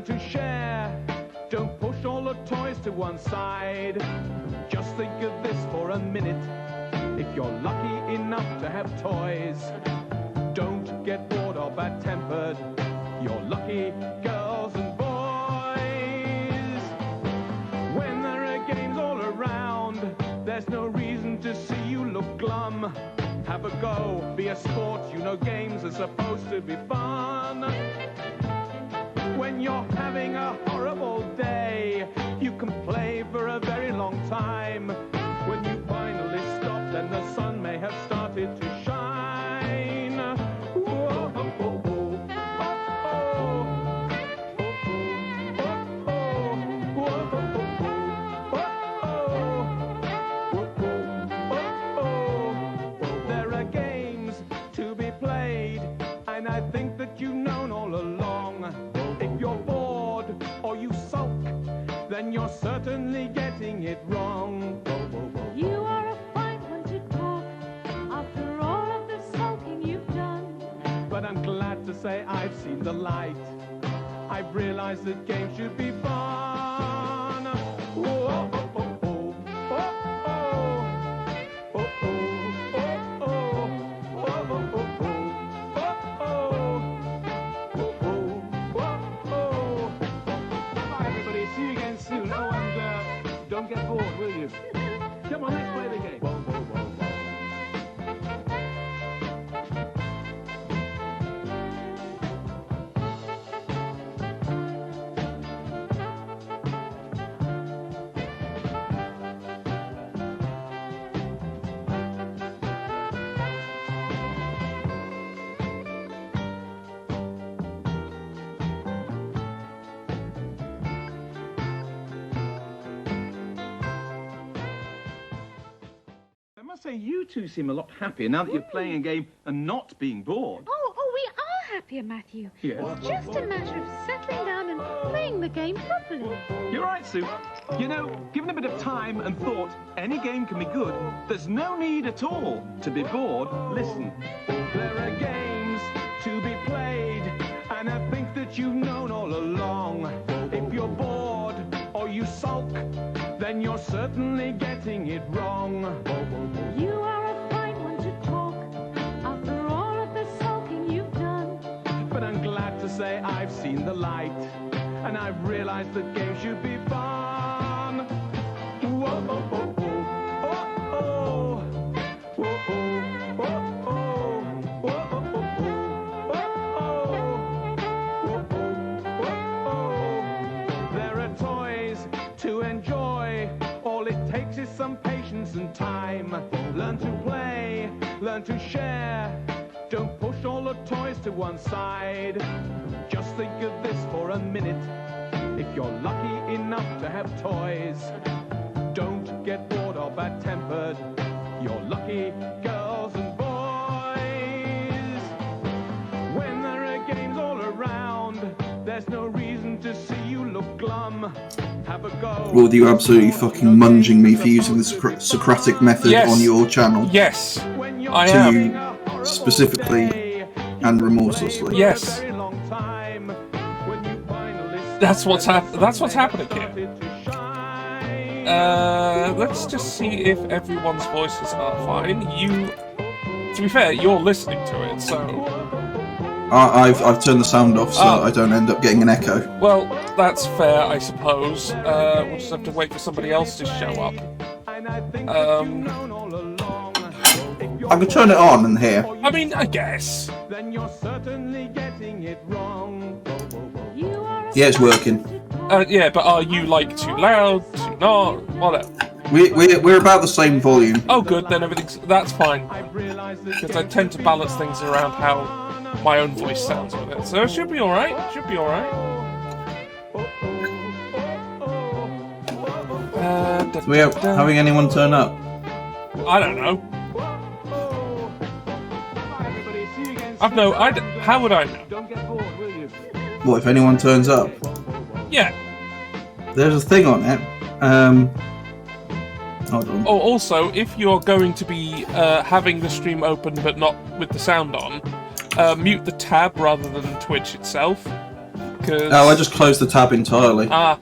learn to share. Don't push all the toys to one side. Just think of this for a minute. If you're lucky enough to have toys, don't get bored or bad-tempered. You're lucky, girls and boys. When there are games all around, there's no reason to see you look glum. Have a go, be a sport, you know games are supposed to be fun. When you're having a horrible day, you can play for a very long time. When you finally stop, then the sun may have started to shine. Whoa, oh, oh, oh, there are games to be played, and I think that you've known all along. If you're bored or you sulk, then you're certainly getting it wrong. You are a fine one to talk after all of the sulking you've done. But I'm glad to say I've seen the light. I've realized that games should be fun. Whoa, oh, oh, oh, oh, oh, oh, oh, oh. Bye, everybody. See you again soon. Oh, and don't get bored, will you? Come on, let's play the game. I must say, you two seem a lot happier now that you're playing a game and not being bored. Oh, we are happier, Matthew. Yes. It's just a matter of settling down and playing the game properly. You're right, Sue. You know, given a bit of time and thought, any game can be good. There's no need at all to be bored. Listen. There are games to be played, and I think that you've known all along. If you're bored or you sulk, then you're certainly getting it wrong. You are a fine one to talk after all of the sulking you've done. But I'm glad to say I've seen the light, and I've realized that games should be fun. Whoa, oh, oh, oh, oh, oh. Whoa, oh, oh, oh. Whoa, oh, oh, oh, oh. There are toys to enjoy. All it takes is some patience and time. Learn to play, learn to share. Don't push all the toys to one side. Just think of this for a minute. If you're lucky enough to have toys, don't get bored or bad-tempered. You're lucky, girls and boys. When there are games all around, there's no reason to see you look glum. Have a go. Or with you absolutely fucking munging me for using the Socratic method Yes. on your channel. Yes, I To am. you specifically and remorselessly. Yes. That's what's happening here. Let's just see if everyone's voices are fine. To be fair, you're listening to it, so... I've turned the sound off so I don't end up getting an echo. Well, that's fair, I suppose. We'll just have to wait for somebody else to show up. I could turn it on and hear. I mean, I guess. Then you're certainly getting it wrong. Yeah, it's working. Yeah, but are you, like, too loud, too not, whatever? We're about the same volume. Oh, good, then that's fine. Because I tend to balance things around how my own voice sounds with it. So it should be alright, Are we having anyone turn up? I don't know. How would I know? Don't get bored, will you? What, if anyone turns up? Yeah. There's a thing on it. Hold on. Oh, also, if you're going to be having the stream open but not with the sound on, mute the tab rather than Twitch itself. 'Cause... Oh, I just closed the tab entirely. Ah.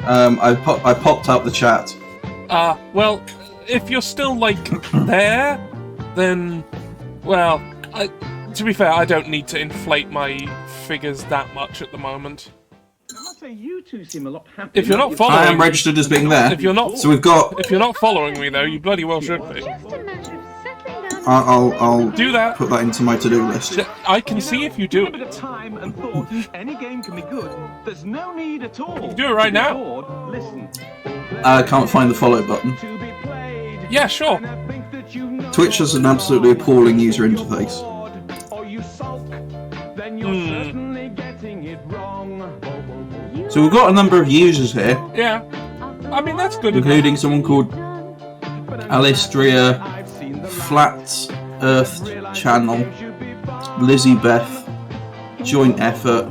I popped out the chat. Well, if you're still, like, there, then, well, to be fair, I don't need to inflate my figures that much at the moment. You two seem a lot happier. If you're not following... I am registered as being there. If you're not... So we've got... If you're not following me, though, you bloody well should be. Just a matter of settling down. I'll do that. Put that into my to-do list. I can see if you do Give it a it. time and thought. Any game can be good. There's no need at all. You can do it right now. Bored, listen. I can't find the follow button. To be played. Yeah, sure. And I think that you know Twitch has an absolutely appalling user interface. or you sulk, then you're certainly getting it wrong. So we've got a number of users here, Yeah. I mean, that's good enough. including someone called Alistria, Flat Earth Channel, Lizzie Beth, Joint Effort,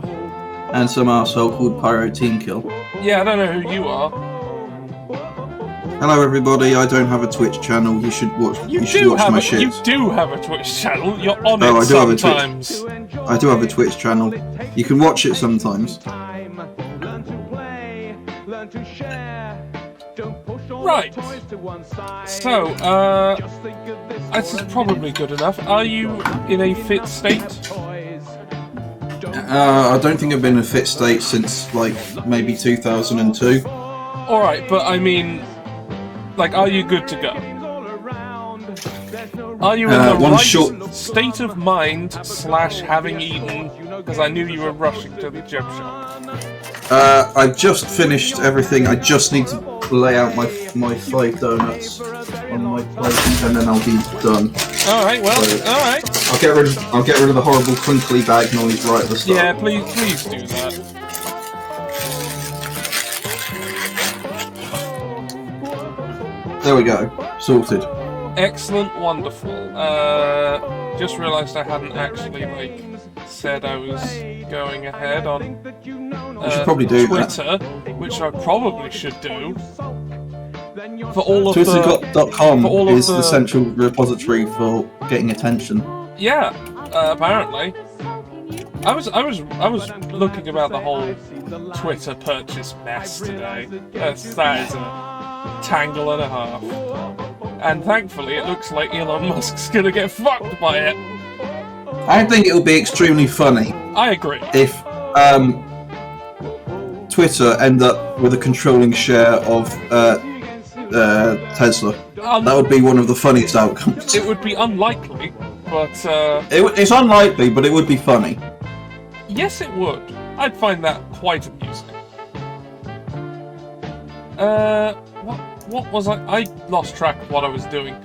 and some arsehole called Pyro Team Kill. Yeah, I don't know who you are. Hello everybody, I don't have a Twitch channel, you should watch my shit. You do have a Twitch channel. You're on Oh, it I do have a Twitch. sometimes. I do have a Twitch channel. You can watch it sometimes. Learn to play, learn to share. Don't push all Right. the toys to one side. So, Just think of this this is for a probably good enough. Are you in a fit state? toys. I don't think I've been in a fit state since, like, maybe 2002. Alright, but I mean, like, are you good to go? All around. There's no Are you in the one right short- state of mind / having eaten? Because I knew you were rushing to the gym shop. I've just finished everything. I just need to lay out my 5 donuts on my plate, and then I'll be done. Alright, well, So- alright. I'll get rid of the horrible crinkly bag noise right at the start. Yeah, please do that. There we go. Sorted. Excellent, wonderful. Just realised I hadn't actually, like, said I was going ahead on You should probably do that. Twitter, which I probably should do. For all of the... Twitter.com for all of is the the- central repository for getting attention. Yeah, apparently. I was looking about the whole Twitter purchase mess today. That is a tangle and a half. And thankfully, it looks like Elon Musk's gonna get fucked by it. I think it would be extremely funny I agree. if Twitter end up with a controlling share of Tesla. That would be one of the funniest outcomes. It would be unlikely, but It's unlikely, but it would be funny. yes, it would. I'd find that quite amusing. What was I? I lost track of what I was doing.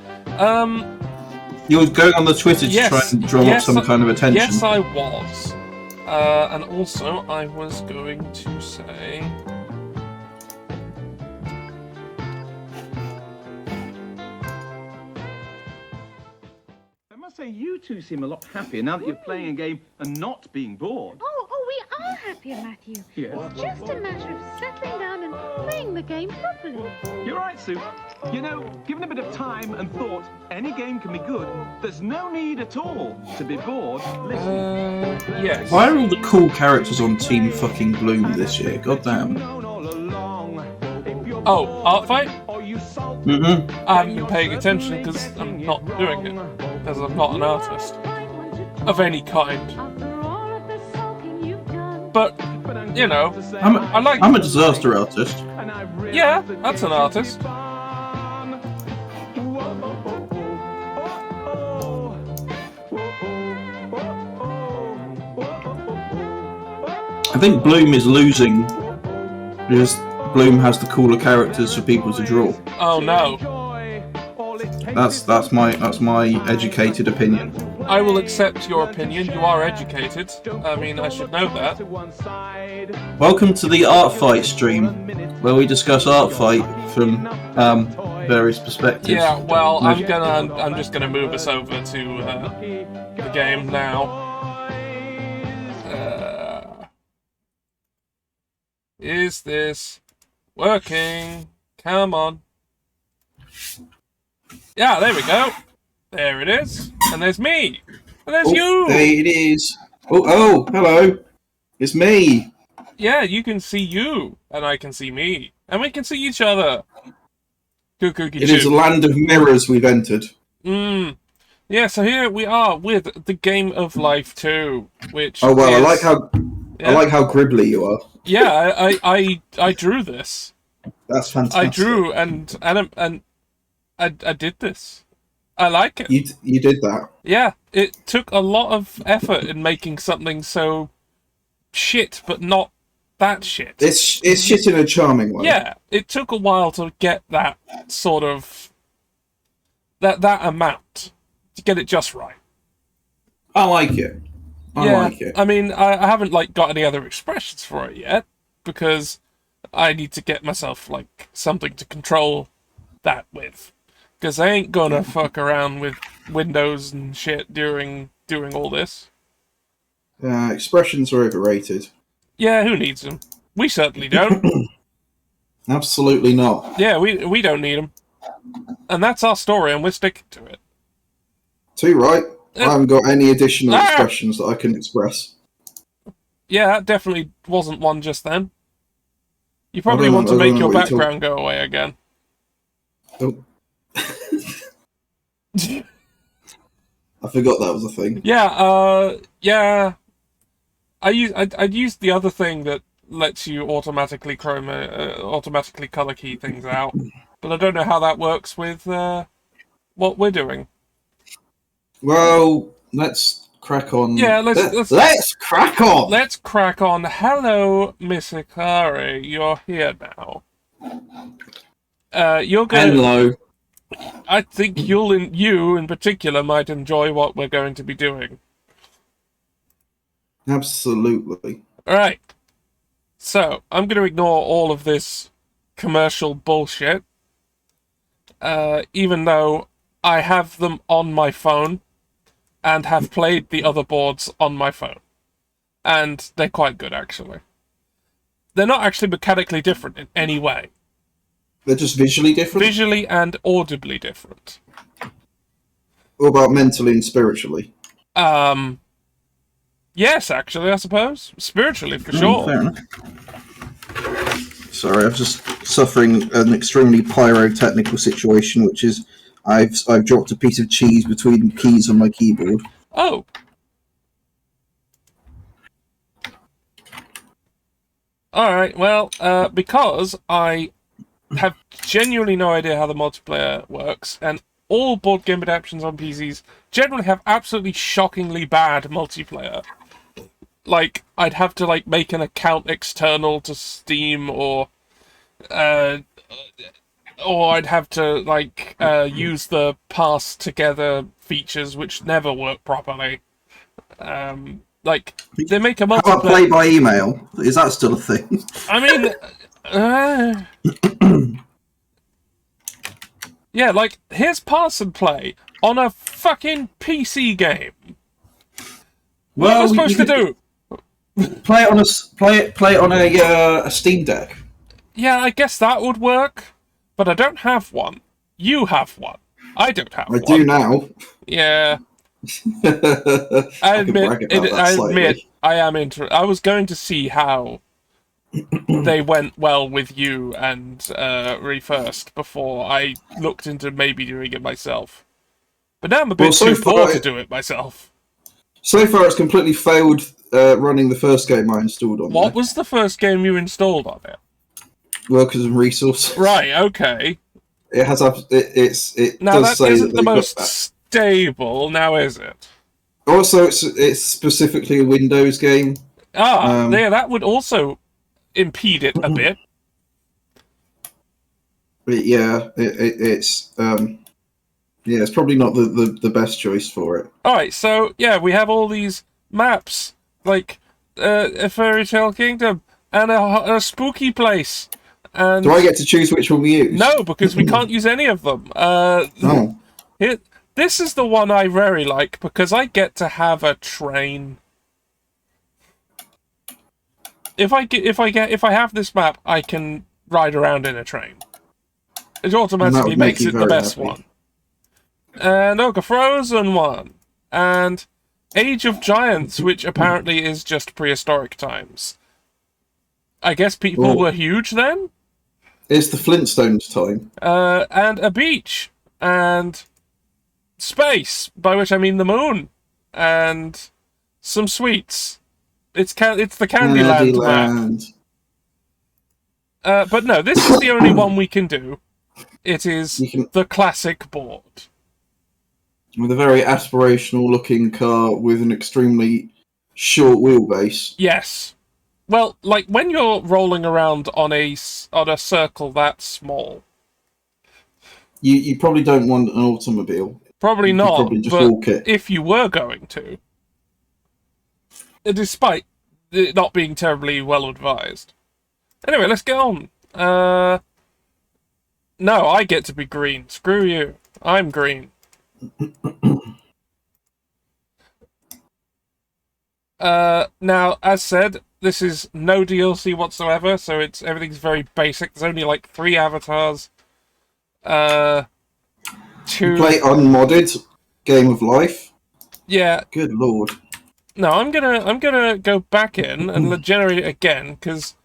You were going on the Twitter to try and drum up some kind of attention. Yes, I was. And also, I was going to say... I must say, you two seem a lot happier now that you're playing a game and not being bored. Oh, we are happier, Matthew. Yes. It's just a matter of settling down and playing the game properly. You're right, Sue. You know, given a bit of time and thought, any game can be good. There's no need at all to be bored. Listen. Yes. Why are all the cool characters on Team fucking Bloom this year? Goddamn. Oh, art fight? Mm-hmm. I haven't been paying attention because I'm not doing it. Because I'm not an artist. Of any kind. After all of the sulking you've done. But, you know, I'm a disaster artist. yeah, that's an artist. I think Bloom is losing because Bloom has the cooler characters for people to draw. Oh no. That's my educated opinion. I will accept your opinion. You are educated. I mean, I should know that. Welcome to the Art Fight stream, where we discuss Art Fight from various perspectives. Yeah, well, I'm just gonna move us over to the game now. Is this working? Come on. Yeah, there we go. There it is. And there's me. And there's you. There it is. Oh, hello. It's me. Yeah, you can see you, and I can see me, and we can see each other. Cuckoo. It is a land of mirrors we've entered. Yeah, so here we are with the Game of Life 2, which Oh well, is... I like how gribbly you are. Yeah, I drew this. That's fantastic. I drew and I did this. I like it. You did that. Yeah, it took a lot of effort in making something so shit, but not that shit. It's shit in a charming way. Yeah, it took a while to get that sort of that amount to get it just right. I like it. I like it. I mean, I haven't like got any other expressions for it yet because I need to get myself like something to control that with. Because I ain't gonna fuck around with windows and shit during doing all this. Expressions are overrated. Yeah, who needs them? We certainly don't. Absolutely not. Yeah, we don't need them. And that's our story, and we're sticking to it. Too right. I haven't got any additional expressions that I can express. Yeah, that definitely wasn't one just then. You probably want to make your background go away again. Oh. I forgot that was a thing. Yeah. I'd used the other thing that lets you automatically color key things out, but I don't know how that works with what we're doing. Well, let's crack on. Yeah, let's crack on. Let's crack on. Hello, Miss Hikari, you're here now. You're going. Hello. I think you in particular might enjoy what we're going to be doing. Absolutely. Alright. So, I'm going to ignore all of this commercial bullshit. Even though I have them on my phone and have played the other boards on my phone. And they're quite good, actually. They're not actually mechanically different in any way. They're just visually different? Visually and audibly different. What about mentally and spiritually? Yes, actually, I suppose. Spiritually, for sure. Fair enough. Sorry, I'm just suffering an extremely pyrotechnical situation, which is I've dropped a piece of cheese between the keys on my keyboard. Oh. Alright, well, because I have genuinely no idea how the multiplayer works, and all board game adaptations on PCs generally have absolutely shockingly bad multiplayer. Like, I'd have to, like, make an account external to Steam, or I'd have to, like, use the pass together features, which never work properly. Like, they make a multiplayer... How about play by email? Is that still a thing? I mean... yeah, like, here's pass and play on a fucking PC game. What am I supposed to do? Play it on a Steam Deck. Yeah, I guess that would work, but I don't have one. You have one. I don't have one. I do now. Yeah. I admit, I am I was going to see how they went well with you and Ree first before I looked into maybe doing it myself. But now I'm a bit too poor to do it myself. So far, it's completely failed running the first game I installed on. What was the first game you installed on it? Workers and Resources. Right. Okay. It has. It now does that say isn't that the most stable. Now is it? Also, it's specifically a Windows game. Yeah, that would also impede it a bit. But yeah, it's it's probably not the best choice for it. Alright, so yeah, we have all these maps, like a fairy tale kingdom and a spooky place. And do I get to choose which one we use? No, because we can't use any of them. This is the one I very like because I get to have a train. If I have this map, I can ride around in a train. It automatically makes it the best one. And a Frozen one. And Age of Giants, which apparently is just prehistoric times. I guess people were huge then? It's the Flintstones time. And a beach. And space, by which I mean the moon. And some sweets. It's the Candyland map. But no, this is the only one we can do. It is the classic board. With a very aspirational looking car with an extremely short wheelbase. Yes. Well, like when you're rolling around on a circle that small, you probably don't want an automobile. Probably not. Probably just but walk it. If you were going to, despite it not being terribly well advised. Anyway, let's get on. No, I get to be green. Screw you. I'm green. Now, as said, this is no DLC whatsoever, so everything's very basic. There's only like 3 avatars. You play unmodded Game of Life? Yeah. Good lord. No, I'm gonna go back in and generate it again, because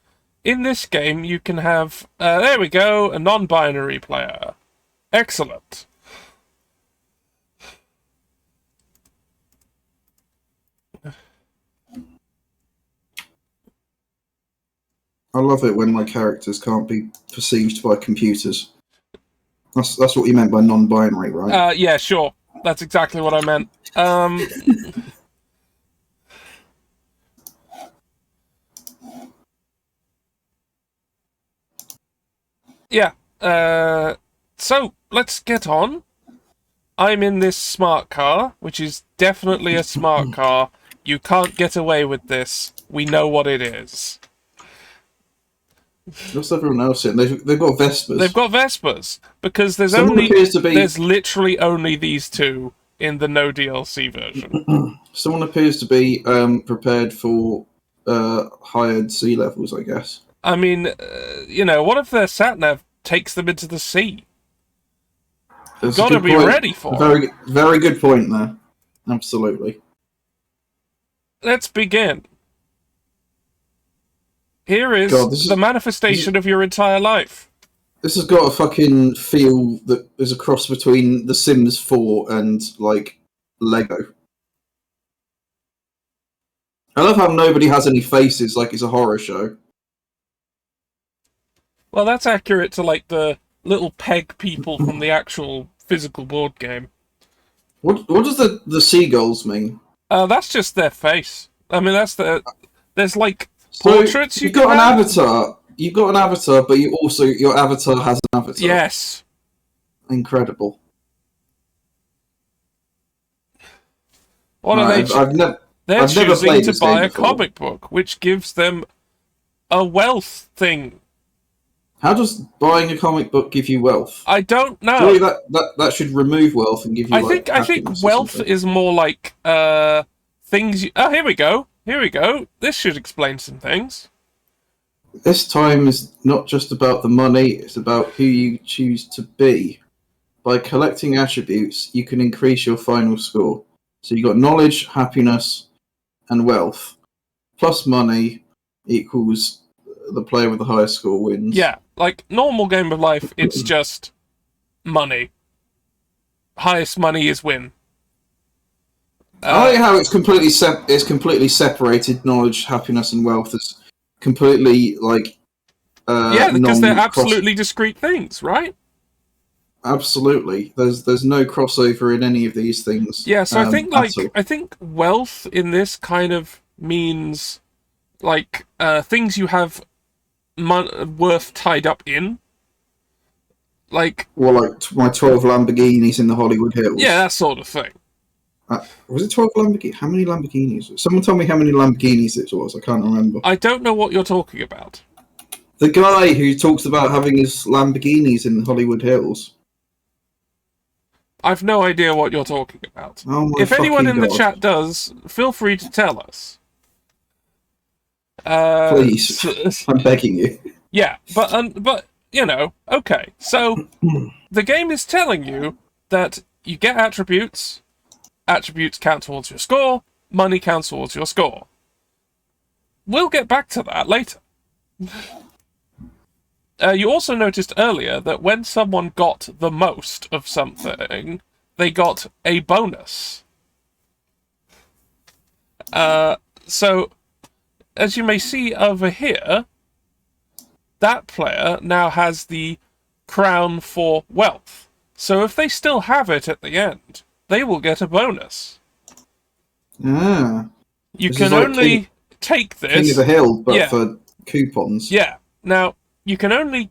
in this game you can have there we go, a non-binary player. Excellent. I love it when my characters can't be perceived by computers. That's what you meant by non-binary, right? Yeah, sure. That's exactly what I meant. Yeah. So, let's get on. I'm in this smart car, which is definitely a smart car. You can't get away with this. We know what it is. What's everyone else in? They've got Vespers. They've got Vespers, because there's literally only these two in the no DLC version. Someone appears to be prepared for higher sea levels, I guess. I mean, what if their sat-nav takes them into the sea? You've got to be ready for it. Very good point there. Absolutely. Let's begin. Here is the manifestation of your entire life. This has got a fucking feel that is a cross between The Sims 4 and, like, Lego. I love how nobody has any faces, like it's a horror show. Well, that's accurate to, like, the little peg people from the actual physical board game. What does the seagulls mean? That's just their face. I mean, there's, like, portraits you've got an avatar. You've got an avatar, but your avatar has an avatar. Yes. Incredible. What are they? They're choosing to buy a comic book, which gives them a wealth thing. How does buying a comic book give you wealth? I don't know. Surely that should remove wealth and give you. I think wealth is more like things. Oh, here we go. Here we go. This should explain some things. This time is not just about the money, it's about who you choose to be. By collecting attributes, you can increase your final score. So you've got knowledge, happiness, and wealth. Plus money equals the player with the highest score wins. Yeah, like normal Game of Life, it's just money. Highest money is win. I like how it's completely separated. Knowledge, happiness, and wealth is completely like. Yeah, because they're absolutely discrete things, right? Absolutely. There's no crossover in any of these things. Yeah, so I think wealth in this kind of means like things you have worth tied up in. Like my 12 Lamborghinis in the Hollywood Hills. Yeah, that sort of thing. Was it 12 Lamborghinis? How many Lamborghinis? Someone tell me how many Lamborghinis it was. I can't remember. I don't know what you're talking about. The guy who talks about having his Lamborghinis in the Hollywood Hills. I've no idea what you're talking about. Oh my if anyone in God. the chat does, feel free to tell us. Please, I'm begging you. Yeah, but okay. So the game is telling you that you get attributes. Attributes count towards your score. Money counts towards your score. We'll get back to that later. You also noticed earlier that when someone got the most of something, they got a bonus. So, as you may see over here, that player now has the crown for wealth. So if they still have it at the end, they will get a bonus. Ah. You This can is like only take this... King of the Hill, but Yeah. for coupons. Yeah. Now, you can only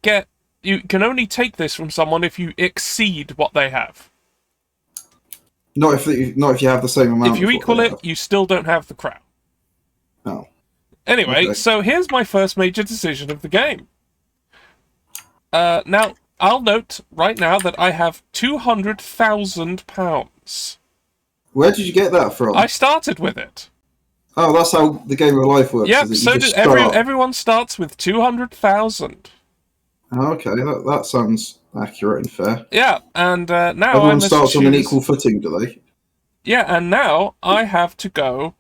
take this from someone if you exceed what they have. Not if you have the same amount. If you as what equal they it, have. you still don't have the crown. Oh. Anyway, Okay. so here's my first major decision of the game. Now, I'll note right now that I have £200,000. Where did you get that from? I started with it. Oh, that's how the game of life works. Yep, is it? so You did just start. everyone starts with 200,000. Oh, okay, that sounds accurate and fair. Yeah, and now Everyone I must starts on an choose- equal footing, do they? Yeah, and now I have to go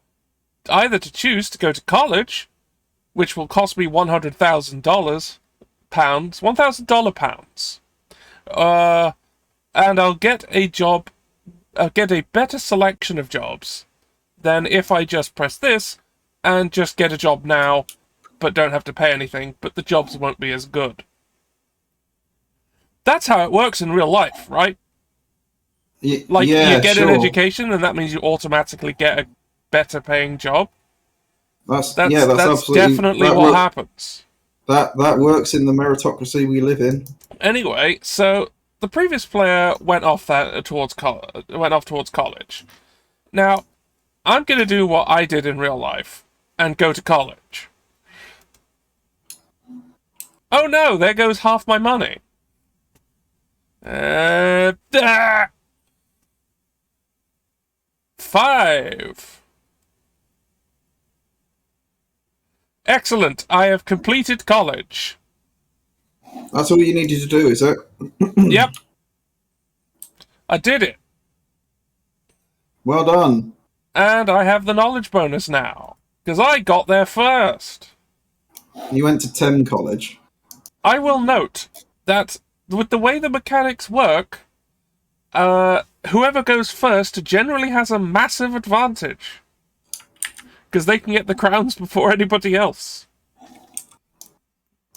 either to choose to go to college, which will cost me $100,000 pounds, and I'll get a job. I'll get a better selection of jobs than if I just press this and just get a job now, but don't have to pay anything. But the jobs won't be as good. That's how it works in real life, right? Like, yeah, you get sure. an education, and that means you automatically get a better paying job. That's definitely absolutely that what happens. That works in the meritocracy we live in. Anyway, so the previous player went off towards college. Now, I'm going to do what I did in real life and go to college. Oh no, there goes half my money. 5. Excellent, I have completed college. That's all you needed to do, is it? Yep. I did it. Well done. And I have the knowledge bonus now, because I got there first. You went to Thames College. I will note that with the way the mechanics work, whoever goes first generally has a massive advantage. Because they can get the crowns before anybody else.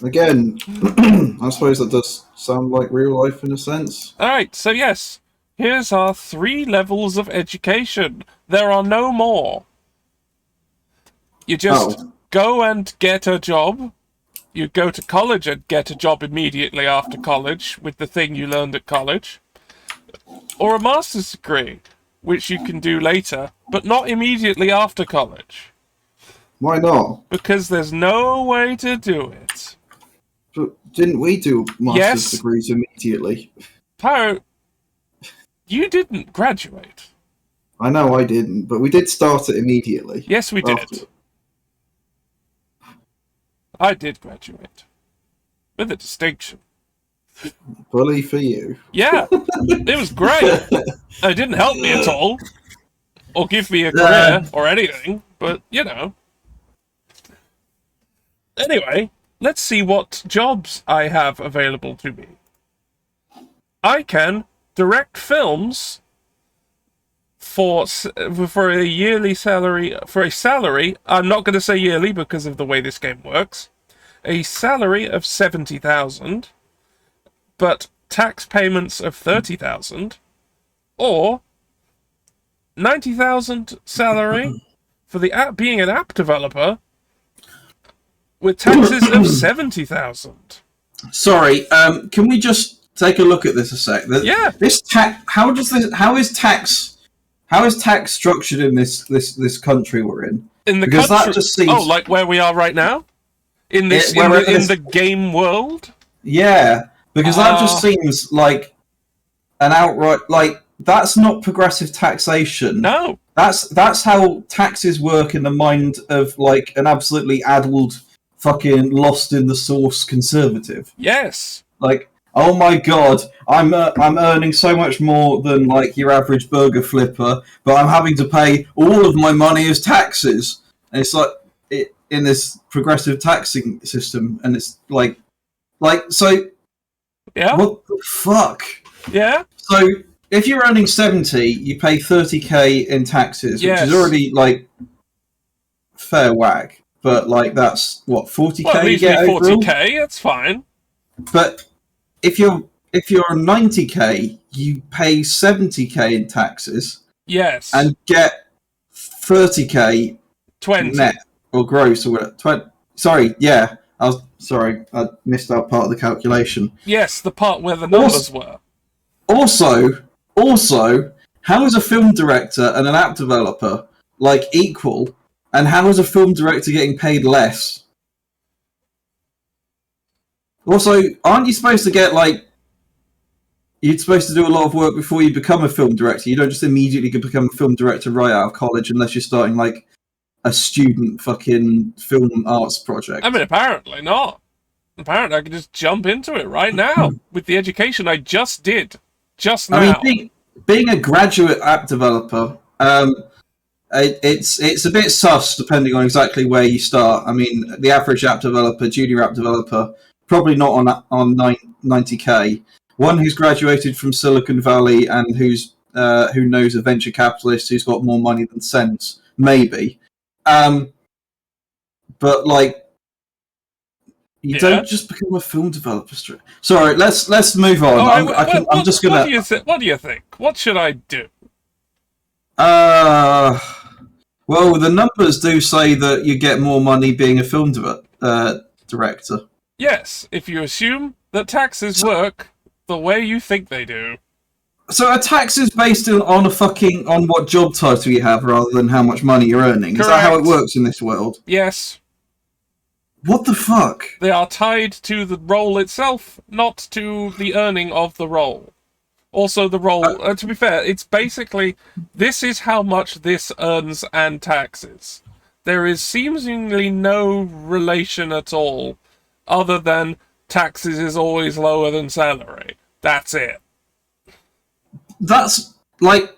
Again, I suppose that does sound like real life in a sense. Alright, so yes, here's our 3 levels of education. There are no more. You just go and get a job. You go to college and get a job immediately after college with the thing you learned at college. Or a master's degree, which you can do later, but not immediately after college. Why not? Because there's no way to do it. But didn't we do master's Yes. degrees immediately? Pyro, you didn't graduate. I know I didn't, but we did start it immediately. Yes, we did. After. I did graduate. With a distinction. Bully for you. Yeah, it was great. It didn't help me at all. Or give me a career or anything, but, you know. Anyway, let's see what jobs I have available to me. I can direct films for a yearly salary, I'm not going to say yearly because of the way this game works, a salary of 70,000, but tax payments of 30,000, or 90,000 salary for the app being an app developer with taxes of 70,000. Sorry, can we just take a look at this a sec? Yeah. How is tax structured in this country we're in? In the Because country, that just seems... oh, like where we are right now, in this in the game world. Yeah, because that just seems like an outright that's not progressive taxation. No, that's how taxes work in the mind of like an absolutely addled, fucking lost in the sauce conservative. yes, Like, oh my god, I'm earning so much more than like your average burger flipper, but I'm having to pay all of my money as taxes. And it's like in this progressive taxing system, and it's so. Yeah. What the fuck? Yeah. So if you're earning 70, you pay 30k in taxes, Yes. which is already like fair whack. But like that's what 40k Well, it you leaves get me overall. 40k. That's fine. But if you're 90k, you pay 70k in taxes Yes. and get 30k 20 net or gross or whatever. Sorry, yeah. I missed out part of the calculation. Yes, the part where the numbers were. Also, how is a film director and an app developer like equal, and how is a film director getting paid less? Also, aren't you supposed to get you're supposed to do a lot of work before you become a film director? You don't just immediately become a film director right out of college unless you're starting like a student fucking film arts project. I mean, apparently not. Apparently, I can just jump into it right now with the education I just did. Just now. I mean, being a graduate app developer, it's a bit sus depending on exactly where you start. I mean, the average app developer, junior app developer, probably not on 90k. One who's graduated from Silicon Valley and who knows a venture capitalist who's got more money than sense, maybe. But like, you don't just become a film developer. Sorry, let's move on. I'm just gonna. What do you think? What should I do? Well, the numbers do say that you get more money being a film director. Yes, if you assume that taxes work the way you think they do. So a tax is based on what job title you have rather than how much money you're earning. Correct. Is that how it works in this world? Yes. What the fuck? They are tied to the role itself, not to the earning of the role. Also, the role, to be fair, it's basically, this is how much this earns and taxes. There is seemingly no relation at all, other than taxes is always lower than salary. That's it. That's like,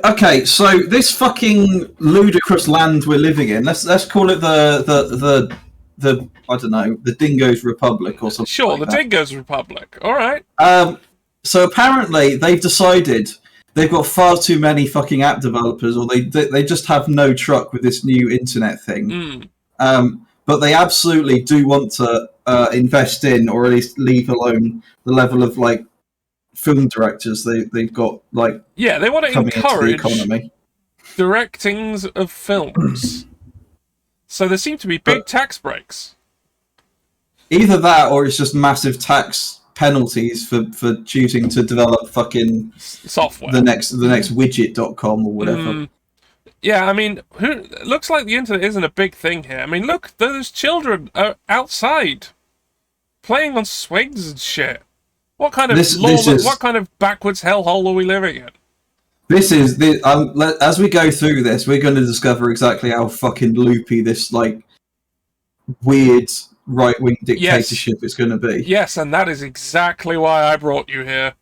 okay, so this fucking ludicrous land we're living in, let's call it the I don't know, the Dingo's Republic or something. Sure, like the that. Dingo's Republic. All right. So apparently they've decided they've got far too many fucking app developers, or they just have no truck with this new internet thing. But they absolutely do want to invest in, or at least leave alone, the level of like film directors they've got like. Yeah, they want to encourage directings of films. So there seem to be big tax breaks. Either that, or it's just massive tax penalties for choosing to develop fucking software. The next widget.com or whatever. Yeah, I mean, it looks like the internet isn't a big thing here. I mean, look, there's children outside playing on swings and shit. What kind of what kind of backwards hellhole are we living in? As we go through this, we're going to discover exactly how fucking loopy this like weird right-wing dictatorship is going to be. Yes, and that is exactly why I brought you here.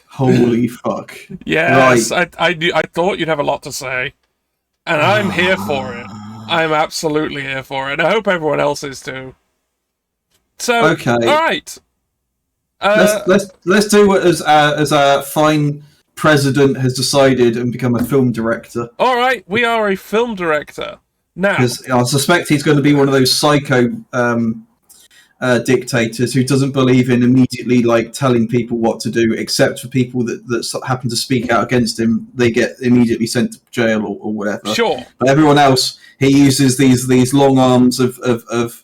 Holy fuck! Yes, right. I thought you'd have a lot to say, and I'm here for it. I'm absolutely here for it. I hope everyone else is too. So, okay, all right. Let's do what as our fine president has decided and become a film director. All right, we are a film director now. Because I suspect he's going to be one of those psycho dictators who doesn't believe in immediately like telling people what to do, except for people that happen to speak out against him. They get immediately sent to jail or whatever. Sure. But everyone else, he uses these long arms of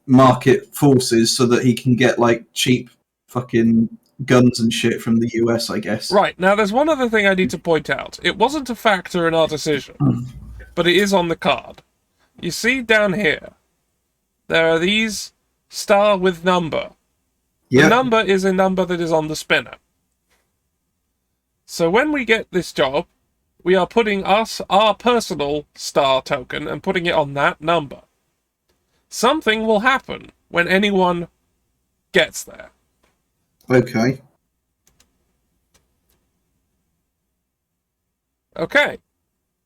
market forces so that he can get like cheap fucking guns and shit from the US, I guess. Right, now there's one other thing I need to point out. It wasn't a factor in our decision, but it is on the card. You see down here, there are these star with number. Yep. The number is a number that is on the spinner. So when we get this job, we are putting our personal star token and putting it on that number. Something will happen when anyone gets there. Okay. Okay.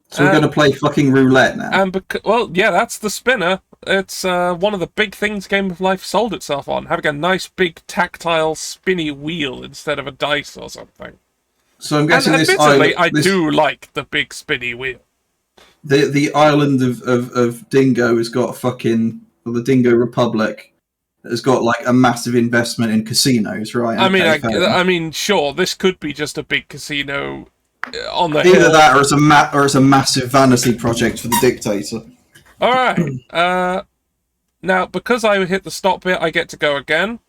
So we're going to play fucking roulette now. And well, yeah, that's the spinner. it's one of the big things Game of Life sold itself on, having a nice big tactile spinny wheel instead of a dice or something. So I'm And guessing this admittedly, island, I do like the big spinny wheel. the island of Dingo has got fucking, well, the Dingo Republic has got like a massive investment in casinos, right? I mean, sure, this could be just a big casino on the either hill. that or it's a massive vanity project for the dictator. All right. Now, because I hit the stop bit, I get to go again.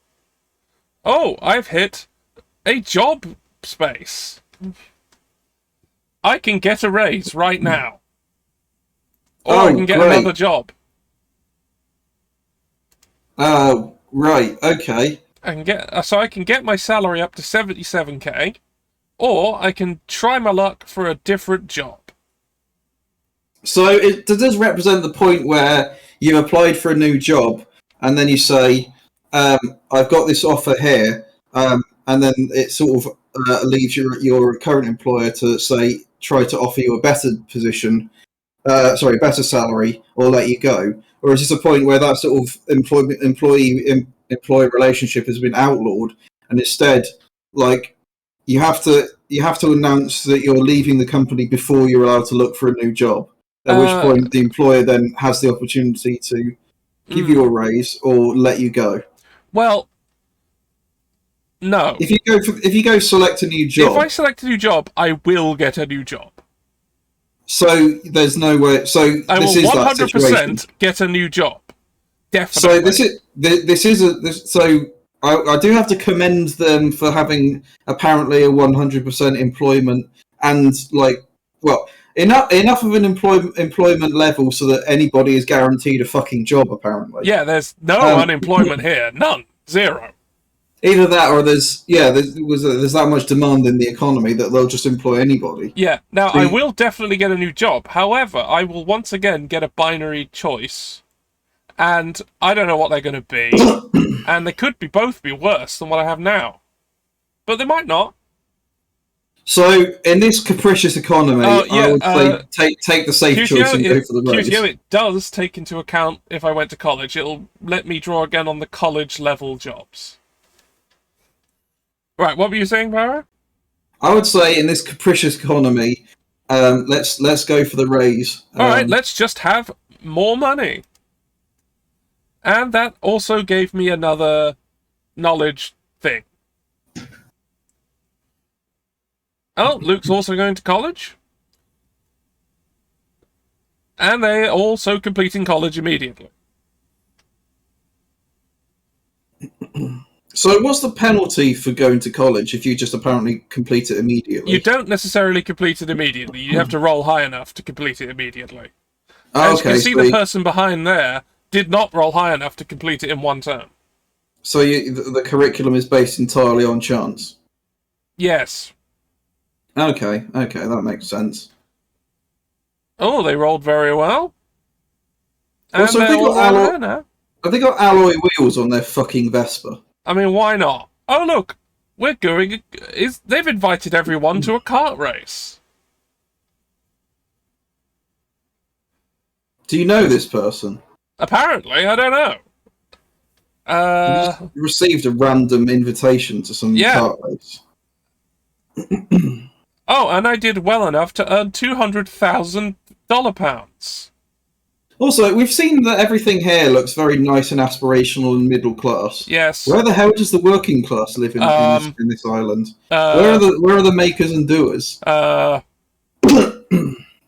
Oh, I've hit a job space. I can get a raise right now. Or I can get another job. Right, okay. I can get my salary up to 77k, or I can try my luck for a different job. So does this represent the point where you applied for a new job and then you say, I've got this offer here, and then it sort of leaves your current employer to say, try to offer you a better position, better salary, or let you go? Or is this a point where that sort of employee relationship has been outlawed, and instead, like, you have to announce that you're leaving the company before you're allowed to look for a new job? At which point the employer then has the opportunity to give you a raise or let you go. Well, no. If you go select a new job, if I select a new job, I will get a new job. So there's no way. So I this will is 100% get a new job. Definitely. So I do have to commend them for having apparently a 100% employment and enough of an employment level so that anybody is guaranteed a fucking job. Apparently. Yeah, there's no unemployment here. None. Zero. Either that, or there's that much demand in the economy that they'll just employ anybody. Yeah. Now, I will definitely get a new job. However, I will once again get a binary choice, and I don't know what they're going to be, and they could both be worse than what I have now, but they might not. So, in this capricious economy, I would say take the safe choice and go for the raise. QTO, it does take into account if I went to college. It'll let me draw again on the college level jobs. Right, what were you saying, Barra? I would say in this capricious economy, let's go for the raise. All right, let's just have more money. And that also gave me another knowledge thing. Oh, Luke's also going to college. And they're also completing college immediately. So what's the penalty for going to college if you just apparently complete it immediately? You don't necessarily complete it immediately. You have to roll high enough to complete it immediately. Oh, as you can see, the person behind there did not roll high enough to complete it in one term. So the curriculum is based entirely on chance? Yes. Okay, that makes sense. Oh, they rolled very well. Also, have they got alloy wheels on their fucking Vespa? I mean, why not? Oh, look, we're going... They've invited everyone to a kart race. Do you know this person? Apparently, I don't know. You received a random invitation to some kart race. Oh, and I did well enough to earn $200,000. Also, we've seen that everything here looks very nice and aspirational and middle class. Yes. Where the hell does the working class live in this island? Where are the makers and doers?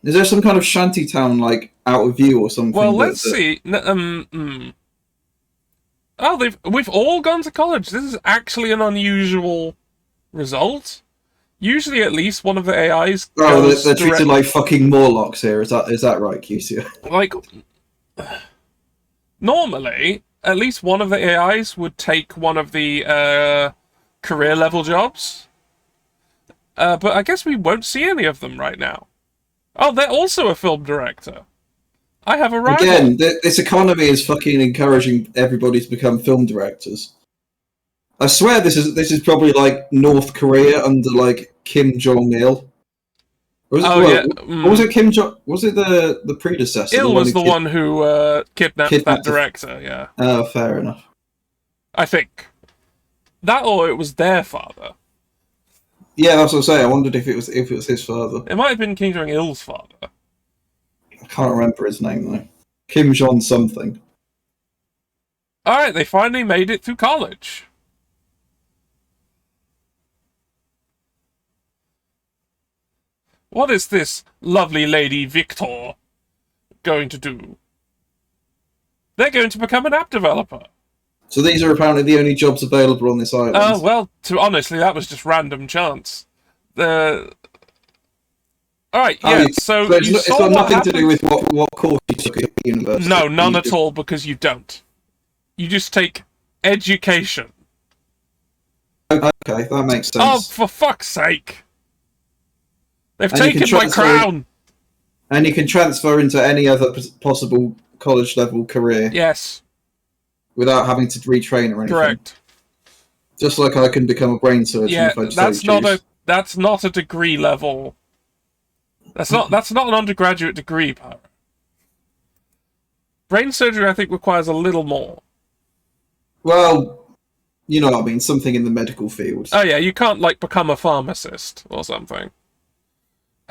Is there some kind of shanty town out of view or something? Well, let's see. Oh, we've all gone to college. This is actually an unusual result. Usually, at least one of the AIs. They're treated like fucking Morlocks here. Is that right, QC? Normally, at least one of the AIs would take one of the career level jobs. But I guess we won't see any of them right now. Oh, they're also a film director. I have a rival. Again, this economy is fucking encouraging everybody to become film directors. I swear this is probably like North Korea under Kim Jong-il, Was it, Oh, yeah. Or was it Kim Jong? Was it the predecessor? Il was the one who kidnapped that director, yeah. Oh, fair enough. I think. That or it was their father. Yeah, that's what I was saying. I wondered if it was his father. It might have been Kim Jong-il's father. I can't remember his name, though. Kim Jong something. Alright, they finally made it through college. What is this lovely lady Victor going to do? They're going to become an app developer. So these are apparently the only jobs available on this island. Oh, well, honestly, that was just random chance. Alright, yeah, so it's got nothing to do with what course you took at university. No, none at all, because you don't. You just take education. Okay, that makes sense. Oh, for fuck's sake! They've taken my crown! And you can transfer into any other possible college-level career. Yes. Without having to retrain or anything. Correct. Just like I can become a brain surgeon if I choose. That's not a degree level. That's not an undergraduate degree, Pyro. Brain surgery, I think, requires a little more. Well, you know what I mean, something in the medical field. Oh yeah, you can't, like, become a pharmacist or something.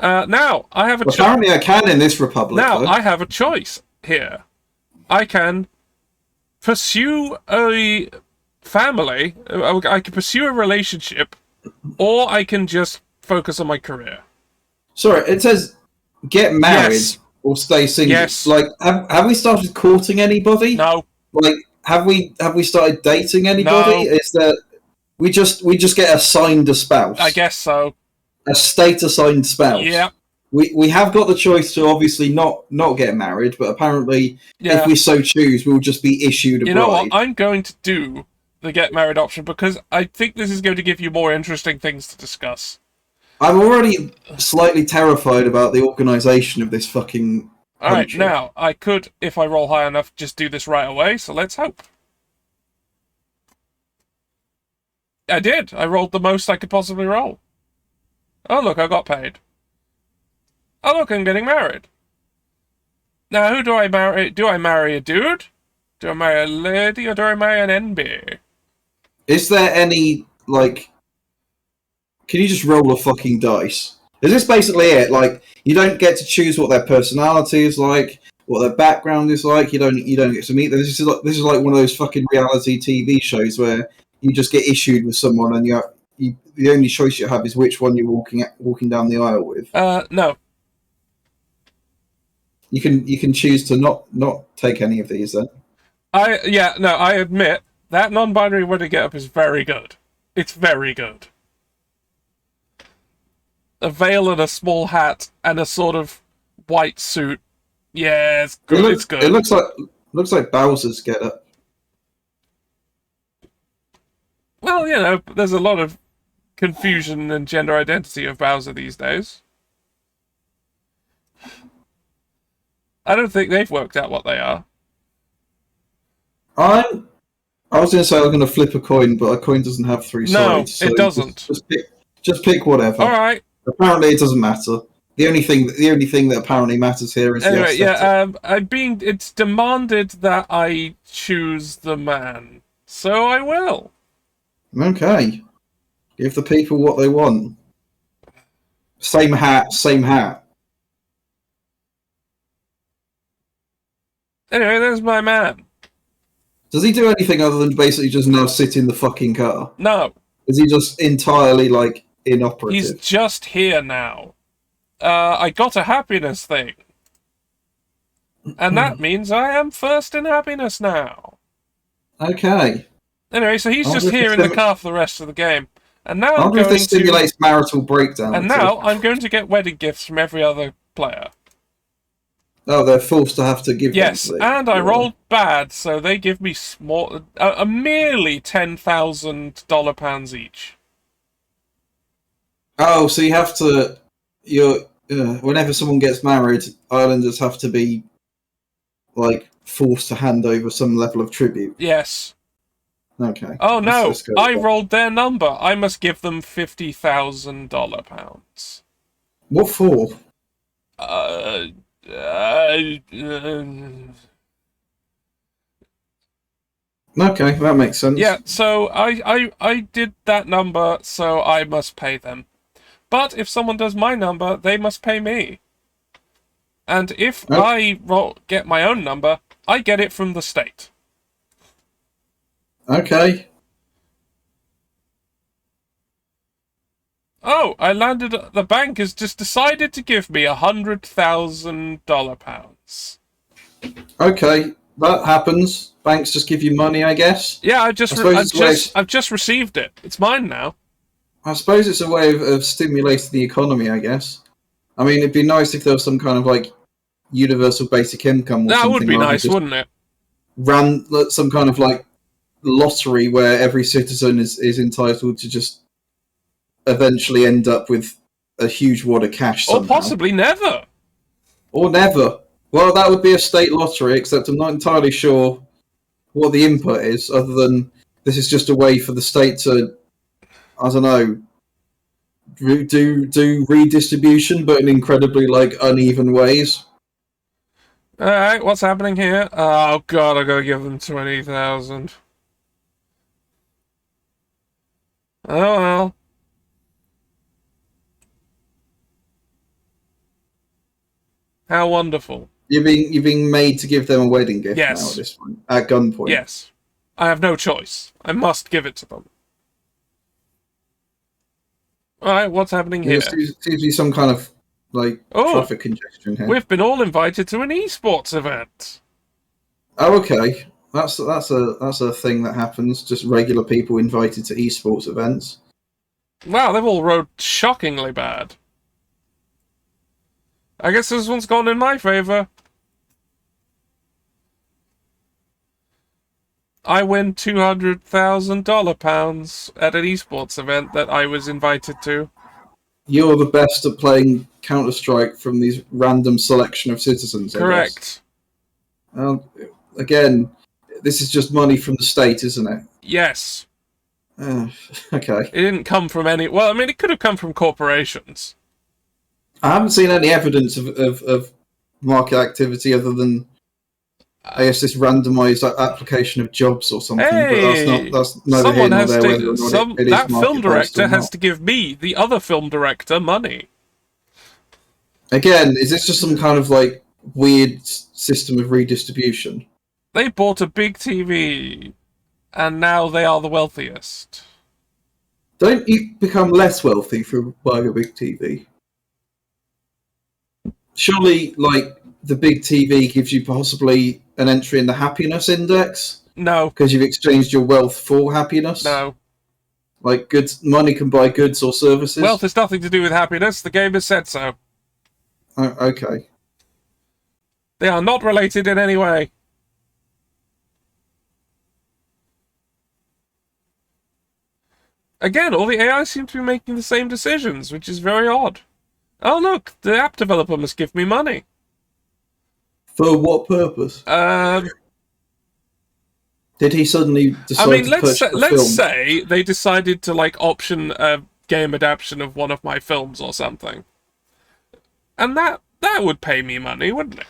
Now, I have a choice. Apparently I can in this republic, Now, though. I have a choice here. I can pursue a family, I can pursue a relationship, or I can just focus on my career. Sorry, it says get married Yes. or stay single. Yes. Like, have we started courting anybody? No. Like, have we started dating anybody? No. Is that we just get assigned a spouse? I guess so. A state assigned spouse. Yeah. We have got the choice to obviously not get married, but apparently if we so choose, we'll just be issued a bride. You know what? I'm going to do the get married option because I think this is going to give you more interesting things to discuss. I'm already slightly terrified about the organisation of this fucking Alright, now, I could, if I roll high enough, just do this right away, so let's hope. I did. I rolled the most I could possibly roll. Oh, look, I got paid. Oh, look, I'm getting married. Now, who do I marry? Do I marry a dude? Do I marry a lady, or do I marry an NB? Is there any, like... Can you just roll a fucking dice? Is this basically it? Like, you don't get to choose what their personality is like, what their background is like, you don't get to meet them. This is like one of those fucking reality TV shows where you just get issued with someone and the only choice you have is which one you're walking down the aisle with. No. You can choose to not take any of these then. I admit that non-binary way to get up is very good. It's very good. A veil and a small hat and a sort of white suit. Yeah, it's good. It's good. It looks like Bowser's get up. Well, you know, there's a lot of confusion and gender identity of Bowser these days. I don't think they've worked out what they are. I was going to say I was going to flip a coin, but a coin doesn't have three sides. So it doesn't. Just pick whatever. All right. Apparently, it doesn't matter. The only thing that apparently matters here is anyway, the aesthetic. It's demanded that I choose the man, so I will. Okay. Give the people what they want. Same hat, same hat. Anyway, there's my man. Does he do anything other than basically just now sit in the fucking car? No. Is he just entirely, like, inoperative? He's just here now. I got a happiness thing. And that means I am first in happiness now. Okay. Anyway, so he's just here in the car for the rest of the game. And now I wonder if this stimulates marital breakdown. And now I'm going to get wedding gifts from every other player. Oh, they're forced to have to give. Yes, and I rolled bad, so they give me a merely $10,000 each. Oh, so you have to. Whenever someone gets married, islanders have to be like forced to hand over some level of tribute. Yes. Okay. Oh no! I rolled their number. I must give them $50,000. What for? Uh, uh, Okay, that makes sense. yeah, so I did that number, so I must pay them. But if someone does my number, they must pay me. And if I get my own number, I get it from the state. Okay. Oh, I landed. The bank has just decided to give me $100,000. Okay, that happens. Banks just give you money, I guess. Yeah, I've just received it. It's mine now. I suppose it's a way of stimulating the economy, I guess. I mean, it'd be nice if there was some kind of like universal basic income or That something. would be nice, wouldn't it? Ran some kind of like lottery where every citizen is entitled to just eventually end up with a huge wad of cash somehow. Or possibly never. Or never. Well, that would be a state lottery, except I'm not entirely sure what the input is, other than this is just a way for the state to, I don't know, do redistribution, but in incredibly like uneven ways. Alright, what's happening here? Oh god, I gotta give them 20,000. Oh well. How wonderful. You're being made to give them a wedding gift now Yes. at this point. At gunpoint. Yes. I have no choice. I must give it to them. Alright, what's happening here? There seems to be some kind of like traffic congestion here. We've been all invited to an esports event. Oh, okay. That's a thing that happens. Just regular people invited to esports events. Wow, they've all rode shockingly bad. I guess this one's gone in my favour. I win £200,000 at an esports event that I was invited to. You're the best at playing Counter-Strike from these random selection of citizens. Correct. Again, this is just money from the state, isn't it? Yes. Okay. It didn't come from any... Well, I mean, it could have come from corporations. I haven't seen any evidence of market activity other than, I guess, this randomised application of jobs or something. Hey, but that's neither here nor there. That film director has to give me, the other film director, money. Again, is this just some kind of like weird system of redistribution? They bought a big TV, and now they are the wealthiest. Don't you become less wealthy from buying a big TV? Surely, like, the big TV gives you possibly an entry in the happiness index? No. Because you've exchanged your wealth for happiness? No. Like, money can buy goods or services? Wealth has nothing to do with happiness. The game has said so. Okay. They are not related in any way. Again, all the AI seem to be making the same decisions, which is very odd. Oh look, the app developer must give me money. For what purpose? Did he suddenly decide to purchase the film? Let's say they decided to like option a game adaptation of one of my films or something. And that would pay me money, wouldn't it?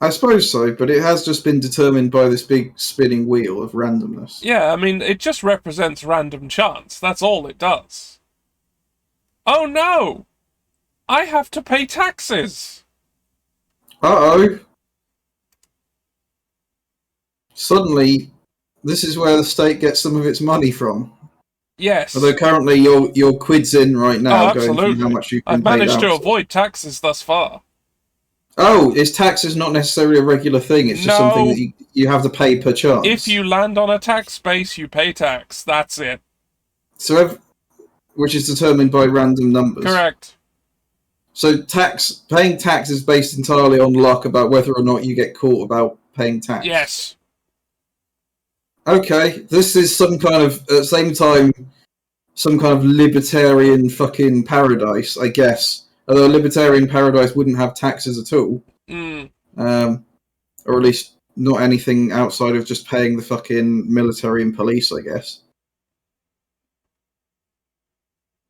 I suppose so, but it has just been determined by this big spinning wheel of randomness. Yeah, I mean, it just represents random chance. That's all it does. Oh no! I have to pay taxes! Uh-oh. Suddenly, this is where the state gets some of its money from. Yes. Although currently your quid's in right now, going through how much you can pay. I've managed to avoid taxes thus far. Oh, is taxes not necessarily a regular thing? It's just something that you have to pay per chance. If you land on a tax base, you pay tax. That's it. So, which is determined by random numbers. Correct. So paying tax is based entirely on luck about whether or not you get caught about paying tax. Yes. Okay, this is some kind of, at the same time, some kind of libertarian fucking paradise, I guess. Although a libertarian paradise wouldn't have taxes at all. Mm. Or at least not anything outside of just paying the fucking military and police, I guess.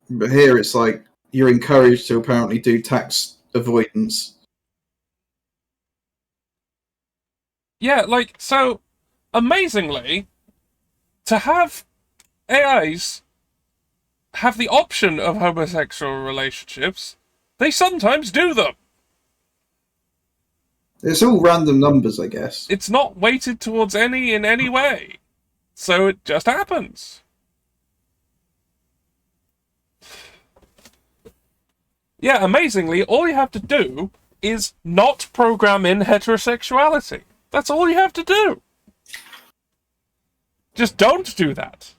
But here it's like, you're encouraged to apparently do tax avoidance. Yeah, like, so, amazingly, to have AIs have the option of homosexual relationships, they sometimes do them. It's all random numbers, I guess. It's not weighted towards any in any way. So it just happens. Yeah, amazingly, all you have to do is not program in heterosexuality. That's all you have to do. Just don't do that.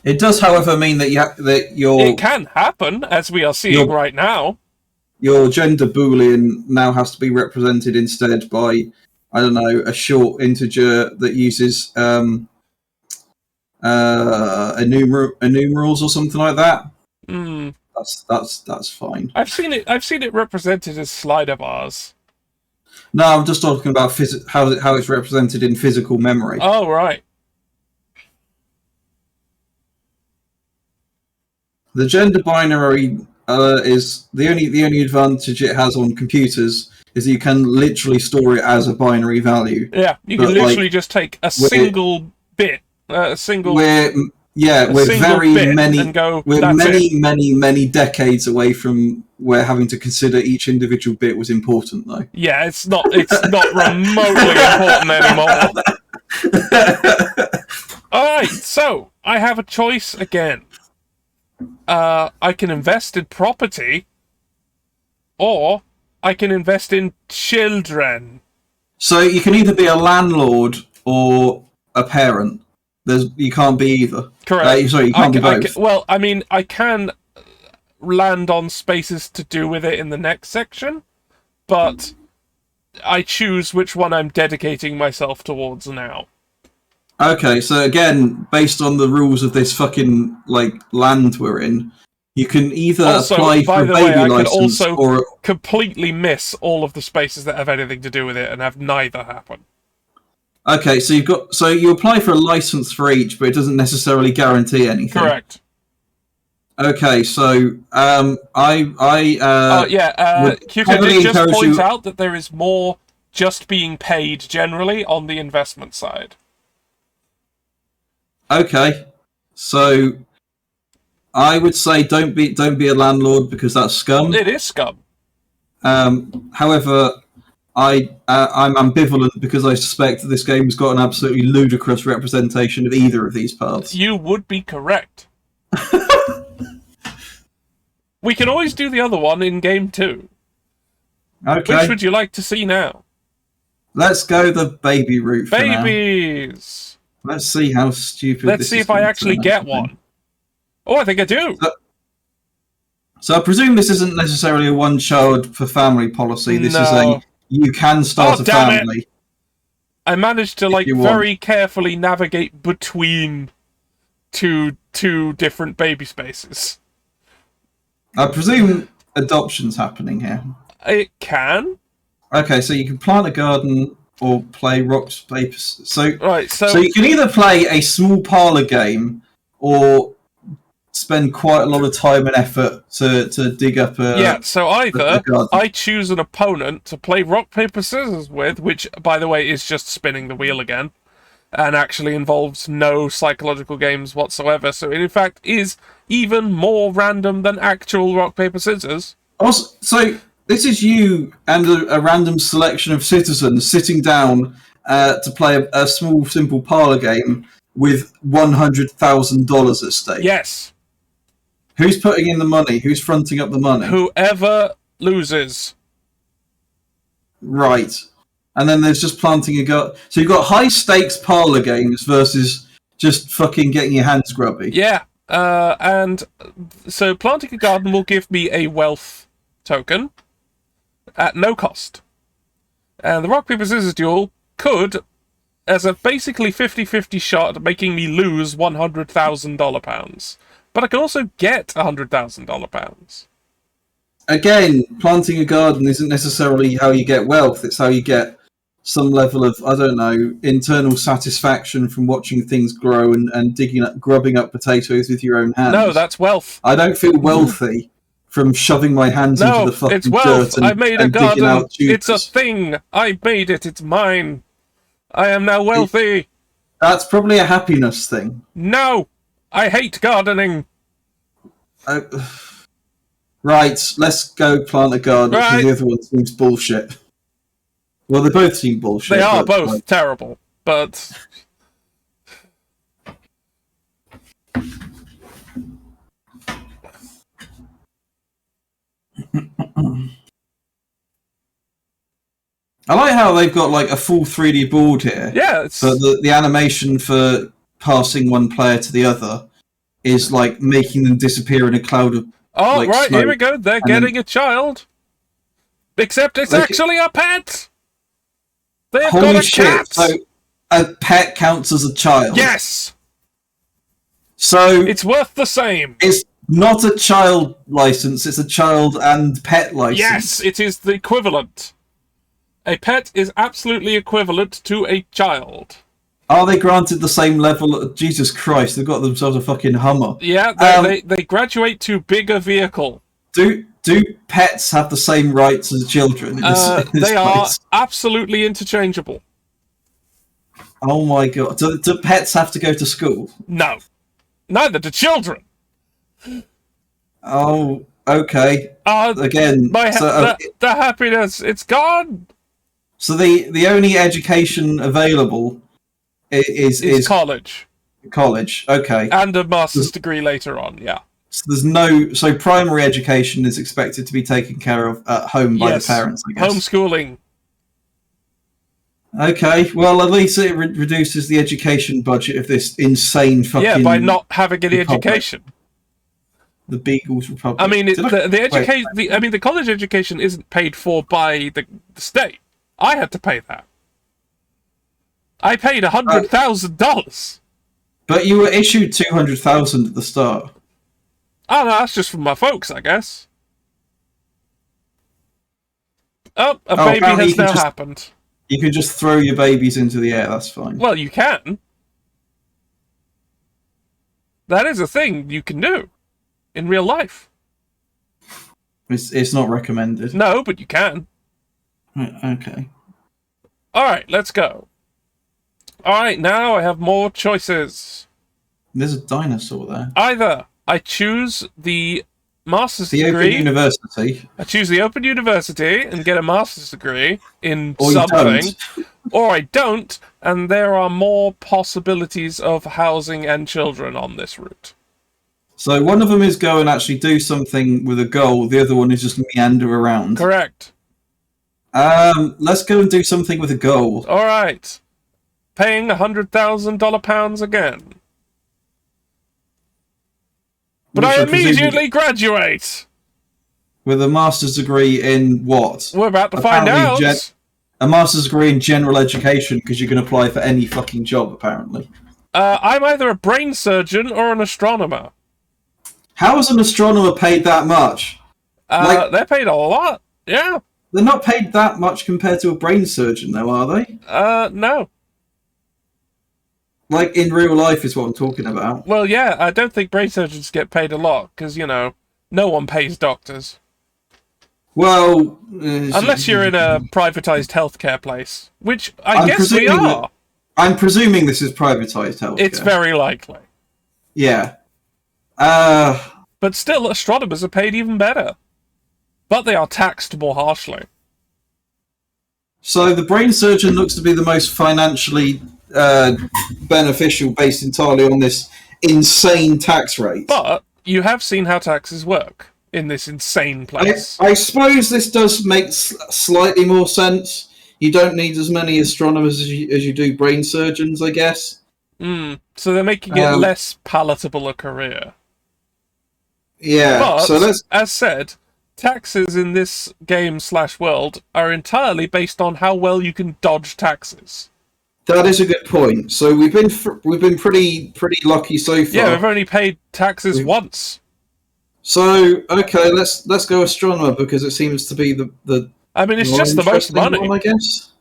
It does, however, mean that It can happen, as we are seeing right now. Your gender boolean now has to be represented instead by, I don't know, a short integer that uses numerals or something like that. That's fine. I've seen it represented as slider bars. No, I'm just talking about how it's represented in physical memory. Oh, right. The gender binary is the only advantage it has on computers is that you can literally store it as a binary value. Yeah, you can literally just take a single bit, We're many decades away from where having to consider each individual bit was important, though. Yeah, it's not remotely important anymore. Alright, so I have a choice again. I can invest in property, or I can invest in children. So you can either be a landlord or a parent. You can't be either. Correct. Sorry, you can't be both. I can land on spaces to do with it in the next section, but I choose which one I'm dedicating myself towards now. Okay, so again, based on the rules of this fucking land we're in, you can either apply for a baby license or completely miss all of the spaces that have anything to do with it and have neither happen. Okay, so you apply for a license for each, but it doesn't necessarily guarantee anything. Correct. Okay, so QK did just point out that there is more just being paid generally on the investment side. Okay, so I would say don't be a landlord because that's scum. It is scum. However, I'm ambivalent because I suspect that this game's got an absolutely ludicrous representation of either of these paths. You would be correct. We can always do the other one in game 2. Okay. Which would you like to see now? Let's go the baby route for Babies! now. Let's see how stupid Let's see if I actually get one. Oh, I think I do. So I presume this isn't necessarily a one-child for family policy. This is you can start a family. It. I managed to very carefully navigate between two different baby spaces. I presume adoption's happening here. It can. Okay, so you can plant a garden or play rocks, paper. So you can either play a small parlor game or spend quite a lot of time and effort to dig up a... Yeah, so either I choose an opponent to play rock, paper, scissors with, which, by the way, is just spinning the wheel again, and actually involves no psychological games whatsoever, so it in fact is even more random than actual rock, paper, scissors. Also, so this is you and a random selection of citizens sitting down to play a small, simple parlor game with $100,000 at stake. Yes. Who's putting in the money? Who's fronting up the money? Whoever loses. Right. And then there's just planting a garden. So you've got high-stakes parlor games versus just fucking getting your hands grubby. Yeah. And so planting a garden will give me a wealth token at no cost. And the rock, paper, scissors duel could, as a basically 50-50 shot, making me lose £100,000. But I can also get £100,000. Again, planting a garden isn't necessarily how you get wealth. It's how you get some level of, I don't know, internal satisfaction from watching things grow and grubbing up potatoes with your own hands. No, that's wealth. I don't feel wealthy from shoving my hands into the fucking it's wealth. dirt and, I made a and digging garden. out tubers. It's a thing. I made it. It's mine. I am now wealthy. That's probably a happiness thing. No, I hate gardening. Right, let's go plant a garden because the other one seems bullshit. Well, they both seem bullshit. They are both terrible, but... I like how they've got like a full 3D board here. Yeah, it's... But the animation for passing one player to the other is like making them disappear in a cloud of right, smoke. here we go. They're getting a child. Except it's actually a pet! They've got a cat! So a pet counts as a child? Yes! So... It's worth the same. It's not a child license, it's a child and pet license. Yes, it is the equivalent. A pet is absolutely equivalent to a child. Are they granted the same level of... Jesus Christ, they've got themselves a fucking Hummer. Yeah, they graduate to bigger vehicle. Do pets have the same rights as children in this they are place? absolutely interchangeable. Oh my god. Do pets have to go to school? No. Neither do children. Oh, okay. Again, the happiness, it's gone. So the only education available is college. College, okay. And a master's degree later on, yeah. So primary education is expected to be taken care of at home by the parents, I guess. Homeschooling. Okay, well, at least it reduces the education budget of this insane fucking... Yeah, by not having any education. The Beagles Republic. I mean, the college education isn't paid for by the state. I had to pay that. I paid $100,000. But you were issued $200,000 at the start. Oh, no, that's just from my folks, I guess. Oh, a baby has now happened. You can just throw your babies into the air, that's fine. Well, you can. That is a thing you can do in real life. It's not recommended. No, but you can. Okay. Alright, let's go. Alright, now I have more choices. There's a dinosaur there. Either I choose the master's degree. The Open University. I choose the Open University and get a master's degree in or something. Or I don't, and there are more possibilities of housing and children on this route. So one of them is go and actually do something with a goal. The other one is just meander around. Correct. Let's go and do something with a goal. All right. Paying $100,000 pounds again. But I immediately graduate! With a master's degree in what? We're about to find out. A master's degree in general education, because you can apply for any fucking job, apparently. I'm either a brain surgeon or an astronomer. How is an astronomer paid that much? They're paid a lot, yeah. They're not paid that much compared to a brain surgeon, though, are they? No. Like, in real life is what I'm talking about. Well, yeah, I don't think brain surgeons get paid a lot, because, you know, no one pays doctors. Well... unless you're in a privatised healthcare place, which I guess we are. I'm presuming this is privatised healthcare. It's very likely. Yeah. But still, astronomers are paid even better. But they are taxed more harshly. So the brain surgeon looks to be the most financially beneficial based entirely on this insane tax rate. But you have seen how taxes work in this insane place. I suppose this does make slightly more sense. You don't need as many astronomers as you do brain surgeons, I guess. So they're making it less palatable a career. Yeah, but, so as said, taxes in this game/world are entirely based on how well you can dodge taxes. That is a good point. So we've been pretty lucky so far. Yeah, we've only paid taxes once. So okay, let's go astronomer because it seems to be the I mean, it's just the most money, I guess.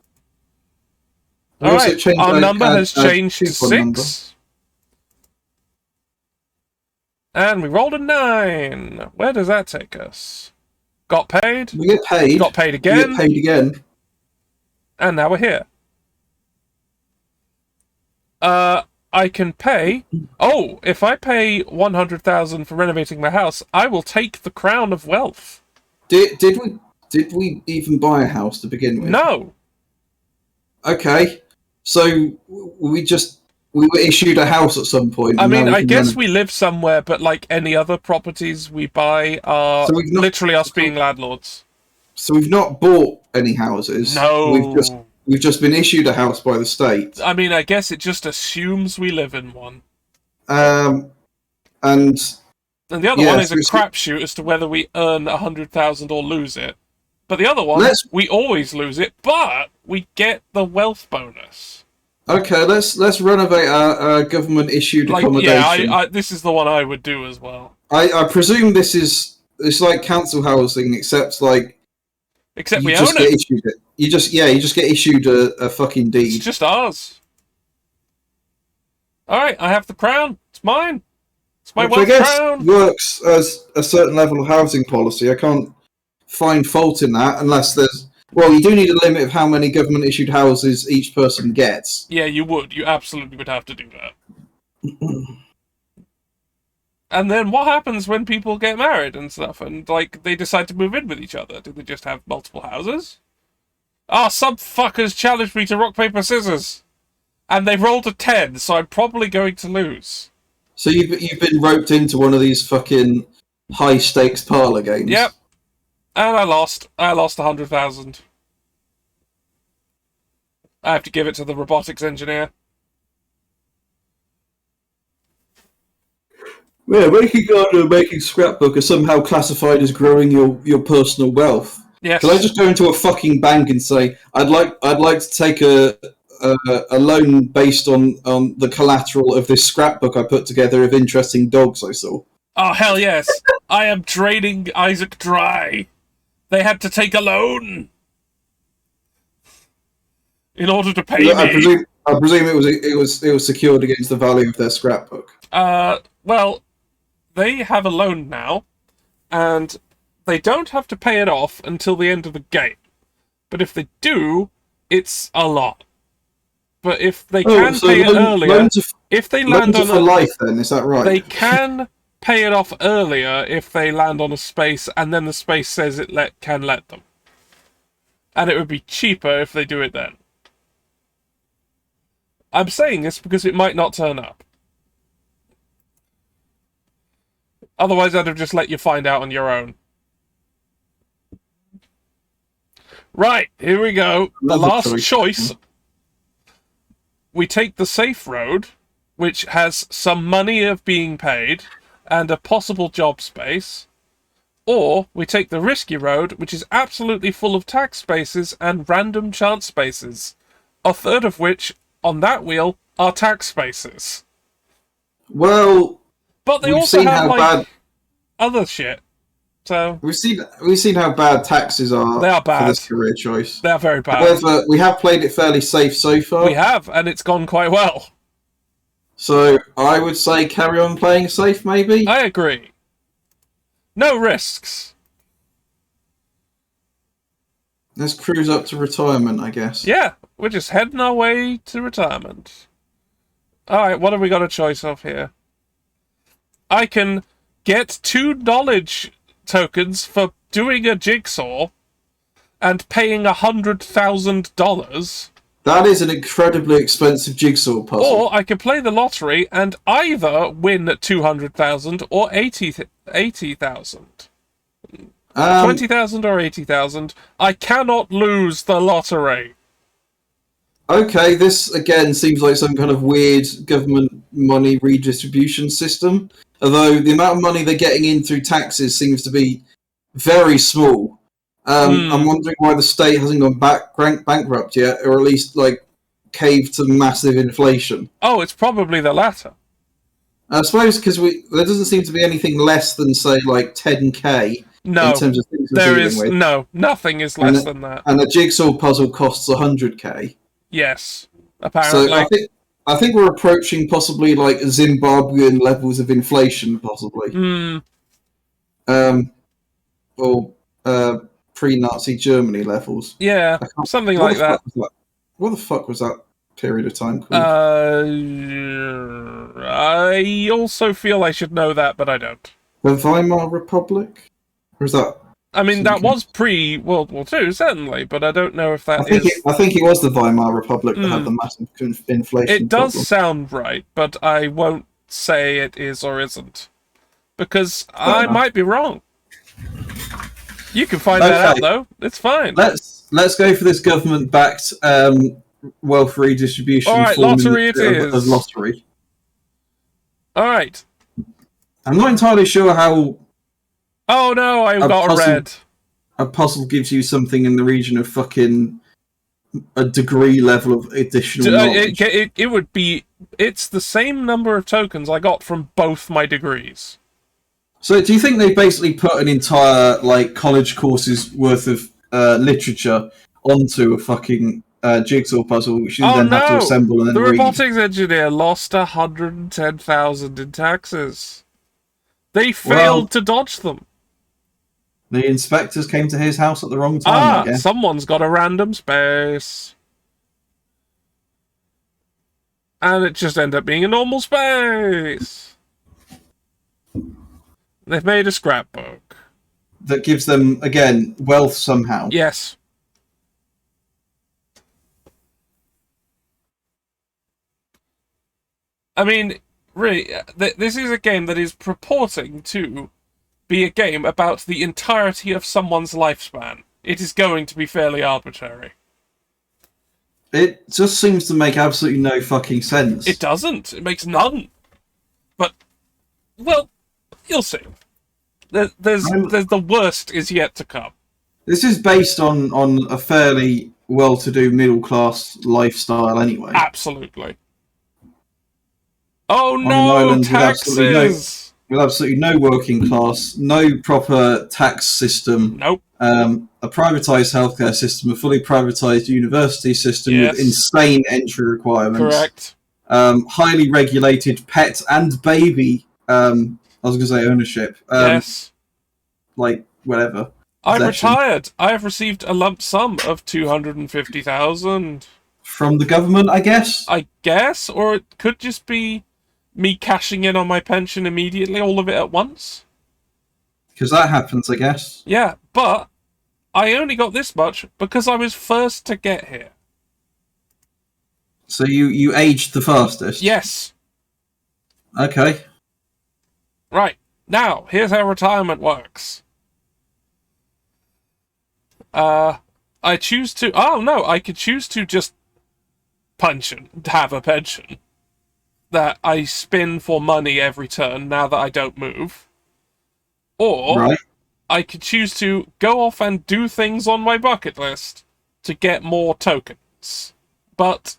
We also Alright, changed our number has changed to coupon number. 6. And we rolled a 9. Where does that take us? Got paid. We get paid. Got paid We again. get paid again. And now we're here. I can pay... Oh, if I pay 100,000 for renovating my house, I will take the crown of wealth. Did we even buy a house to begin with? No. Okay. So we were issued a house at some point. I mean, now I guess we live somewhere, but like any other properties we buy are So we've not- literally us being landlords. So we've not bought any houses. No. We've just been issued a house by the state. I mean, I guess it just assumes we live in one. And the other Yeah, one is a so- crapshoot as to whether we earn 100,000 or lose it. But the other one, we always lose it, but we get the wealth bonus. okay, let's renovate our government issued accommodation. Yeah, this is the one I would do as well. I presume it's like council housing, except like Except you we just own get it. issued it. You just get issued a fucking deed. It's just ours. Alright, I have the crown. It's mine. It's my Which I wealth guess crown. works as a certain level of housing policy. I can't find fault in that unless there's... Well, you do need a limit of how many government-issued houses each person gets. Yeah, you would. You absolutely would have to do that. And then what happens when people get married and stuff and, like, they decide to move in with each other? Do they just have multiple houses? Ah, some fuckers challenged me to rock, paper, scissors. And they rolled a 10, so I'm probably going to lose. So you've been roped into one of these fucking high-stakes parlor games. Yep. And I lost. I lost 100,000. I have to give it to the robotics engineer. Yeah, making scrapbook are somehow classified as growing your personal wealth. Yes. Can I just go into a fucking bank and say I'd like to take a loan based on the collateral of this scrapbook I put together of interesting dogs I saw? Oh, hell yes. I am draining Isaac dry. They had to take a loan in order to pay me. I presume it was secured against the value of their scrapbook. Well, they have a loan now, and they don't have to pay it off until the end of the game. But if they do, it's a lot. But if they can pay it earlier, if they land on for life, then is that right? They can pay it off earlier if they land on a space, and then the space says it can let them. And it would be cheaper if they do it then. I'm saying this because it might not turn up. Otherwise, I'd have just let you find out on your own. Right, here we go. The last choice. We take the safe road, which has some money of being paid and a possible job space. Or we take the risky road, which is absolutely full of tax spaces and random chance spaces. A third of which, on that wheel, are tax spaces. Well, but they we've also seen have how like bad... other shit. So we've seen how bad taxes are. They are bad. For this career choice. They are very bad. However, we have played it fairly safe so far. We have, and it's gone quite well. So I would say carry on playing safe, maybe. I agree. No risks. Let's cruise up to retirement, I guess. Yeah, we're just heading our way to retirement. Alright, what have we got a choice of here? I can get 2 knowledge tokens for doing a jigsaw and paying $100,000. That is an incredibly expensive jigsaw puzzle. Or I can play the lottery and either win 200,000 or 80,000. 20,000 or 80,000. I cannot lose the lottery. Okay, this again seems like some kind of weird government money redistribution system. Although the amount of money they're getting in through taxes seems to be very small. I'm wondering why the state hasn't gone bankrupt yet, or at least like caved to massive inflation. Oh, it's probably the latter. I suppose because there doesn't seem to be anything less than say like 10k in terms of things we're dealing with. No, nothing is less than that. And a jigsaw puzzle costs 100k. Yes, apparently. So I think we're approaching possibly like Zimbabwean levels of inflation, possibly. Hmm. Or pre-Nazi Germany levels. Yeah, something like that. What the fuck was that period of time called? I also feel I should know that, but I don't. The Weimar Republic? Or is that? I mean, that was pre-World War II, certainly, but I don't know if that I think it was the Weimar Republic that had the massive inflation. It does problem. sound right, but I won't say it is or isn't. Because I might be wrong. You can find that out, though. It's fine. Let's go for this government-backed wealth redistribution. All right, lottery it is. Of lottery. All right. I'm not entirely sure how. Oh no, I got a red. A puzzle gives you something in the region of fucking a degree level of additional knowledge. It would be. It's the same number of tokens I got from both my degrees. So, do you think they basically put an entire like college course's worth of literature onto a fucking jigsaw puzzle, which you then have to assemble and then read? The robotics engineer lost 110,000 in taxes. They failed to dodge them. The inspectors came to his house at the wrong time, I guess. Someone's got a random space. And it just ended up being a normal space. They've made a scrapbook. That gives them, again, wealth somehow. Yes. I mean, really, this is a game that is purporting to be a game about the entirety of someone's lifespan. It is going to be fairly arbitrary. It just seems to make absolutely no fucking sense. It doesn't. It makes none. But, well, you'll see. There's the worst is yet to come. This is based on a fairly well-to-do middle-class lifestyle anyway. Absolutely. Oh no, taxes! With absolutely no working class, no proper tax system. Nope. A privatised healthcare system, a fully privatised university system with insane entry requirements. Correct. Highly regulated pet and baby, I was going to say ownership. Yes. Like, whatever. I'm retired. I have received a lump sum of 250,000. From the government, I guess? I guess, or it could just be me cashing in on my pension immediately, all of it at once. Because that happens, I guess. Yeah, but I only got this much because I was first to get here. So you aged the fastest? Yes. Okay. Right. Now, here's how retirement works. I choose to... Oh, no, I could choose to just have a pension that I spin for money every turn now that I don't move. Or I could choose to go off and do things on my bucket list to get more tokens. But,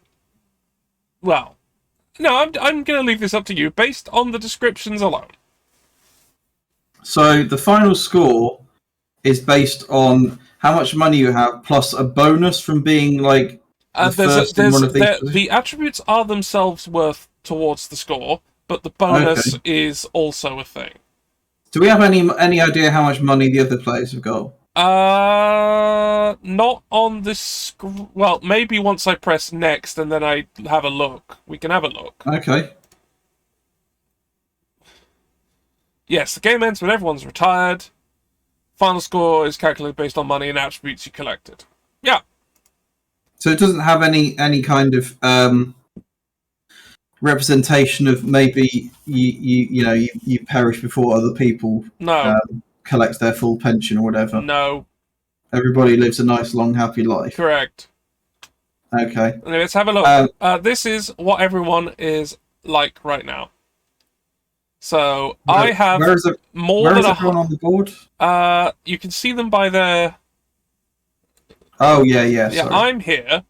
well, no, I'm going to leave this up to you based on the descriptions alone. So the final score is based on how much money you have plus a bonus from being like the attributes are themselves worth towards the score, but the bonus is also a thing. Do we have any idea how much money the other players have got? Not on this. Well, maybe once I press next and then I have a look. We can have a look. Okay. Yes, the game ends when everyone's retired. Final score is calculated based on money and attributes you collected. Yeah. So it doesn't have any kind of representation of maybe you perish before other people collect their full pension or whatever. No. Everybody lives a nice, long, happy life. Correct. Okay. Okay, let's have a look. This is what everyone is like right now. So I have more than everyone on the board? You can see them by their. Oh yeah. Yeah, sorry. I'm here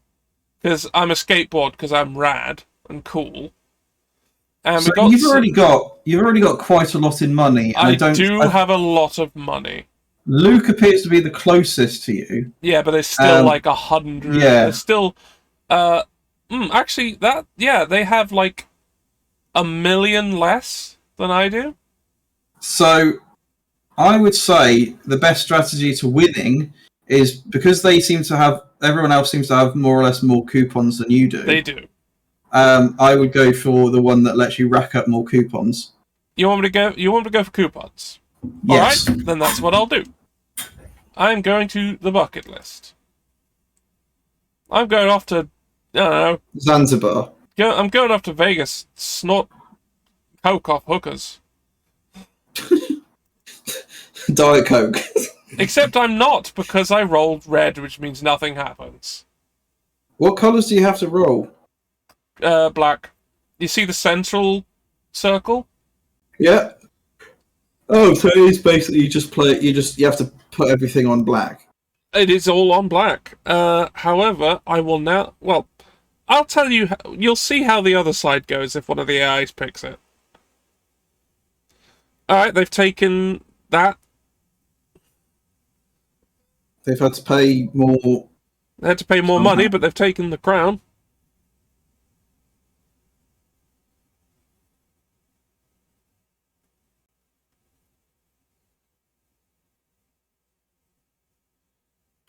because I'm a skateboard because I'm rad and cool. And so you've already got quite a lot in money. I do have a lot of money. Luke appears to be the closest to you. Yeah, but there's still like 100. Yeah. There's still Actually, they have like 1 million less than I do. So I would say the best strategy to winning is because everyone else seems to have more or less more coupons than you do. They do. I would go for the one that lets you rack up more coupons. You want me to go for coupons? Yes. Alright, then that's what I'll do. I'm going to the bucket list. I'm going off to, I don't know. Zanzibar. I'm going off to Vegas, snort coke off hookers. Diet Coke. Except I'm not, because I rolled red, which means nothing happens. What colours do you have to roll? Black. You see the central circle? Yeah. Oh, so it is basically you have to put everything on black. It is all on black. However, I will now... Well, I'll tell you... You'll see how the other side goes if one of the AIs picks it. Alright, they've taken that. They've had to pay more... They had to pay more money, but they've taken the crown.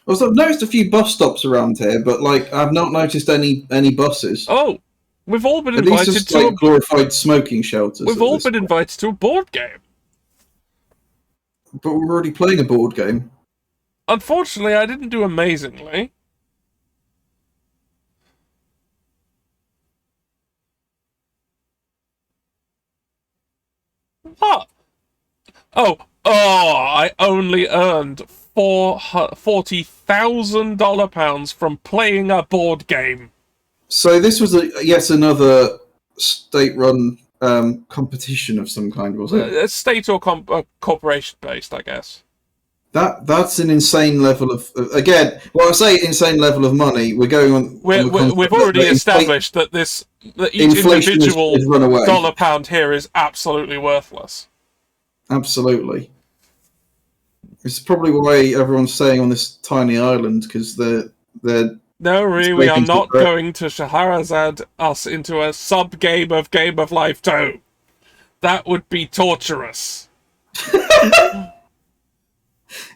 Also, I've noticed a few bus stops around here, but I've not noticed any buses. Oh, we've all been At least invited just glorified smoking shelters. We've all been invited to a board game. But we're already playing a board game. Unfortunately, I didn't do amazingly. What? Oh, I only earned $40,000 from playing a board game. So this was yet another state-run competition of some kind, was it? A state or corporation-based, I guess. That's an insane level of again. Well, I say insane level of money. We're going on. We've already established that each individual dollar pound here is absolutely worthless. Absolutely. It's probably why everyone's staying on this tiny island, because they're. No, Ree, we are not going to Shahrazad us into a sub-game of Game of Life 2. That would be torturous.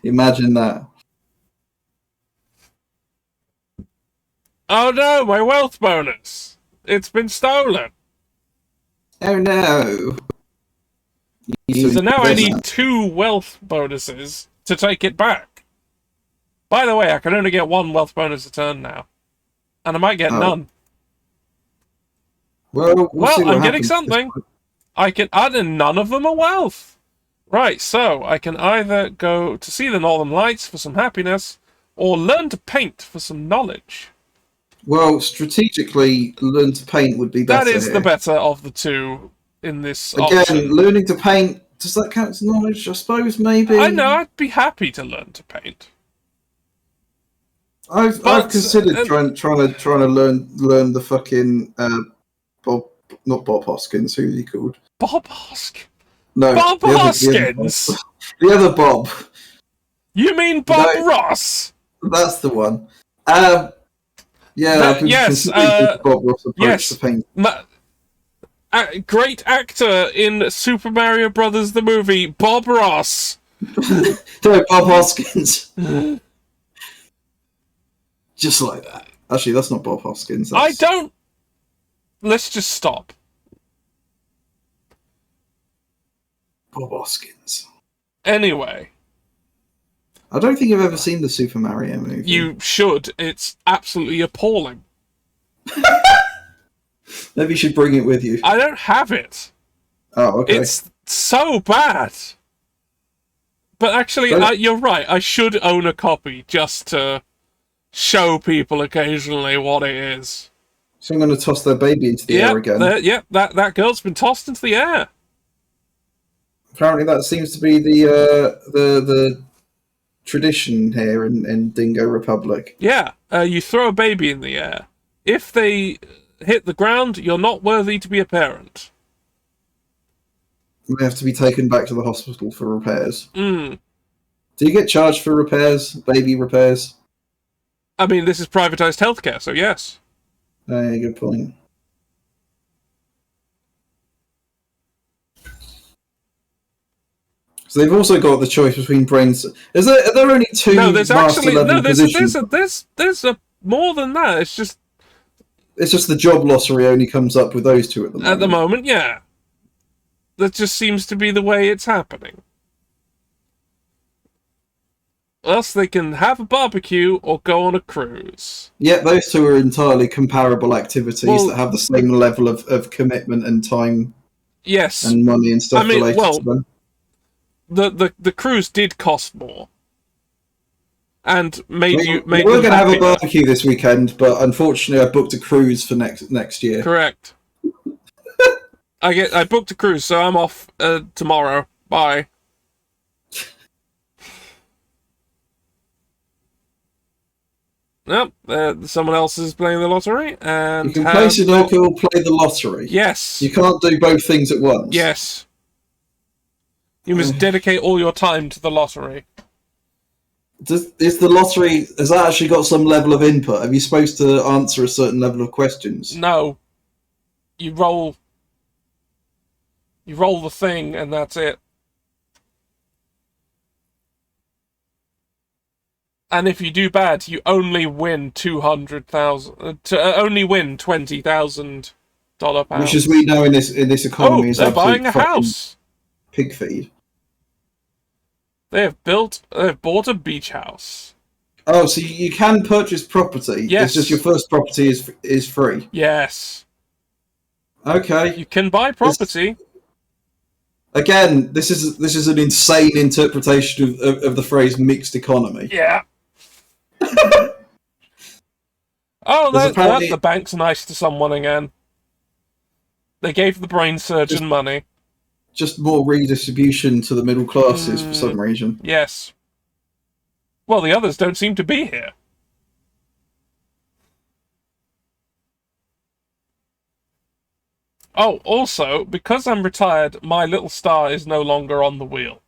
Imagine that. Oh no, my wealth bonus! It's been stolen! Oh no. So now I need 2 wealth bonuses to take it back. By the way, I can only get 1 wealth bonus a turn now. And I might get none. Well, I'm getting something. I can add in none of them are wealth. Right, so I can either go to see the Northern Lights for some happiness, or learn to paint for some knowledge. Well, strategically, learn to paint would be better. That is the better of the 2 in this Again, option. learning to paint, does that count as knowledge? I suppose, maybe. I know, I'd be happy to learn to paint. I've considered trying to learn the fucking not Bob Hoskins. Who's he called? Bob Hoskins. No, Bob Hoskins. The other Bob. You mean Bob Ross? That's the one. Yeah. Yes. Bob Ross approach to paint. Great actor in Super Mario Brothers the movie, Bob Ross. No, Bob Hoskins. Just like that. Actually, that's not Bob Hoskins. I don't... Let's just stop. Bob Hoskins. Anyway. I don't think I've ever seen the Super Mario movie. You should. It's absolutely appalling. Maybe you should bring it with you. I don't have it. Oh, okay. It's so bad. But actually, you're right. I should own a copy just to show people occasionally what it is. So I'm going to toss their baby into the air again. That girl's been tossed into the air. Apparently that seems to be the tradition here in Dingo Republic. Yeah, you throw a baby in the air. If they hit the ground, you're not worthy to be a parent. They have to be taken back to the hospital for repairs. Mm. Do you get charged for repairs, baby repairs? I mean, this is privatized healthcare, so yes. Good point. So they've also got the choice between brains. Are there only two master level positions? There's more than that. It's just the job lottery only comes up with those two at the moment. At the moment, yeah. That just seems to be the way it's happening. Else they can have a barbecue or go on a cruise. Yeah, those two are entirely comparable activities that have the same level of commitment and time. Yes. And money and stuff related to them. The cruise did cost more, and made you. We're going to have a barbecue this weekend, but unfortunately, I booked a cruise for next year. Correct. I booked a cruise, so I'm off tomorrow. Bye. Nope, someone else is playing the lottery, and you can play Sudoku or play the lottery. Yes. You can't do both things at once. Yes. You must dedicate all your time to the lottery. Has that actually got some level of input? Are you supposed to answer a certain level of questions? No. You roll the thing, and that's it. And if you do bad, you only win only win $20,000 pounds. Which, as we know in this economy, is they're buying a house. Pig feed. They've bought a beach house. Oh, so you can purchase property. Yes. It's just your first property is free. Yes. Okay. You can buy property. Again, this is an insane interpretation of the phrase mixed economy. Yeah. The bank's nice to someone again. They gave the brain surgeon money. Just more redistribution to the middle classes for some reason. Yes. Well, the others don't seem to be here. Oh, also, because I'm retired, my little star is no longer on the wheel.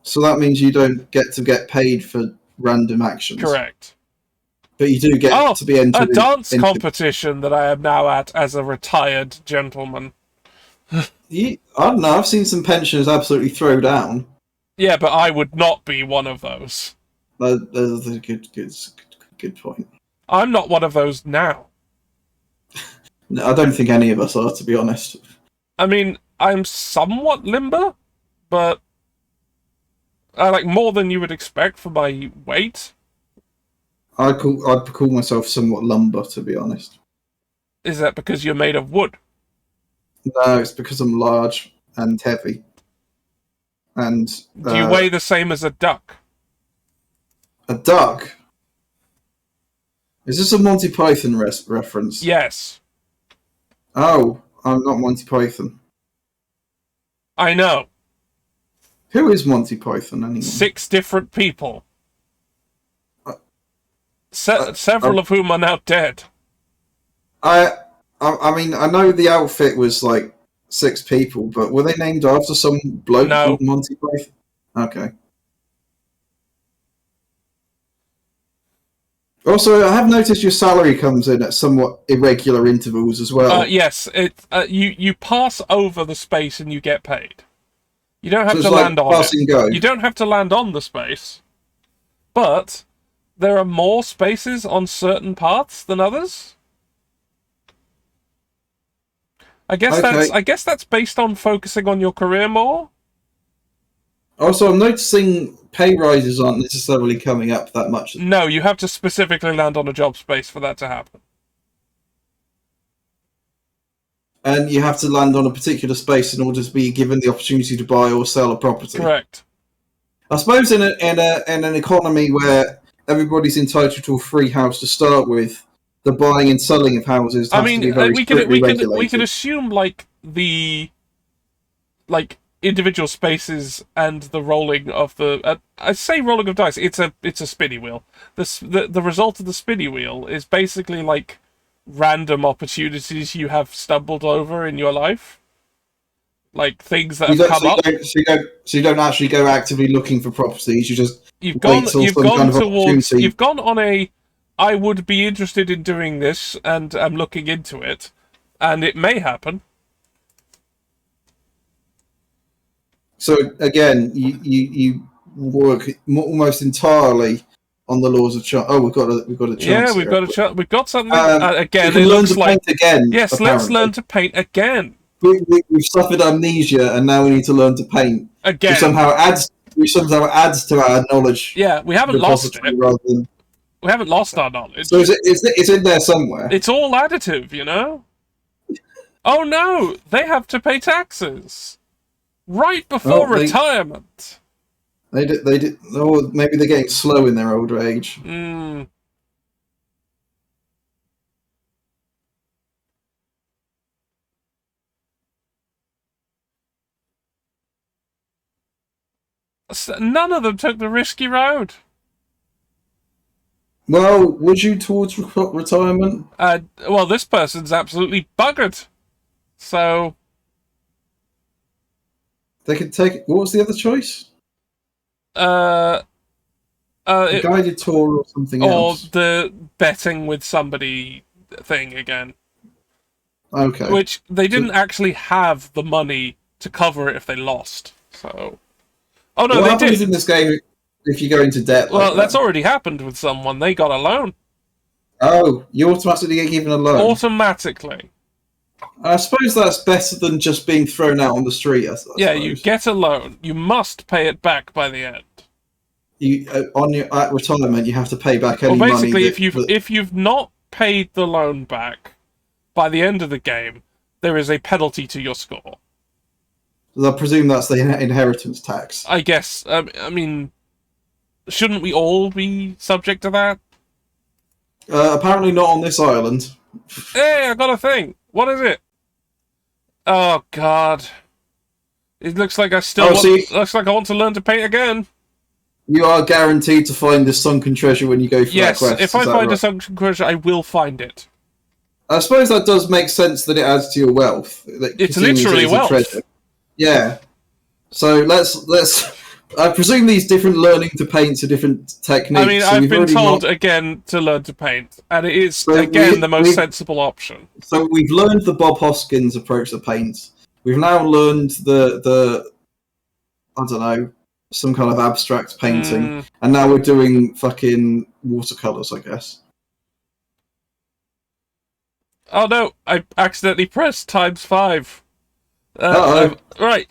So that means you don't get paid for random actions. Correct. But you do get to be entered a dance competition that I am now at as a retired gentleman. I don't know, I've seen some pensioners absolutely throw down. Yeah, but I would not be one of those. That's a good point. I'm not one of those now. No, I don't think any of us are, to be honest. I mean, I'm somewhat limber, but I like more than you would expect for my weight. I'd call myself somewhat lumber, to be honest. Is that because you're made of wood? No, it's because I'm large and heavy. And do you weigh the same as a duck? A duck? Is this a Monty Python reference? Yes. Oh, I'm not Monty Python. I know. Who is Monty Python anyway? 6 different people. Several of whom are now dead. I mean, I know the outfit was like 6 people, but were they named after some bloke called Monty Python? Okay. Also, I have noticed your salary comes in at somewhat irregular intervals as well. Yes, you pass over the space and you get paid. You don't have to land on it. You don't have to land on the space, but there are more spaces on certain paths than others. I guess that's based on focusing on your career more. Also, I'm noticing pay rises aren't necessarily coming up that much. No, you have to specifically land on a job space for that to happen. And you have to land on a particular space in order to be given the opportunity to buy or sell a property. Correct. I suppose in an economy where everybody's entitled to a free house to start with, the buying and selling of houses has to be very strictly regulated. We could assume the individual spaces and the rolling of the I say rolling of dice. It's a spinny wheel. The result of the spinny wheel is basically like random opportunities you have stumbled over in your life, like things that have come up. So you don't actually go actively looking for properties. You've gone on I would be interested in doing this, and I'm looking into it, and it may happen. So again, you work almost entirely on the laws of chance. Oh, we've got a chance. Yeah, we've here. got a chance. We've got something again. You can It learn looks to like paint again. yes. Apparently. Let's learn to paint again. We've suffered amnesia, and now we need to learn to paint. Again. Which somehow adds to our knowledge. Yeah, we haven't lost it. We haven't lost our knowledge. So it's in there somewhere. It's all additive, you know? Oh no! They have to pay taxes! Right before retirement! They did. Oh, maybe they're getting slow in their older age. None of them took the risky road. Well, would you towards retirement? Well, this person's absolutely buggered. So they could take. What was the other choice? Guided tour or something else. Or the betting with somebody thing again. Okay. Which they didn't actually have the money to cover it if they lost. So. Oh no, what they happens did. in this game if you go into debt? Well, like that's already happened with someone. They got a loan. Oh, you automatically get given a loan. Automatically. I suppose that's better than just being thrown out on the street. Yeah, you get a loan. You must pay it back by the end. You at retirement, you have to pay back any money. Well, basically, if you've not paid the loan back by the end of the game, there is a penalty to your score. I presume that's the inheritance tax. I guess. I mean, shouldn't we all be subject to that? Apparently not on this island. Hey, I got a thing. What is it? Oh God! It looks like I still. Looks like I want to learn to paint again. You are guaranteed to find the sunken treasure when you go for that quest. Yes, if I find a sunken treasure, I will find it. I suppose that does make sense that it adds to your wealth. It's literally wealth. Treasure. Yeah. So let's. I presume these different learning to paint are different techniques. I mean, I've been told again to learn to paint, and it is the most sensible option. So we've learned the Bob Hoskins approach to paint. We've now learned the I don't know, some kind of abstract painting, and now we're doing fucking watercolors, I guess. Oh no! I accidentally pressed ×5. Right.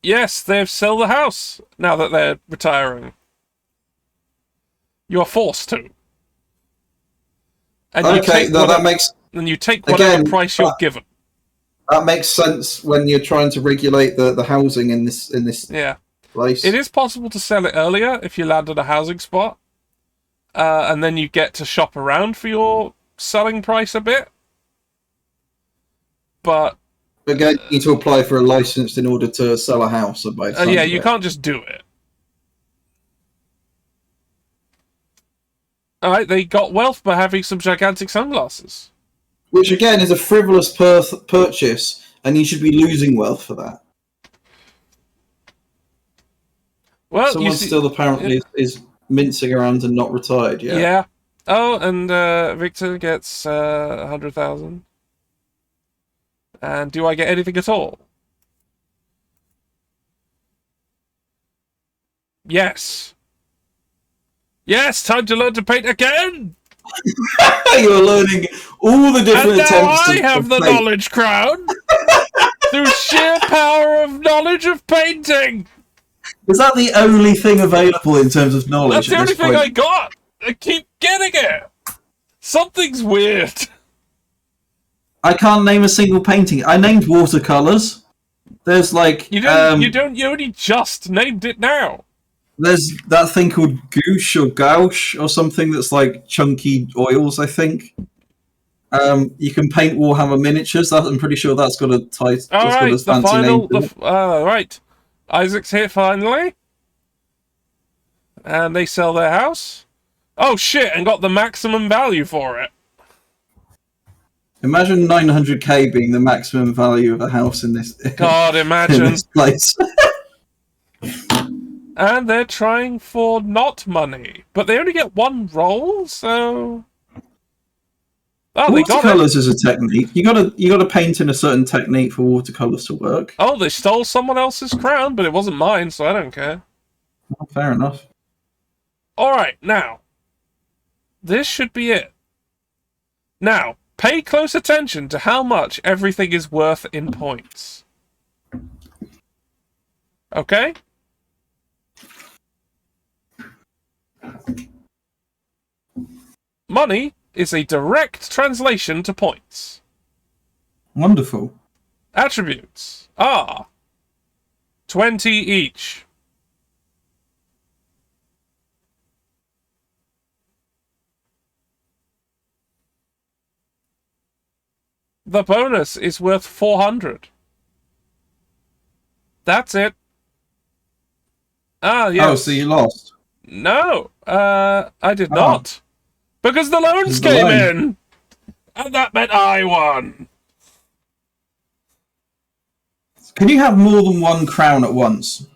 Yes, they've sold the house now that they're retiring. You are forced to. And that makes. And you take whatever price you're given. That makes sense when you're trying to regulate the housing in this place. It is possible to sell it earlier if you land at a housing spot, and then you get to shop around for your selling price a bit. But again, you need to apply for a license in order to sell a house. Yeah, you can't just do it. Alright, they got wealth by having some gigantic sunglasses. Which, again, is a frivolous purchase, and you should be losing wealth for that. Well, someone still apparently is mincing around and not retired yet. Yeah. Oh, and Victor gets 100,000. And do I get anything at all? Yes. Yes, time to learn to paint again! You're learning all the different attempts I have the knowledge crown! Through sheer power of knowledge of painting! Is that the only thing available in terms of knowledge? That's the only thing I got! I keep getting it! Something's weird. I can't name a single painting. I named watercolors. There's like you only just named it now. There's that thing called gouache or gouache or something that's like chunky oils, I think. You can paint Warhammer miniatures. I'm pretty sure that's got a tight. Right. Isaac's here finally, and they sell their house. Oh shit! And got the maximum value for it. Imagine 900k being the maximum value of a house in this. God, imagine in this place. And they're trying for not money. But they only get one roll, so... Oh, they got it. Watercolors is a technique. You gotta paint in a certain technique for watercolors to work. Oh, they stole someone else's crown, but it wasn't mine, so I don't care. Oh, fair enough. Alright, now. This should be it. Now, pay close attention to how much everything is worth in points. Okay? Money is a direct translation to points. Wonderful. Attributes are 20 each. The bonus is worth 400. That's it. Ah, yes. Oh, so you lost. No, I did not. Because the loans The came loan. in. And that meant I won. Can you have more than one crown at once?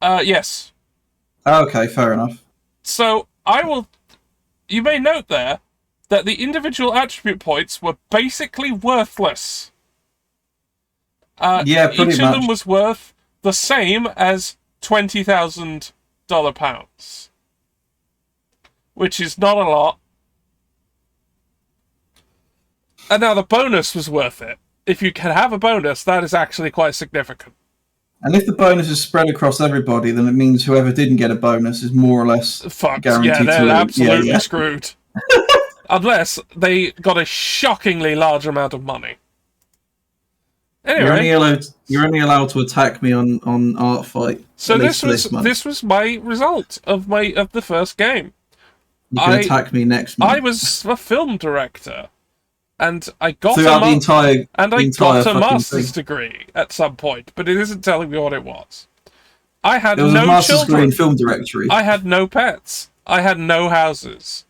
Yes. Okay, fair enough. So, you may note there that the individual attribute points were basically worthless. Yeah, pretty each much. of them was worth the same as $20,000 pounds. Which is not a lot. And now the bonus was worth it. If you can have a bonus, that is actually quite significant. And if the bonus is spread across everybody, then it means whoever didn't get a bonus is more or less Fucked. guaranteed Yeah, to they're lose. absolutely screwed. Unless they got a shockingly large amount of money. Anyway, You're only allowed to attack me on Art Fight. so at this least was month. my result of the first game. You can attack me next month. I was a film director, and I got Throughout the entire got a fucking master's thing. degree at some point, but it isn't telling me what it was. I had There was no a master's children. degree in film directory. I had no pets. I had no houses.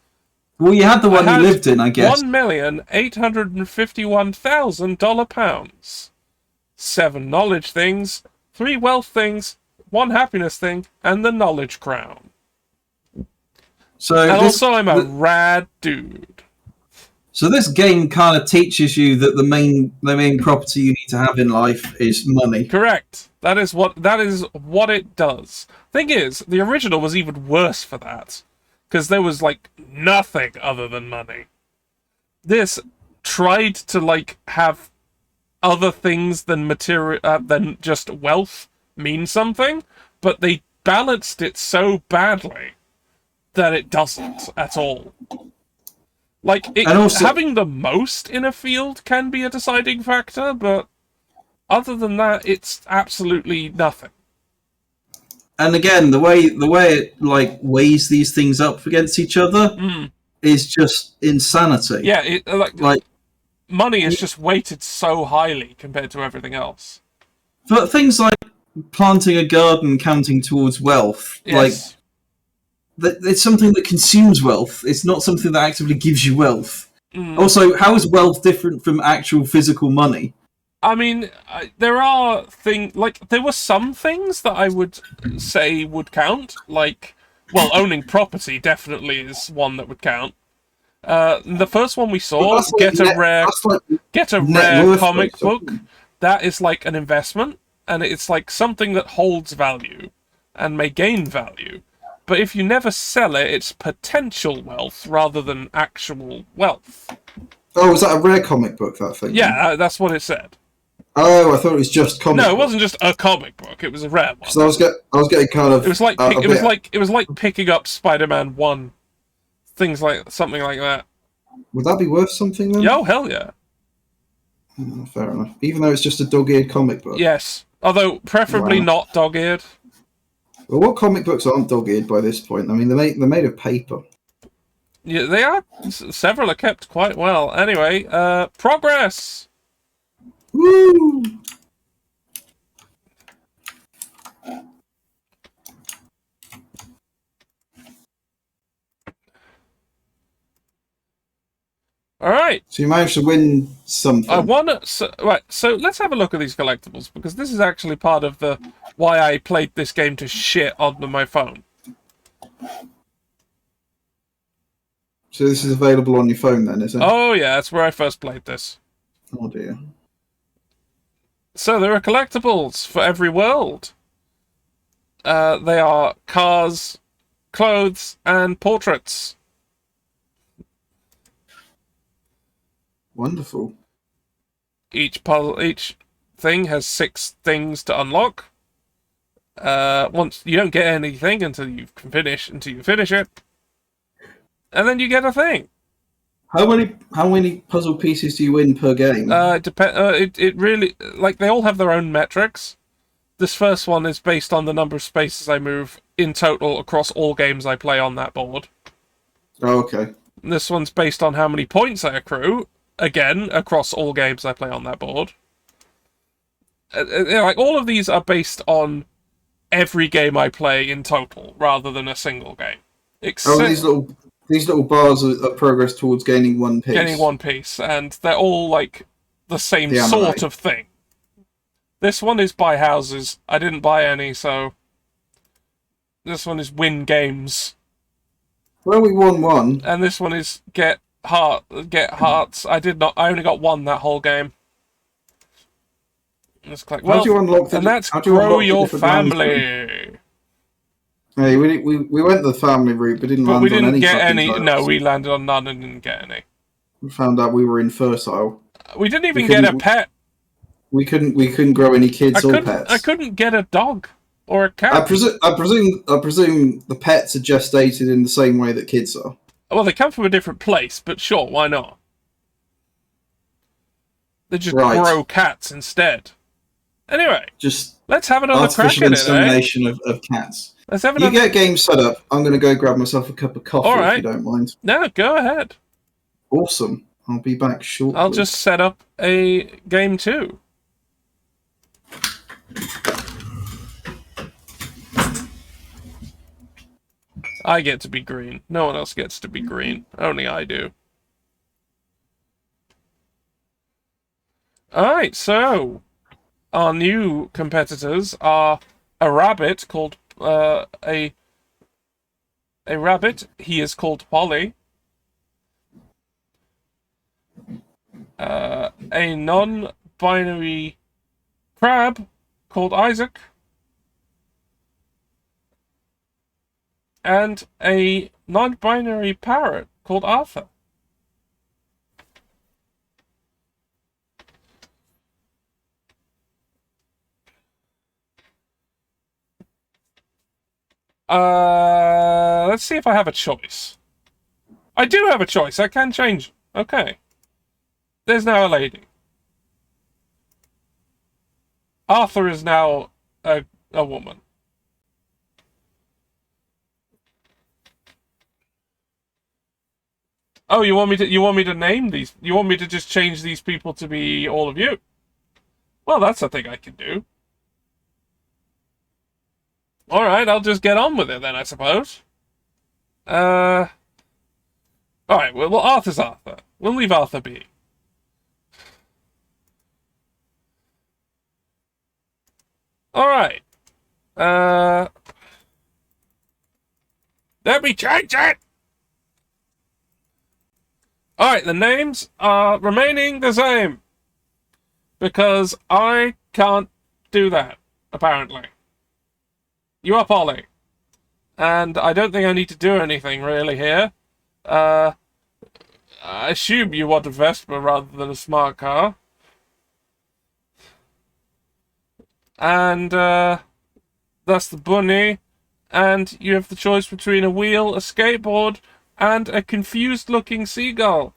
Well, you had the one you lived in, I guess. $1,851,000 pounds. 7 knowledge things, 3 wealth things, 1 happiness thing, and the knowledge crown. So And also, I'm a rad dude. So this game kind of teaches you that the main property you need to have in life is money. Correct. That is what it does. Thing is, the original was even worse for that, because there was like nothing other than money. This tried to like have other things than material than just wealth mean something, but they balanced it so badly that it doesn't at all. Like, having the most in a field can be a deciding factor, but other than that, it's absolutely nothing. And again, the way it like weighs these things up against each other is just insanity. Yeah, like money is just weighted so highly compared to everything else. But things like planting a garden counting towards wealth, Yes. it's something that consumes wealth. It's not something that actively gives you wealth. Also, how is wealth different from actual physical money? I mean, there are things like there were some things that I would say would count. Like, well, owning property definitely is one that would count. The first one we saw, get a rare comic book. That is like an investment, and it's like something that holds value and may gain value. But if you never sell it, it's potential wealth rather than actual wealth. Oh, was that a rare comic book, that thing? Yeah, that's what it said. Oh, I thought it was just comic book. No, it wasn't just a comic book. It was a rare one. So I was getting kind of. It was like picking up Spider-Man 1, something like that. Would that be worth something then? Oh, hell yeah. Fair enough. Even though it's just a dog-eared comic book. Yes, although preferably not dog-eared. Well, what comic books aren't dog-eared by this point? I mean, they're made of paper. Yeah, they are. Several are kept quite well. Anyway, progress. Woo! All right. So you managed to win something. I won. So let's have a look at these collectibles, because this is actually part of the why I played this game to shit on my phone. So this is available on your phone then, is it? Oh yeah, that's where I first played this. Oh dear. So there are collectibles for every world. They are cars, clothes, and portraits. Wonderful. Each thing has 6 things to unlock. Once you don't get anything until you finish it, and then you get a thing. How many puzzle pieces do you win per game? It really, like, they all have their own metrics. This first one is based on the number of spaces I move in total across all games I play on that board. Oh, okay. This one's based on how many points I accrue, again, across all games I play on that board. Like, all of these are based on every game I play in total, rather than a single game. These little bars are progress towards gaining one piece. Getting one piece, and they're all, like, the same sort of thing. This one is buy houses. I didn't buy any, so... This one is win games. Well, we won one. And this one is get hearts. I only got one that whole game. Let's click. Well, and that's grow your family. Hey, we went the family route, but didn't land we didn't on any get any. tiles. No, we landed on none and didn't get any. We found out we were infertile. We didn't even get a pet. We couldn't grow any kids or pets. I couldn't get a dog or a cat. I presume the pets are gestated in the same way that kids are. Well, they come from a different place, but sure, why not? They just grow cats instead. Anyway, let's have another crack at it. Insemination of cats. Let's have another... You get game set up. I'm going to go grab myself a cup of coffee if you don't mind. No, go ahead. Awesome. I'll be back shortly. I'll just set up a game 2. I get to be green. No one else gets to be green. Only I do. Alright, so... Our new competitors are a rabbit called... A rabbit. He is called Polly. A non-binary crab called Isaac. And a non-binary parrot called Arthur. Let's see if I have a choice. I do have a choice. I can change. Okay. There's now a lady. Arthur is now a woman. Oh, you want me to name these? You want me to just change these people to be all of you? Well, that's a thing I can do. Alright, I'll just get on with it then, I suppose. Alright, well, Arthur's Arthur. We'll leave Arthur be. Alright. Let me change it! Alright, the names are remaining the same. Because I can't do that, apparently. You are Polly. And I don't think I need to do anything, really, here. I assume you want a Vespa rather than a smart car. And, that's the bunny. And you have the choice between a wheel, a skateboard, and a confused-looking seagull.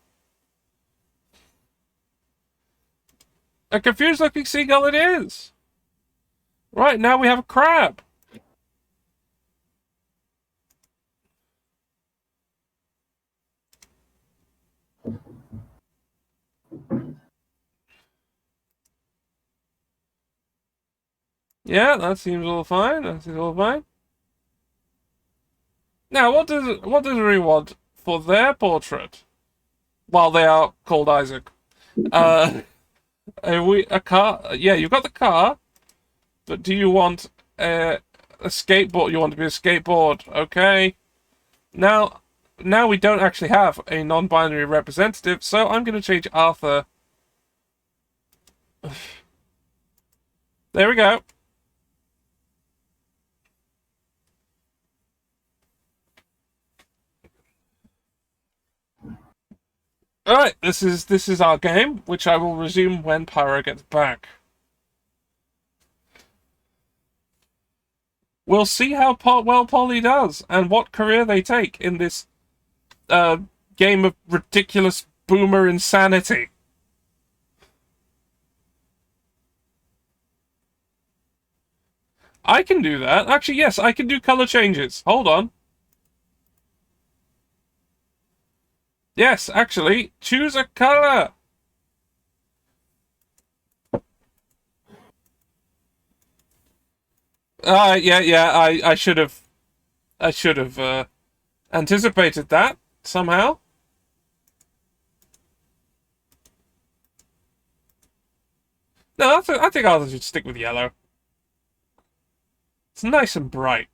A confused-looking seagull it is! Right, now we have a crab. Yeah, that seems all fine. Now, what does we want for their portrait? while they are called Isaac. A car? Yeah, you've got the car, but do you want a skateboard? You want to be a skateboard? Okay. Now we don't actually have a non-binary representative, so I'm going to change Arthur. There we go. Alright, this is our game, which I will resume when Pyro gets back. We'll see how well Polly does, and what career they take in this game of ridiculous boomer insanity. I can do that. Actually, yes, I can do color changes. Hold on. Yes, actually, choose a color. Yeah, I should have anticipated that somehow. No, I think I should stick with yellow. It's nice and bright.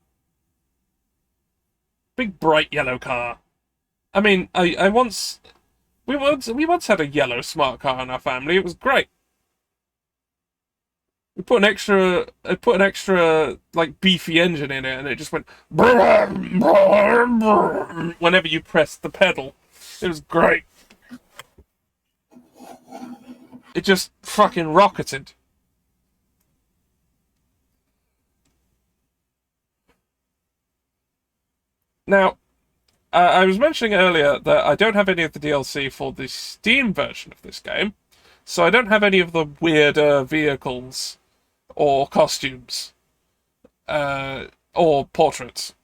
Big bright yellow car. I mean, we once had a yellow smart car in our family. It was great. We put an extra like beefy engine in it, and it just went whenever you pressed the pedal. It was great. It just fucking rocketed. Now, I was mentioning earlier that I don't have any of the DLC for the Steam version of this game, so I don't have any of the weirder vehicles or costumes or portraits.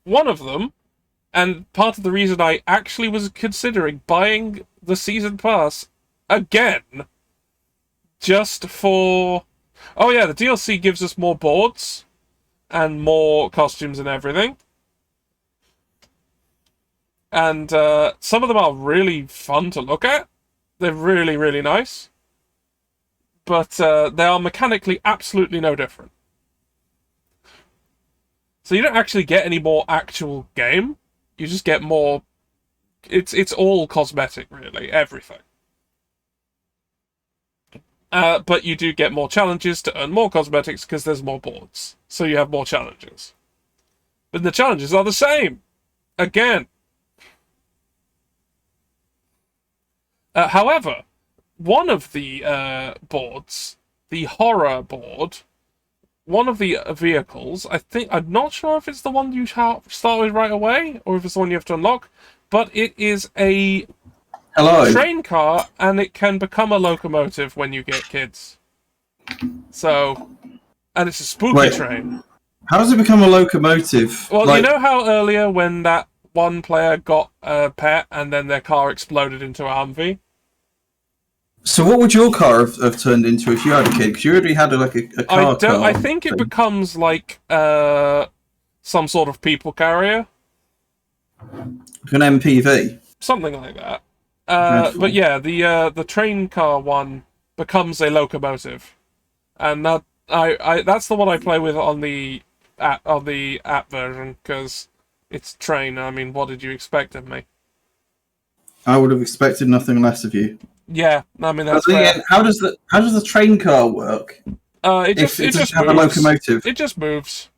One of them, and part of the reason I actually was considering buying the season pass again, just for... Oh yeah, the DLC gives us more boards and more costumes and everything. And some of them are really fun to look at. They're really, really nice. But they are mechanically absolutely no different. So you don't actually get any more actual game. You just get more... It's all cosmetic, really. Everything. But you do get more challenges to earn more cosmetics because there's more boards. So you have more challenges. But the challenges are the same. Again. However, one of the boards, the horror board, one of the vehicles, I'm not sure if it's the one you start with right away, or if it's the one you have to unlock, but it is a train car, and it can become a locomotive when you get kids. So, and it's a spooky train. How does it become a locomotive? Well, you know how earlier when that one player got a pet and then their car exploded into a Humvee? So what would your car have turned into if you had a kid? Because you already had a car. I think it becomes like some sort of people carrier. Like an MPV? Something like that. But yeah, the train car one becomes a locomotive. And that's the one I play with on the app version, because it's train. I mean, what did you expect of me? I would have expected nothing less of you. Yeah, I mean that's fair. How does the train car work? It just have a locomotive. It just moves.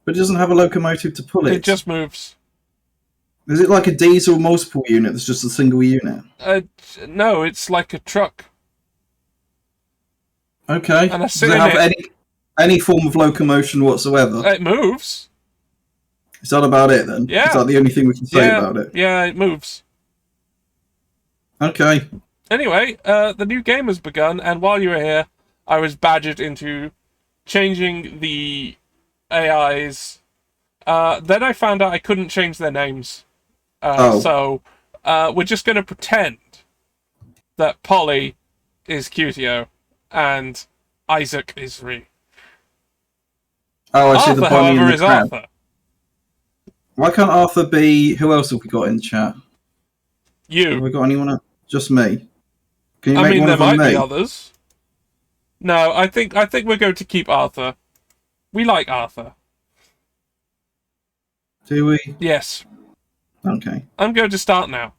But it doesn't have a locomotive to pull it. It just moves. Is it like a diesel multiple unit that's just a single unit? No, it's like a truck. Okay. And does it have any form of locomotion whatsoever? It moves. Is that about it then? Yeah. Is that the only thing we can say about it? Yeah, it moves. Okay. Anyway, the new game has begun, and while you were here, I was badgered into changing the AIs. Then I found out I couldn't change their names. So we're just going to pretend that Polly is Qtio and Isaac is Ree. Oh, I see Arthur, the bunny however, and the is crab. Arthur. Why can't Arthur be? Who else have we got in the chat? Have You. we got anyone else? Just me. Can you I make mean, one there of them might be me? others. No, I think we're going to keep Arthur. We like Arthur. Do we? Yes. Okay. I'm going to start now.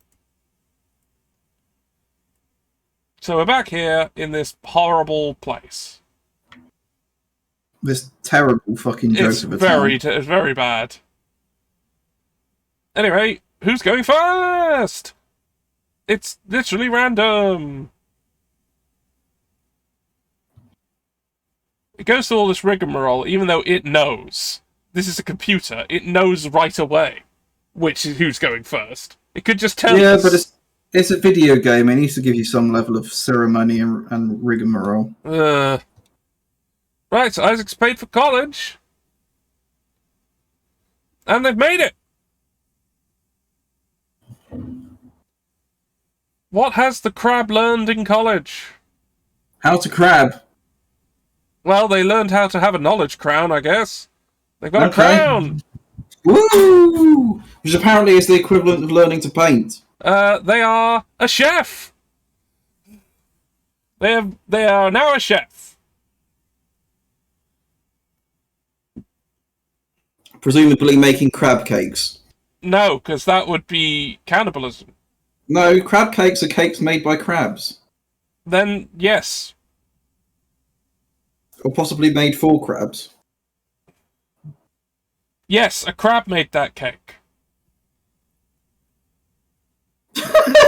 So we're back here in this horrible place. This terrible fucking joke It's of a very, town. it's very bad. Anyway, who's going first? It's literally random. It goes through all this rigmarole, even though it knows. This is a computer. It knows right away which is who's going first. It could just tell Yeah, us. but it's a video game. It needs to give you some level of ceremony and rigmarole. Right, so Isaac's paid for college. And they've made it. What has the crab learned in college? How to crab. Well, they learned how to have a knowledge crown, I guess. They've got a Okay. crown. Woo! Which apparently is the equivalent of learning to paint. They are a chef. They are now a chef. Presumably making crab cakes. No, because that would be cannibalism. No, crab cakes are cakes made by crabs. Then, yes. Or possibly made for crabs. Yes, a crab made that cake.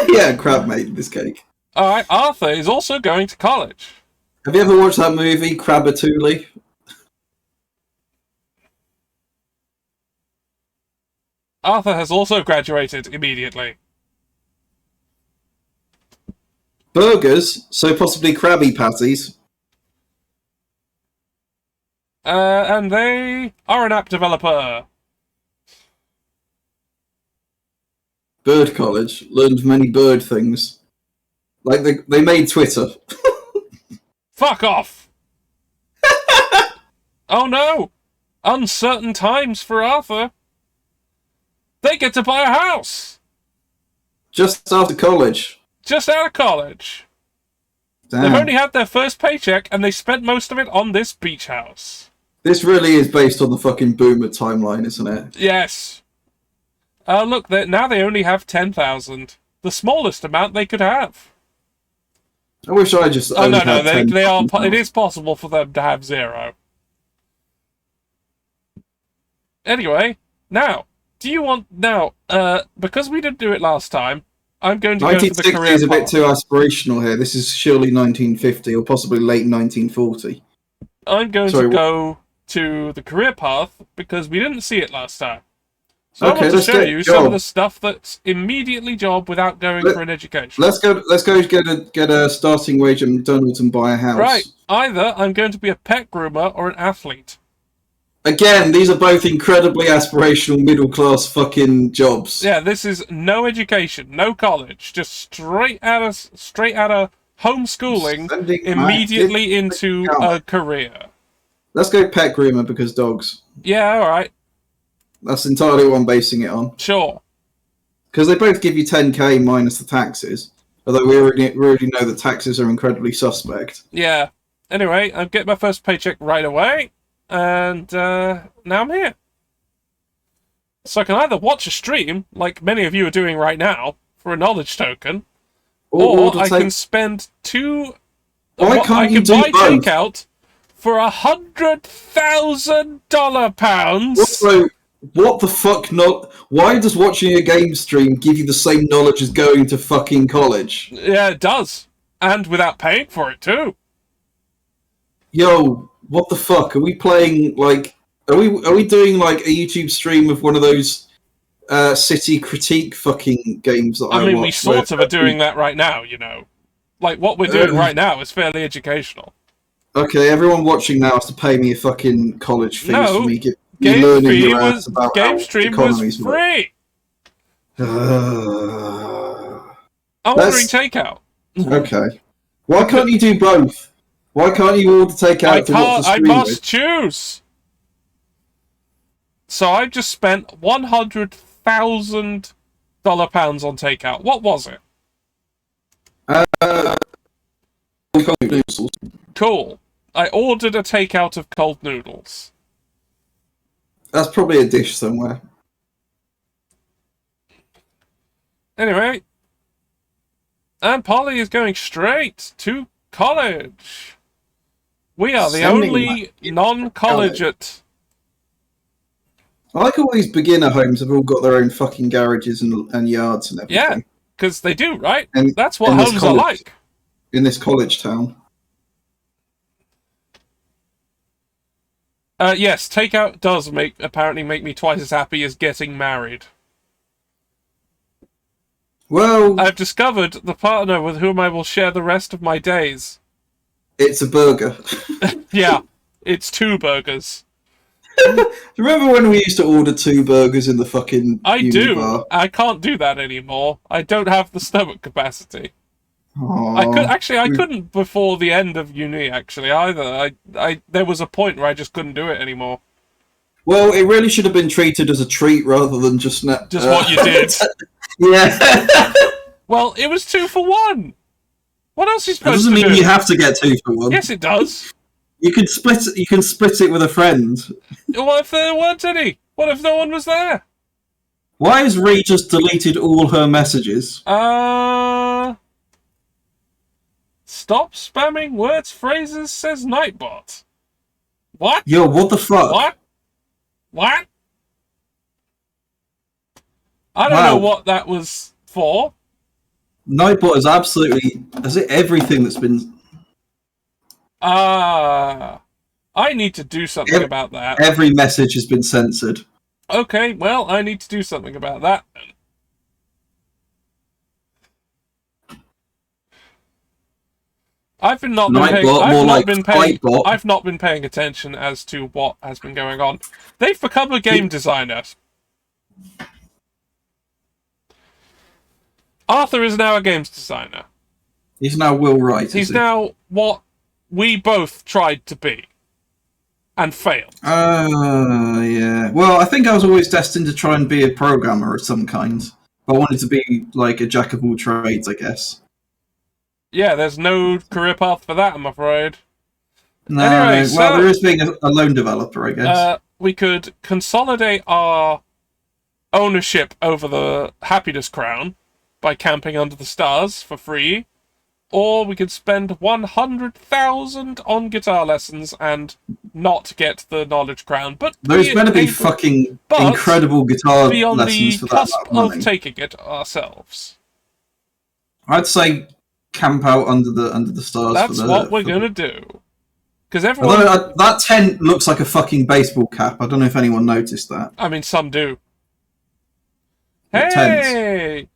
Yeah, a crab made this cake. Alright, Arthur is also going to college. Have you ever watched that movie, Crabatoolie? Arthur has also graduated immediately. Burgers, so possibly Krabby Patties. And they are an app developer. Bird College, learned many bird things. Like, they made Twitter. Fuck off! Oh no! Uncertain times for Arthur. They get to buy a house! Just after college. Just out of college. Damn. They've only had their first paycheck and they spent most of it on this beach house. This really is based on the fucking boomer timeline, isn't it? Yes. Look, now they only have 10,000. The smallest amount they could have. I wish I just. Oh, only no, had 10 they are. fucking It is possible for them to have 0. Anyway, now, do you want. Now, because we didn't do it last time, I'm going to go for the 1960 career is a bit path. too aspirational here. This is surely 1950 or possibly late 1940. I'm going Sorry, to what? go to the career path because we didn't see it last time. So Okay, I want to let's show get you job. some of the stuff that's immediately job without going for an education. Let's go get a starting wage at McDonald's and buy a house. Right, either I'm going to be a pet groomer or an athlete. Again, these are both incredibly aspirational middle class fucking jobs. Yeah, this is no education, no college, just straight out of homeschooling, Sending immediately my into dick a career. Let's go pet groomer because dogs. Yeah, alright, That's entirely what I'm basing it on. sure. Because they both give you 10k minus the taxes. Although we already know that taxes are incredibly suspect. Yeah. Anyway, I get my first paycheck right away, and now I'm here. So I can either watch a stream, like many of you are doing right now, for a knowledge token, or I can spend Why can't you do buy both? takeout for $100,000 pounds. Also, what the fuck not? Why does watching a game stream give you the same knowledge as going to fucking college? Yeah, it does. And without paying for it, too. Yo, what the fuck? Are we playing, like... Are we doing, like, a YouTube stream of one of those city critique fucking games that I I mean, we watch sort where- of are doing that right now, you know. Like, what we're doing right now is fairly educational. Okay, everyone watching now has to pay me a fucking college fees No, for me Game learning fee your ass was about game how stream was economies work. free. I'm Let's- ordering takeout. Okay. Why can't you do both? Why can't you order takeout to watch the I stream must with? choose. So I've just spent £100,000 on takeout. What was it? Cold noodles. Cool. I ordered a takeout of cold noodles. That's probably a dish somewhere. Anyway. And Polly is going straight to college. We are the Sending only non-college at... I like all these beginner homes have all got their own fucking garages and yards and everything. Yeah, because they do, right? And That's what in this homes are like. In this college town. Yes, takeout does apparently make me twice as happy as getting married. Well, I've discovered the partner with whom I will share the rest of my days. it's a burger. Yeah, it's 2 burgers. Do you remember when we used to order 2 burgers in the fucking I do. bar? I can't do that anymore. I don't have the stomach capacity. Aww. I couldn't before the end of uni, actually, either. There was a point where I just couldn't do it anymore. Well, it really should have been treated as a treat rather than just... Just what you did. Yeah. Well, it was 2 for 1. What else are you That supposed doesn't to mean do? you have to get 2 for 1. Yes, it does. You can split it. You can split it with a friend. What if there weren't any? What if no one was there? Why has Ree just deleted all her messages? Stop spamming words, phrases, says Nightbot. What? Yo, what the fuck? What? What? I don't know what that was for. Nightbot is absolutely... Has it everything that's been... I need to do something about that. Every message has been censored. Okay, well, I need to do something about that then. I've not been paying attention as to what has been going on. They've become a game designer. Arthur is now a games designer. He's now Will Wright. He's now what we both tried to be. And failed. Yeah. Well, I think I was always destined to try and be a programmer of some kind. But I wanted to be, like, a jack of all trades, I guess. Yeah, there's no career path for that, I'm afraid. No, anyway, well, there is being a lone developer, I guess. We could consolidate our ownership over the Happiness Crown by camping under the stars for free, or we could spend 100,000 on guitar lessons and not get the Knowledge Crown. But there's better be fucking incredible guitar lessons for that amount of money. Of taking it ourselves. I'd say camp out under the stars. That's what we're gonna do. Because everyone... that tent looks like a fucking baseball cap. I don't know if anyone noticed that. I mean, some do. What hey!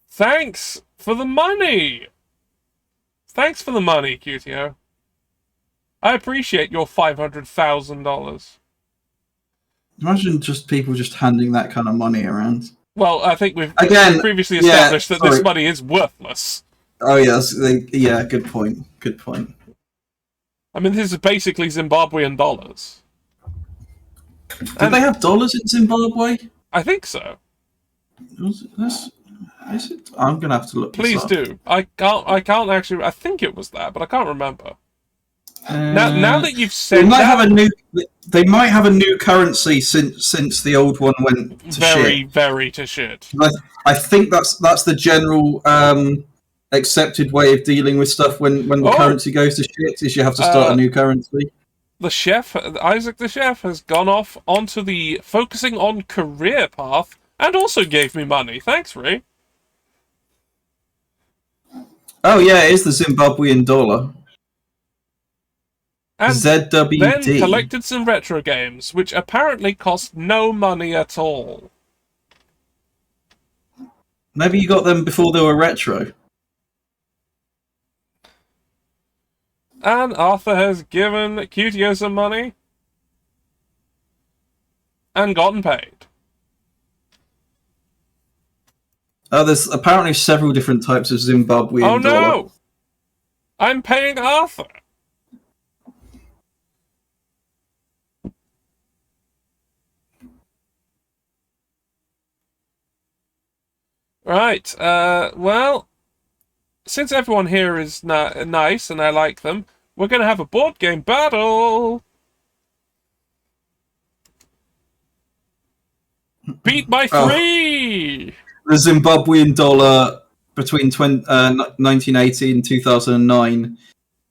Thanks for the money! Thanks for the money, QTO. I appreciate your $500,000. Imagine just people just handing that kind of money around. Well, I think we've previously established that this money is worthless. Oh, yes. Yeah, good point. Good point. I mean, this is basically Zimbabwean dollars. Do they have dollars in Zimbabwe? I think so. Is it? I'm gonna have to look. Please do. I can't actually. I think it was that, but I can't remember. Now that you've said, they might have a new currency since the old one went to shit. Very to shit. I think that's the general accepted way of dealing with stuff when the currency goes to shit is you have to start a new currency. The chef, Isaac the chef, has gone off onto the focusing on career path and also gave me money. Thanks, Ray. Oh yeah, it is the Zimbabwean dollar. And ZWD. Then collected some retro games, which apparently cost no money at all. Maybe you got them before they were retro. And Arthur has given QTO some money and gotten paid. There's apparently several different types of Zimbabwean dollar. Oh no! I'm paying Arthur. Right. Well, since everyone here is nice and I like them, we're going to have a board game battle. Beat by 3! The Zimbabwean dollar between 1980 and 2009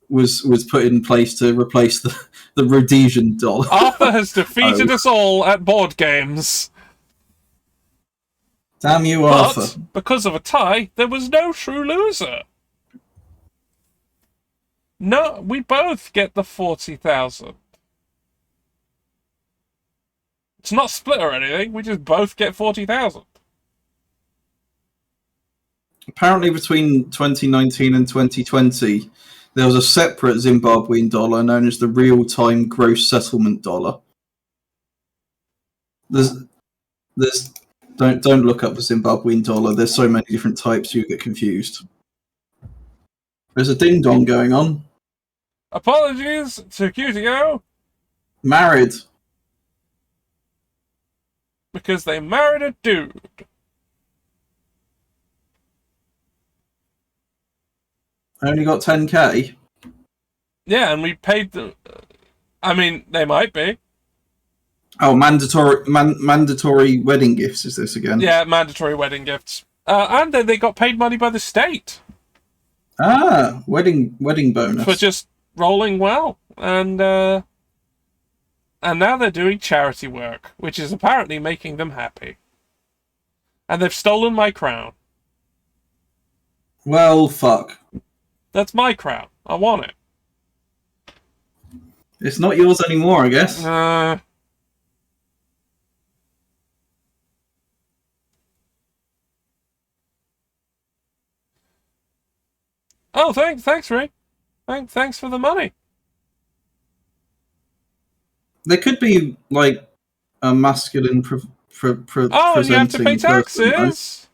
was put in place to replace the Rhodesian dollar. Arthur has defeated us all at board games. Damn you, Arthur. But because of a tie, there was no true loser. No, we both get the 40,000. It's not split or anything, we just both get 40,000. Apparently between 2019 and 2020, there was a separate Zimbabwean dollar known as the real-time gross settlement dollar. Don't look up the Zimbabwean dollar. There's so many different types you get confused. There's a ding-dong going on. Apologies to QTO. Married. Because they married a dude. I only got 10k. Yeah, and we paid them. I mean, they might be. Oh, mandatory wedding gifts is this again? Yeah, mandatory wedding gifts. And then they got paid money by the state. Ah, wedding bonus. For just rolling well. And now they're doing charity work, which is apparently making them happy. And they've stolen my crown. Well, fuck. That's my crown. I want it. It's not yours anymore, I guess. Oh, thanks, Ray. Thanks for the money. There could be, like, a masculine Oh, and you have to pay taxes. Person,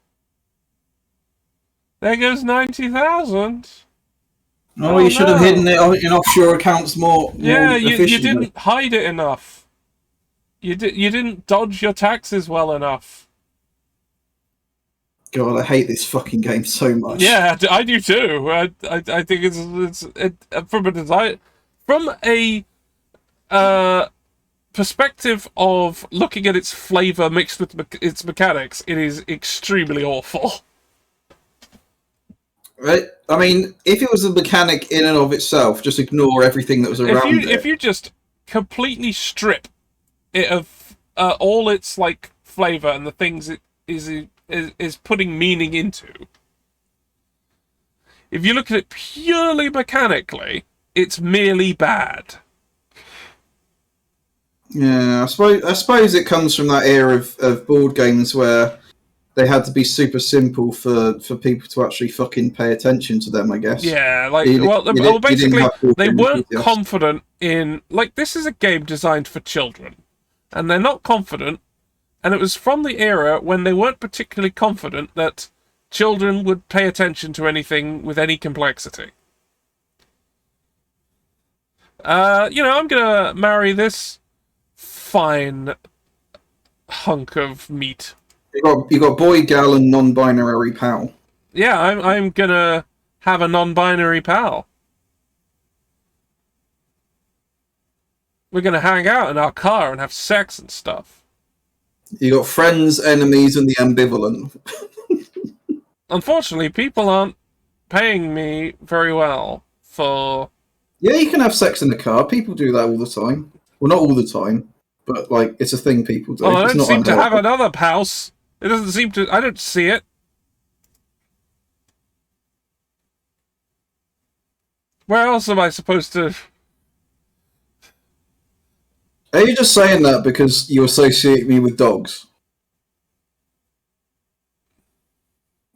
there goes 90,000. Oh, you should have hidden it in offshore accounts more. Yeah, you efficiently. didn't hide it enough. You didn't dodge your taxes well enough. God, I hate this fucking game so much. Yeah, I do too. I think it's from a design, from a perspective of looking at its flavor mixed with its mechanics, it is extremely awful. Right? I mean, if it was a mechanic in and of itself, just ignore everything that was around it. If you just completely strip it of all its like flavor and the things it is putting meaning into. If you look at it purely mechanically, it's merely bad. Yeah, I suppose it comes from that era of board games where they had to be super simple for people to actually fucking pay attention to them, I guess. Yeah, basically, they weren't confident in... Like, this is a game designed for children, and they're not confident, and it was from the era when they weren't particularly confident that children would pay attention to anything with any complexity. I'm gonna marry this fine hunk of meat. You got boy, gal, and non-binary pal. Yeah, I'm gonna have a non-binary pal. We're gonna hang out in our car and have sex and stuff. You got friends, enemies, and the ambivalent. Unfortunately, people aren't paying me very well for... Yeah, you can have sex in the car. People do that all the time. Well, not all the time, but like it's a thing people do. Well, I it's don't not seem to have unheard of. another house. It doesn't seem to... I don't see it. Where else am I supposed to... Are you just saying that because you associate me with dogs?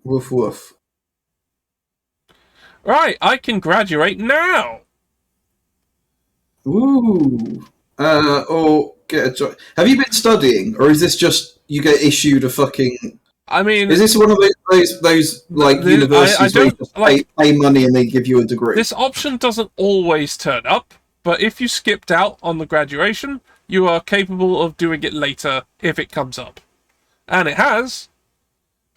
Woof woof. Right, I can graduate now. Ooh. Or get a job. Have you been studying, or is this just you get issued a fucking? I mean, is this one of those like universities where you just pay money and they give you a degree? This option doesn't always turn up, but if you skipped out on the graduation, you are capable of doing it later if it comes up, and it has.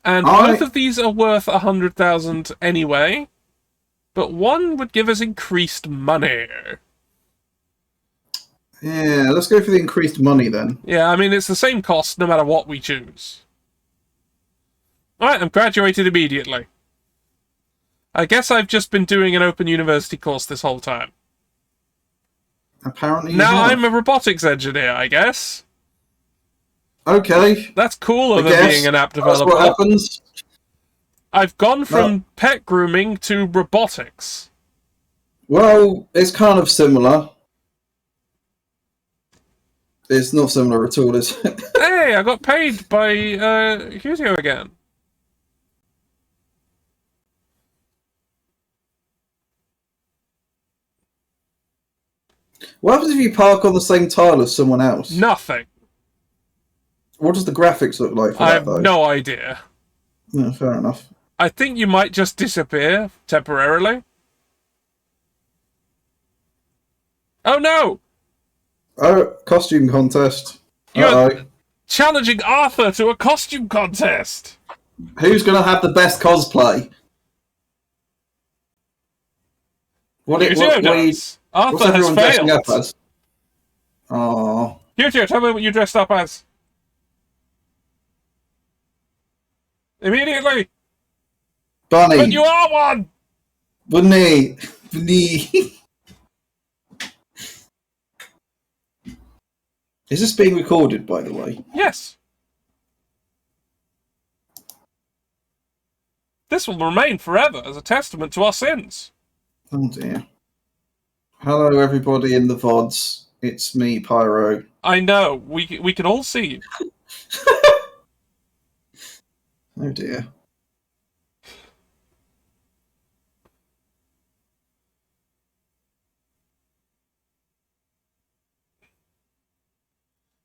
And both of these are worth 100,000 anyway, but one would give us increased money. Yeah, let's go for the increased money then. Yeah, I mean, it's the same cost no matter what we choose. Alright, I'm graduated immediately. I guess I've just been doing an open university course this whole time. Apparently now I'm a robotics engineer, I guess. Okay. That's cooler than being an app developer. That's what happens. I've gone from pet grooming to robotics. Well, it's kind of similar. It's not similar at all, is it? Hey, I got paid by Hutio again. What happens if you park on the same tile as someone else? Nothing. What does the graphics look like for that, though? I have no idea. No, fair enough. I think you might just disappear temporarily. Oh no! Oh, costume contest. You're challenging Arthur to a costume contest! Who's going to have the best cosplay? Arthur has failed. Oh. Hutio, tell me what you dressed up as. Immediately! Bunny! But you are one! Bunny! Bunny! Is this being recorded, by the way? Yes. This will remain forever as a testament to our sins. Oh dear. Hello everybody in the VODs. It's me, Pyro. I know. We can all see you. Oh dear.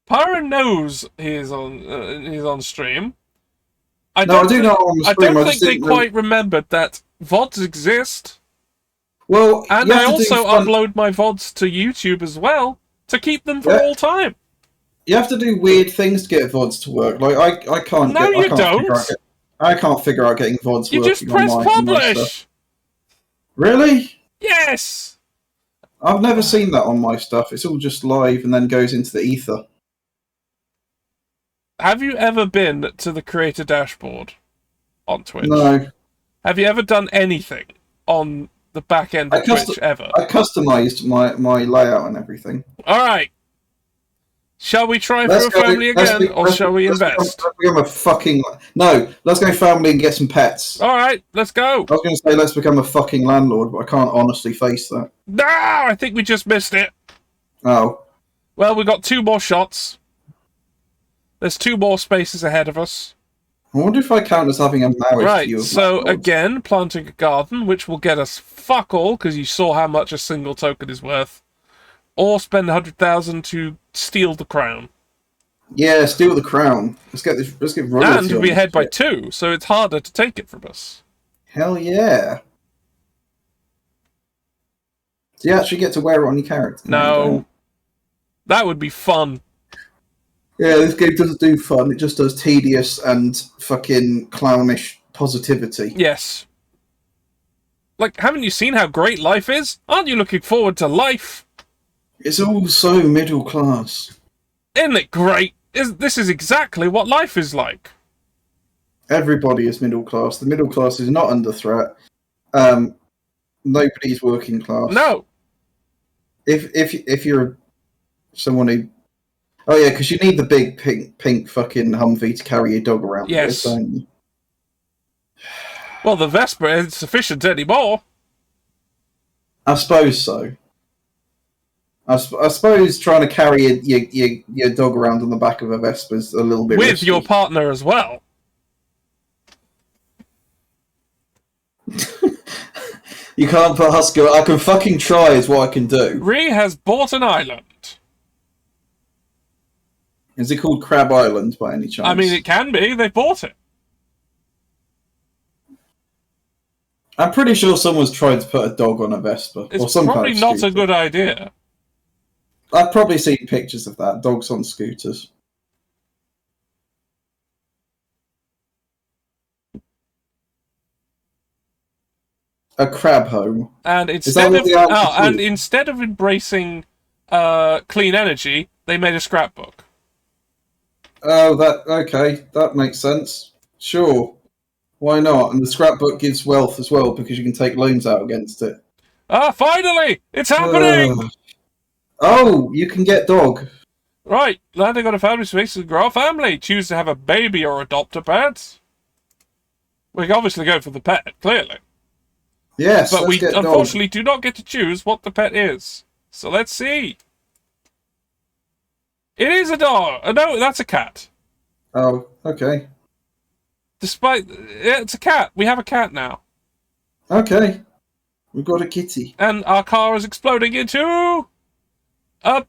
Pyro knows he's on stream. I do know I'm on stream. I don't think they quite remembered that VODs exist. Well, and I also upload my VODs to YouTube as well to keep them for all time. You have to do weird things to get VODs to work. Like I can't. No, you don't. I can't figure out getting VODs you working. You just press publish. Really? Yes. I've never seen that on my stuff. It's all just live and then goes into the ether. Have you ever been to the creator dashboard on Twitch? No. Have you ever done anything on the back end of Twitch ever? I customized my layout and everything. All right. Shall we try for a family again, or shall we invest? Let's become a fucking... No, let's go family and get some pets. All right, let's go. I was going to say let's become a fucking landlord, but I can't honestly face that. No, I think we just missed it. Oh. Well, we got 2 more shots. There's 2 more spaces ahead of us. I wonder if I count as having a marriage view of so landlords. Again, planting a garden, which will get us fuck all, because you saw how much a single token is worth. Or spend 100,000 to steal the crown. Yeah, steal the crown. Let's get royalty. And we ahead by 2, so it's harder to take it from us. Hell yeah. Do you actually get to wear it on your character? No. That would be fun. Yeah, this game doesn't do fun. It just does tedious and fucking clownish positivity. Yes. Like, haven't you seen how great life is? Aren't you looking forward to life? It's all so middle class. Isn't it great? This is exactly what life is like. Everybody is middle class. The middle class is not under threat. Nobody's working class. No. If you're someone who... Oh yeah, because you need the big pink fucking Humvee to carry your dog around. Yes. With, don't you? Well, the Vespa isn't sufficient anymore. I suppose so. I suppose trying to carry your dog around on the back of a Vespa is a little bit with risky. your partner as well. You can't put Husker. I can fucking try is what I can do. Ree has bought an island. Is it called Crab Island by any chance? I mean, it can be. They bought it. I'm pretty sure someone's tried to put a dog on a Vespa. It's or some probably kind of not a scooter. good idea. I've probably seen pictures of that. Dogs on scooters. A crab home. And that instead what of the answer is? instead of embracing clean energy, they made a scrapbook. Oh, okay. That makes sense. Sure. Why not? And the scrapbook gives wealth as well because you can take loans out against it. Ah, finally! It's happening! Oh, you can get dog. Right, landing on a family space to grow a family. Choose to have a baby or adopt a pet. We can obviously go for the pet, clearly. Yes, But let's we get unfortunately do not get to choose what the pet is. So let's see. It is a dog. No, that's a cat. dog. Oh, okay. It's a cat. We have a cat now. Okay. We've got a kitty. And our car is exploding into a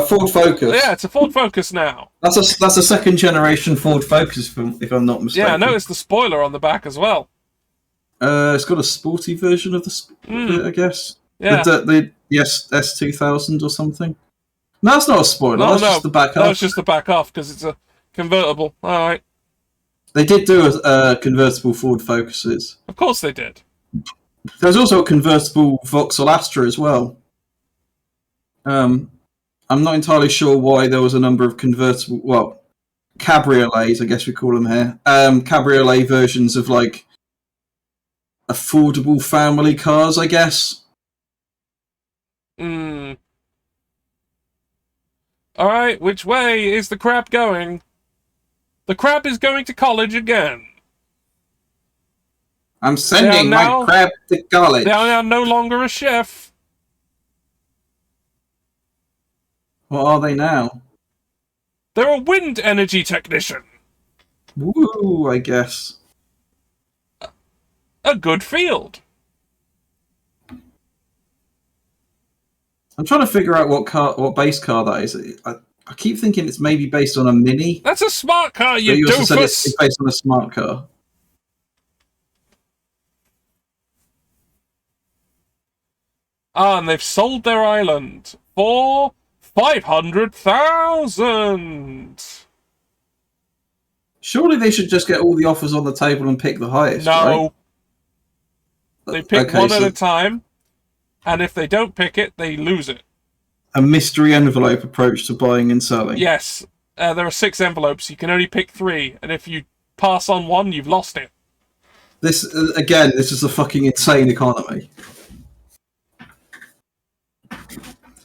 Ford Focus. Yeah, it's a Ford Focus now. That's a second generation Ford Focus, if I'm not mistaken. Yeah, I noticed the spoiler on the back as well. It's got a sporty version of it, I guess. Yeah. The S2000 or something. No, that's not a spoiler. That's just the back half. That's just the back half because it's a convertible. All right. They did do convertible Ford Focuses. Of course they did. There's also a convertible Vauxhall Astra as well. I'm not entirely sure why there was a number of convertible, cabriolets, I guess we call them here. Cabriolet versions of like affordable family cars, I guess. All right, which way is the crab going? The crab is going to college again. I'm sending my crab to college. They are now no longer a chef. What are they now? They're a wind energy technician. Woo, I guess. A good field. I'm trying to figure out what base car that is. I keep thinking it's maybe based on a Mini. That's a smart car, you also said doofus. it's based on a smart car. Ah, and they've sold their island for 500,000. Surely they should just get all the offers on the table and pick the highest, No. Right? They pick one at a time, and if they don't pick it, they lose it. A mystery envelope approach to buying and selling. Yes. There are 6 envelopes. You can only pick 3, and if you pass on one, you've lost it. This is a fucking insane economy.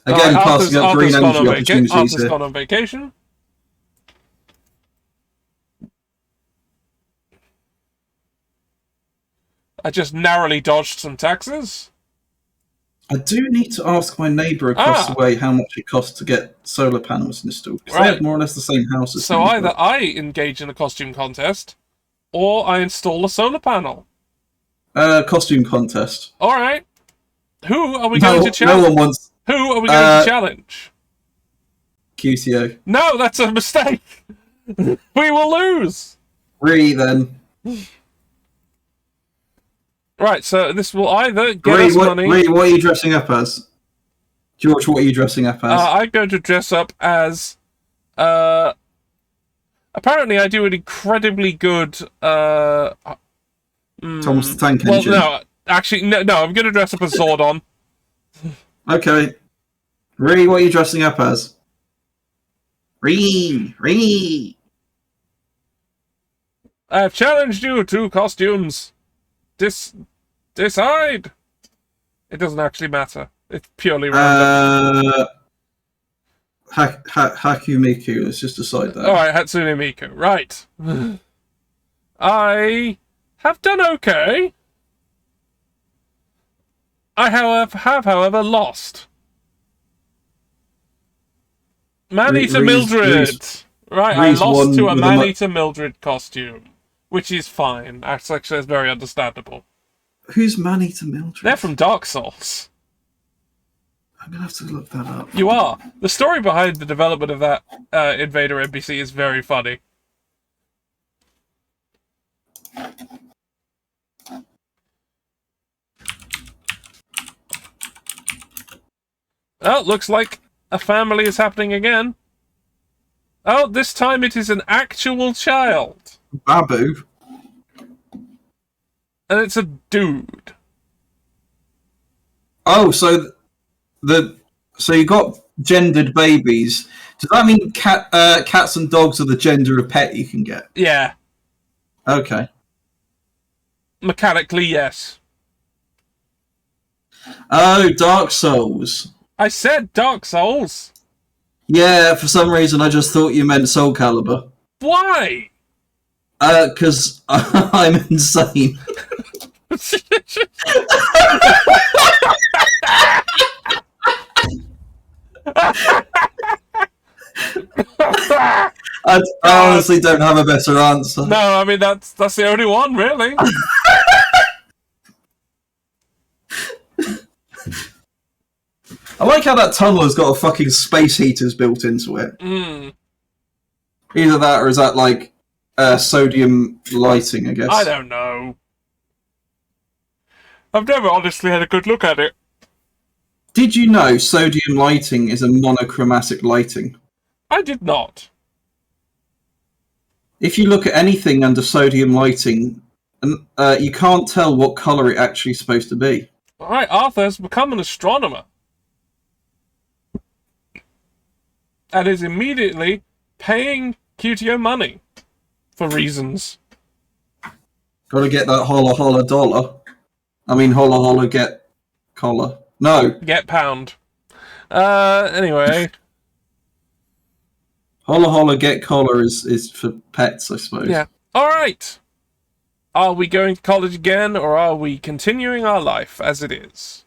Again, passing up green energy opportunities Arthur's here. gone on vacation. I just narrowly dodged some taxes. I do need to ask my neighbour across the way how much it costs to get solar panels installed. Because they have more or less the same house as So me, either I engage in a costume contest, or I install a solar panel. Costume contest. Alright. Who are we going to challenge? No one wants... Who are we going to challenge? QTO. No, that's a mistake. We will lose. Then. Right, so this will either get us money... what are you dressing up as? George, what are you dressing up as? I'm going to dress up as... apparently I do an incredibly good... Thomas the Tank Engine. Well, no, actually, no, I'm going to dress up as Zordon. Okay. what are you dressing up as? Ree! I have challenged you to costumes. Decide. It doesn't actually matter. It's purely random. Haku Miku. Let's just decide that. Alright, Hatsune Miku. Right. I have done okay. I have however, lost. Man-Eater Mildred. Right, I lost to a Man-Eater Mildred costume. Which is fine. Actually, it's very understandable. Who's Man-Eater Mildred? They're from Dark Souls. I'm going to have to look that up. You are. The story behind the development of that Invader NPC is very funny. Oh, looks like a family is happening again. Oh, this time it is an actual child. Babu. And it's a dude. Oh, so you got gendered babies. Does that mean cats and dogs are the gender of pet you can get? Yeah. Okay. Mechanically, yes. Oh, Dark Souls. I said Dark Souls. Yeah, for some reason I just thought you meant Soul Calibur. Why? Because I'm insane. I honestly don't have a better answer. No, I mean that's the only one, really. I like how that tunnel has got a fucking space heaters built into it. Mm. Either that, or is that like sodium lighting? I guess. I don't know. I've never honestly had a good look at it. Did you know sodium lighting is a monochromatic lighting? I did not. If you look at anything under sodium lighting, you can't tell what colour it actually is supposed to be. Alright, Arthur has become an astronomer. And is immediately paying QTO money. For reasons. Gotta get that holla holla dollar. I mean holla holla get collar. No. Get pound. Anyway. Holla holla get collar is for pets, I suppose. Yeah. Alright. Are we going to college again, or are we continuing our life as it is?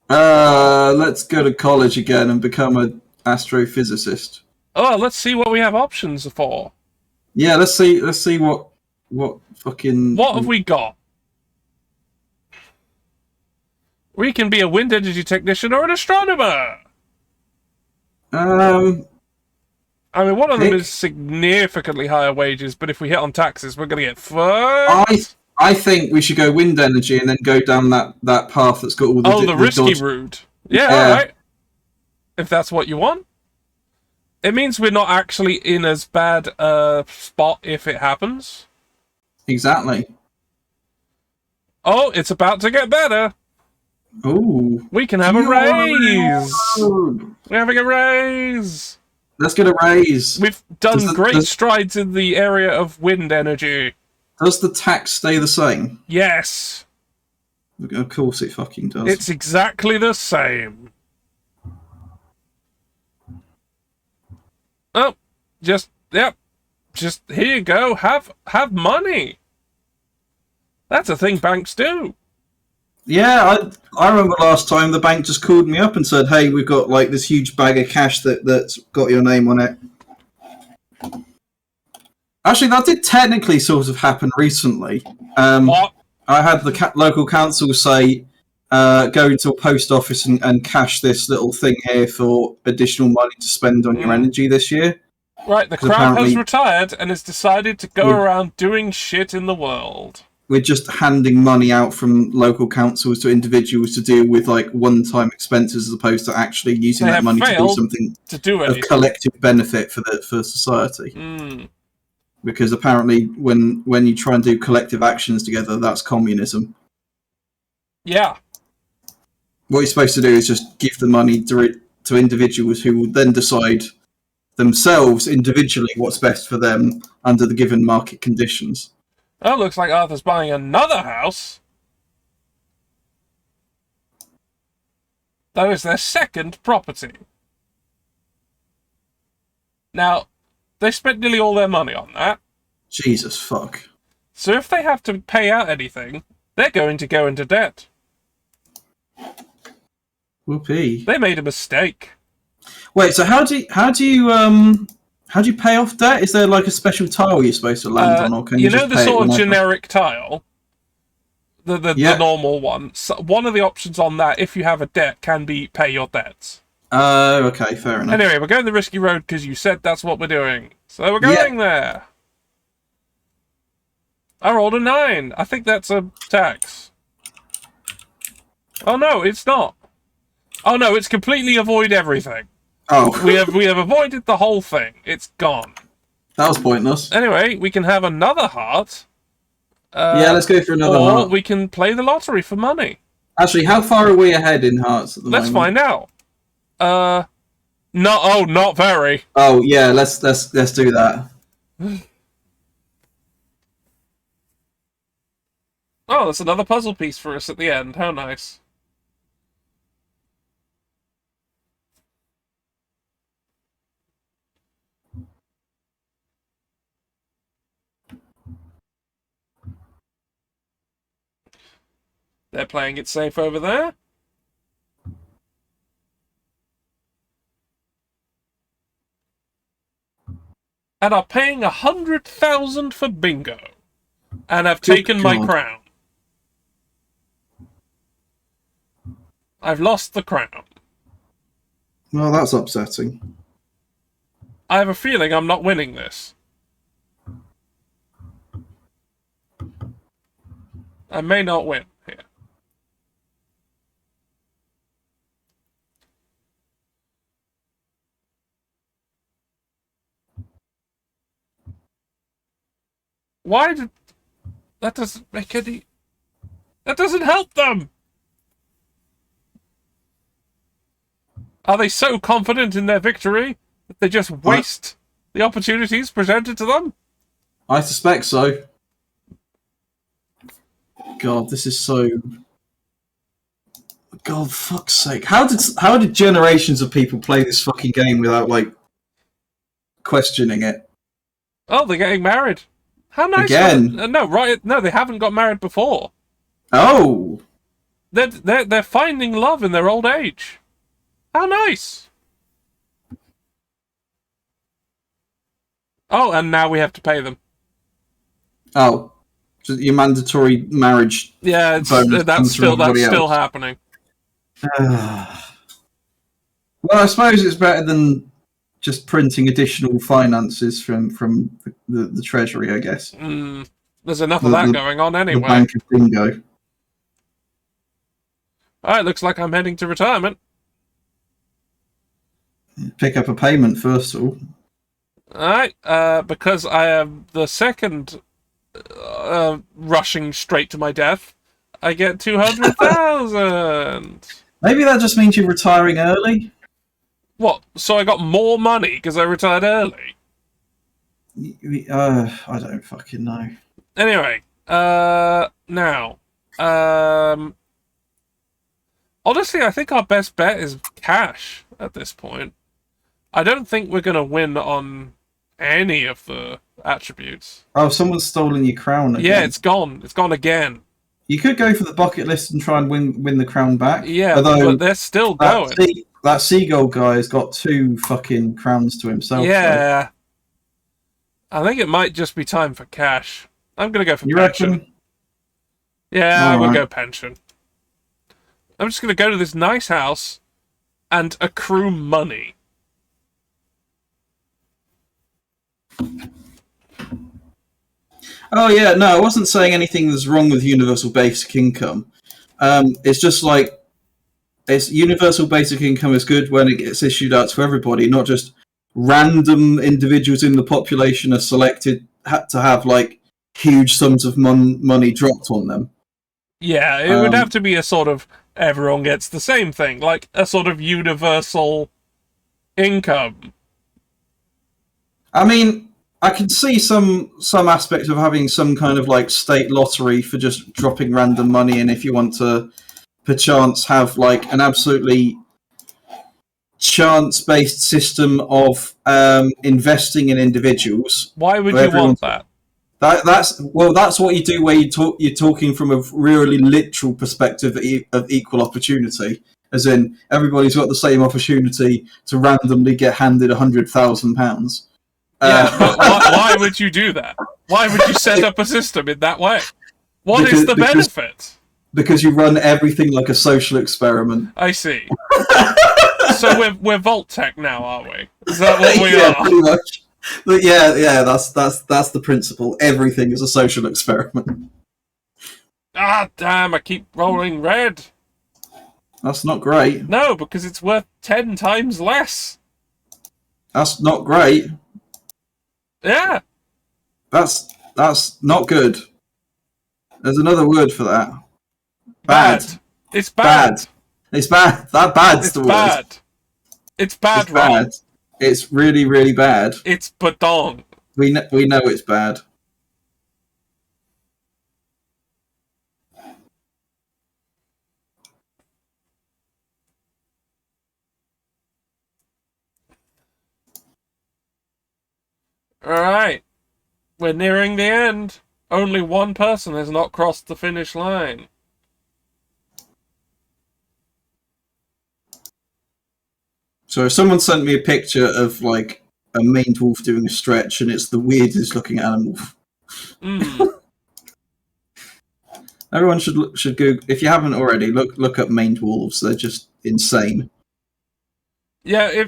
Let's go to college again and become an astrophysicist. Oh, let's see what we have options for. Yeah, let's see what fucking... What have we got? We can be a wind energy technician or an astronomer. I mean, one of them is significantly higher wages, but if we hit on taxes, we're going to get fucked. I think we should go wind energy and then go down that path that's got all the... Oh, the risky route. Yeah, alright. If that's what you want. It means we're not actually in as bad a spot if it happens. Exactly. Oh, it's about to get better. Ooh. We can have a raise. We're having a raise. Let's get a raise. We've done great strides in the area of wind energy. Does the tax stay the same? Yes. Of course it fucking does. It's exactly the same. Oh, just here you go. Have money. That's a thing banks do. Yeah, I remember last time the bank just called me up and said, "Hey, we've got like this huge bag of cash that's got your name on it." Actually, that did technically sort of happen recently. What? I had the local council say, "Go into a post office and cash this little thing here for additional money to spend on your energy this year." Right, the Crown has retired and has decided to go around doing shit in the world. We're just handing money out from local councils to individuals to deal with like one-time expenses, as opposed to actually using that money to do something of collective benefit for society. Mm. Because apparently, when you try and do collective actions together, that's communism. Yeah. What you're supposed to do is just give the money to individuals who will then decide themselves individually what's best for them under the given market conditions. Oh, looks like Arthur's buying another house. That is their second property. Now, they spent nearly all their money on that. Jesus fuck. So if they have to pay out anything, they're going to go into debt. Whoopee. They made a mistake. Wait, so how do you pay off debt? Is there like a special tile you're supposed to land on, or can you just know the sort of generic tile, the normal one. So one of the options on that, if you have a debt, can be pay your debts. Okay, fair enough. Anyway, we're going the risky road because you said that's what we're doing, so we're going there. I rolled a 9. I think that's a tax. Oh no, it's not. Oh no, it's completely avoid everything. Oh. we have avoided the whole thing. It's gone. That was pointless. Anyway, we can have another heart. Yeah, let's go for another heart. Or we can play the lottery for money. Actually, how far are we ahead in hearts at the Let's moment? find out. Not very. Oh yeah, let's do that. Oh, that's another puzzle piece for us at the end. How nice. They're playing it safe over there. And are paying 100,000 for bingo. And have taken my crown. I've lost the crown. Well, that's upsetting. I have a feeling I'm not winning this. I may not win here. Why did... That doesn't make any... That doesn't help them! Are they so confident in their victory that they just waste the opportunities presented to them? I suspect so. God, this is so... God, fuck's sake. How did generations of people play this fucking game without, like, questioning it? Oh, they're getting married. How nice. Again? No, they haven't got married before. Oh! They're finding love in their old age. How nice. Oh, and now we have to pay them. Oh. So your mandatory marriage. Yeah, that's still happening. Well, I suppose it's better than just printing additional finances from the Treasury, I guess. There's enough of that going on anyway. The Bank of Bingo. Alright, looks like I'm heading to retirement. Pick up a payment first of all. Alright, because I am the second rushing straight to my death, I get 200,000. Maybe that just means you're retiring early? What? So I got more money because I retired early? I don't fucking know. Anyway, now, honestly, I think our best bet is cash at this point. I don't think we're going to win on any of the attributes. Oh, someone's stolen your crown again. Yeah, it's gone. It's gone again. You could go for the bucket list and try and win the crown back. Yeah, but they're still going. That seagull guy has got 2 fucking crowns to himself. Yeah. Though. I think it might just be time for cash. I'm going to go for pension. Reckon? Yeah, I will go pension. I'm just going to go to this nice house and accrue money. Oh yeah, no, I wasn't saying anything that's wrong with universal basic income. It's just like universal basic income is good when it gets issued out to everybody, not just random individuals in the population are selected to have like huge sums of money dropped on them. Yeah, it would have to be a sort of everyone gets the same thing, like a sort of universal income. I mean, I can see some aspects of having some kind of like state lottery for just dropping random money in if you want to perchance have like an absolutely chance-based system of investing in individuals. Why would you want that? That's what you do where you're talking from a really literal perspective of equal opportunity, as in everybody's got the same opportunity to randomly get handed £100,000. Yeah, but why would you do that? Why would you set up a system in that way? What is the benefit? Because you run everything like a social experiment. I see. So we're Vault-Tech now, are we? Is that what we are? Pretty much. But yeah, that's the principle. Everything is a social experiment. Ah, damn! I keep rolling red. That's not great. No, because it's worth 10 times less. That's not great. Yeah. That's not good. There's another word for that. Bad. It's bad. It's bad. That bad's It's the word. bad. It's bad, It's bad. It's really, really bad. It's badong. We know it's bad. Alright. We're nearing the end. Only one person has not crossed the finish line. So if someone sent me a picture of like a maned wolf doing a stretch, and it's the weirdest looking animal. Everyone should Google, if you haven't already, look up maned wolves. They're just insane. Yeah,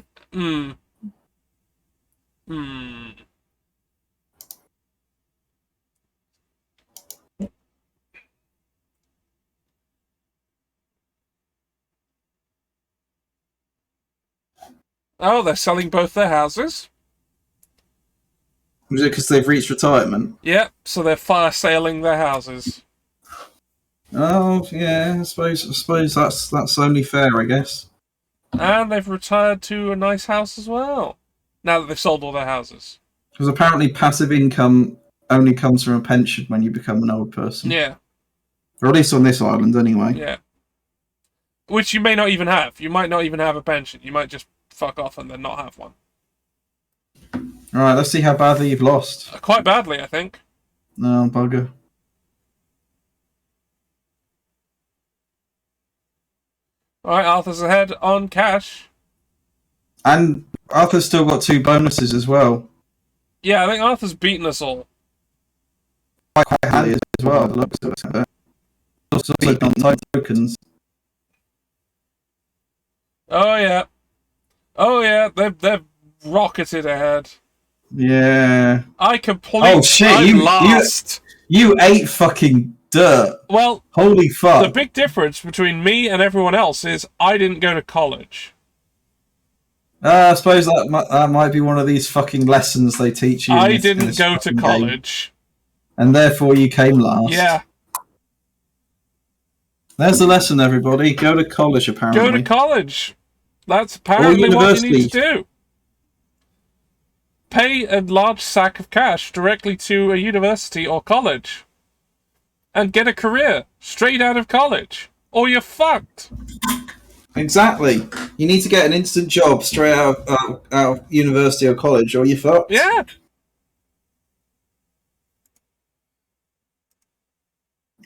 Oh, they're selling both their houses? Was it because they've reached retirement? Yep, so they're fire sailing their houses. Oh yeah, I suppose that's only fair, I guess. And they've retired to a nice house as well. Now that they've sold all their houses. Because apparently passive income only comes from a pension when you become an old person. Yeah. Or at least on this island, anyway. Yeah. Which you may not even have. You might not even have a pension. You might just fuck off and then not have one. Alright, let's see how badly you've lost. Quite badly, I think. No, bugger. Alright, Arthur's ahead on cash. And Arthur's still got 2 bonuses as well. Yeah, I think Arthur's beaten us all. Quite handy as well, it looks at it. Also beaten on tokens. Oh yeah. Oh yeah, they've rocketed ahead. Yeah. I completely. Oh shit! You ate fucking dirt. Well, holy fuck! The big difference between me and everyone else is I didn't go to college. I suppose that might be one of these fucking lessons they teach you. I didn't go to college, and therefore you came last. Yeah. There's the lesson, everybody. Go to college, apparently. Go to college. That's apparently what you need to do. Pay a large sack of cash directly to a university or college. And get a career straight out of college. Or you're fucked. Exactly. You need to get an instant job straight out of university or college, or you're fucked. Yeah.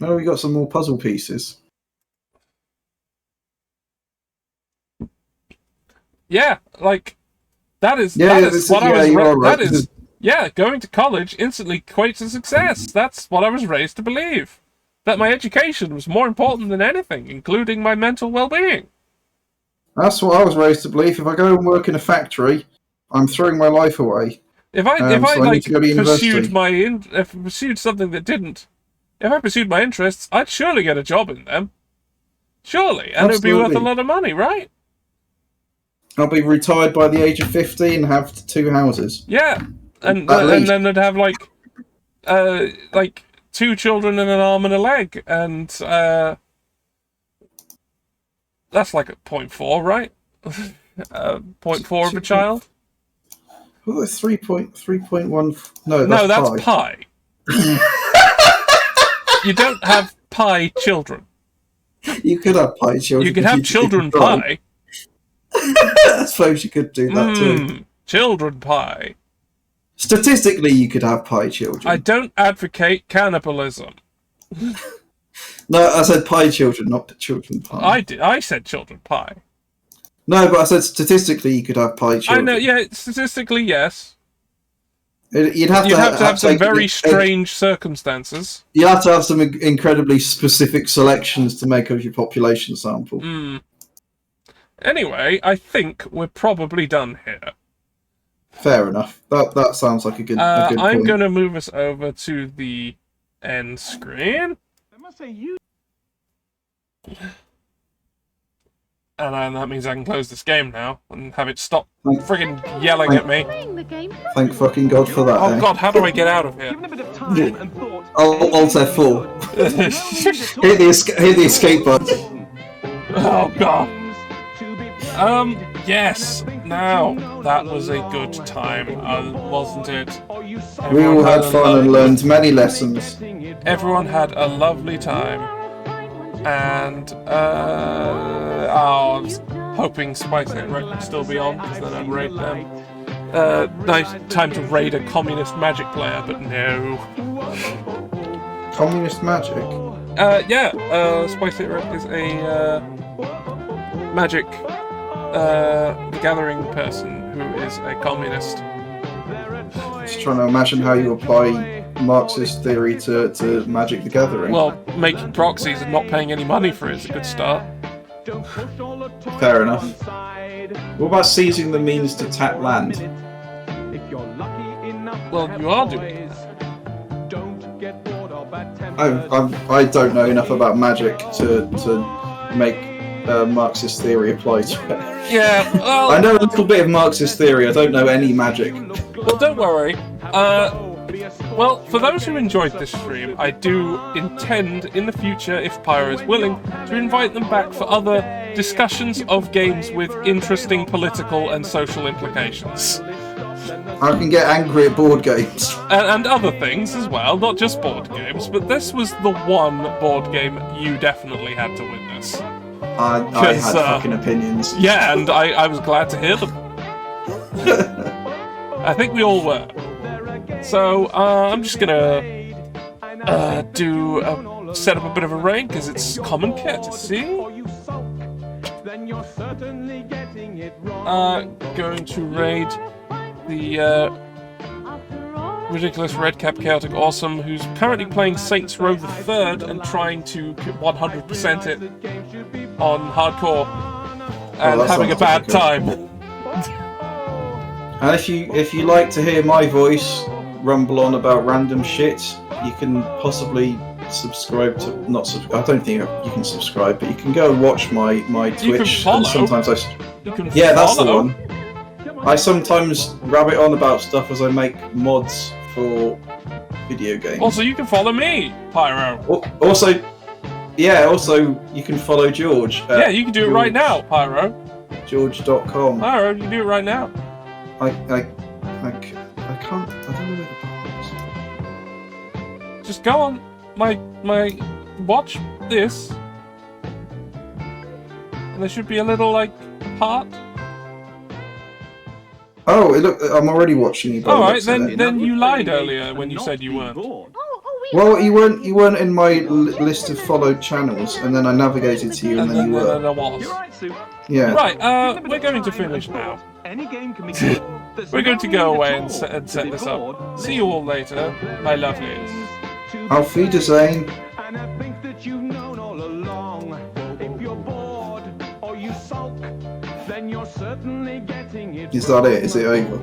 Oh, we got some more puzzle pieces. Yeah, like that is what I was. Going to college instantly equates to success. That's what I was raised to believe. That my education was more important than anything, including my mental well-being. That's what I was raised to believe. If I go and work in a factory, I'm throwing my life away. If I pursued something that didn't, if I pursued my interests, I'd surely get a job in them. Surely, and it would be worth a lot of money, right? I'll be retired by the age of 50 and have 2 houses. Yeah, and then they'd have like 2 children and an arm and a leg, and that's like a 0.4, right? 0.4 of a child. Well, that's 3.1. No, that's pi. You don't have pi children. You could have pi children. You could have children pi. I suppose you could do that too. Children pie. Statistically, you could have pie children. I don't advocate cannibalism. No, I said pie children, not children pie. I said children pie. No, but I said statistically you could have pie children. I know, yeah, statistically, yes. You'd have to have some very strange circumstances. You have to have some incredibly specific selections to make of your population sample. Anyway, I think we're probably done here. Fair enough. That sounds like a good point. I'm going to move us over to the end screen. I must say you. And that means I can close this game now and have it stop friggin' yelling at me. Thank fucking God for that. Oh God, how do I get out of here? Given a bit of time and thought. Alt F4. Hit the escape button. Oh god. Yes. Now that was a good time, wasn't it? We all had fun and lovely- learned many lessons. Everyone had a lovely time, and I was hoping Spice Red would still be on, because then I'd raid them. Nice time to raid a communist magic player, but no. Communist magic? Spice Red is a magic the Gathering person who is a communist. Just trying to imagine how you apply Marxist theory to Magic the Gathering. Well, making proxies and not paying any money for it is a good start. Fair enough. What about seizing the means to tap land? Well, you are doing that. I don't know enough about magic to make Marxist theory apply to it. Yeah, well... I know a little bit of Marxist theory, I don't know any magic. Well, don't worry. Well, for those who enjoyed this stream, I do intend, in the future, if Pyro is willing, to invite them back for other discussions of games with interesting political and social implications. I can get angry at board games. And other things as well, not just board games, but this was the one board game you definitely had to witness. I had fucking opinions. Yeah, and I was glad to hear them. I think we all were. So, I'm just gonna set up a bit of a raid, because it's common courtesy. Going to raid the ridiculous Redcap Chaotic Awesome, who's apparently playing Saints Row the Third and trying to 100% it on hardcore and having a bad time. And if you like to hear my voice rumble on about random shit, you can possibly subscribe to I don't think you can subscribe, but you can go and watch my Twitch. You can follow. And sometimes that's the one. I sometimes rabbit on about stuff as I make mods for video games. Also, you can follow me, Pyro. Also, you can follow George. Yeah, you can do it right now, Pyro. George.com. Pyro, you can do it right now. I can't. I don't know where the button is. Just go on my watch this, and there should be a little heart. Oh, look! I'm already watching you. All right, then you lied earlier when you said you weren't. Well, you weren't in my list of followed channels, and then I navigated to you, and then you were. Then I was. Yeah. Right. We're going to finish now. We're going to go away and set this up. See you all later, my lovelies. Auf Wiedersehen. And I think that you've known all along. If you're bored or you sulk, then you're certainly getting it. Is that it? Is it over?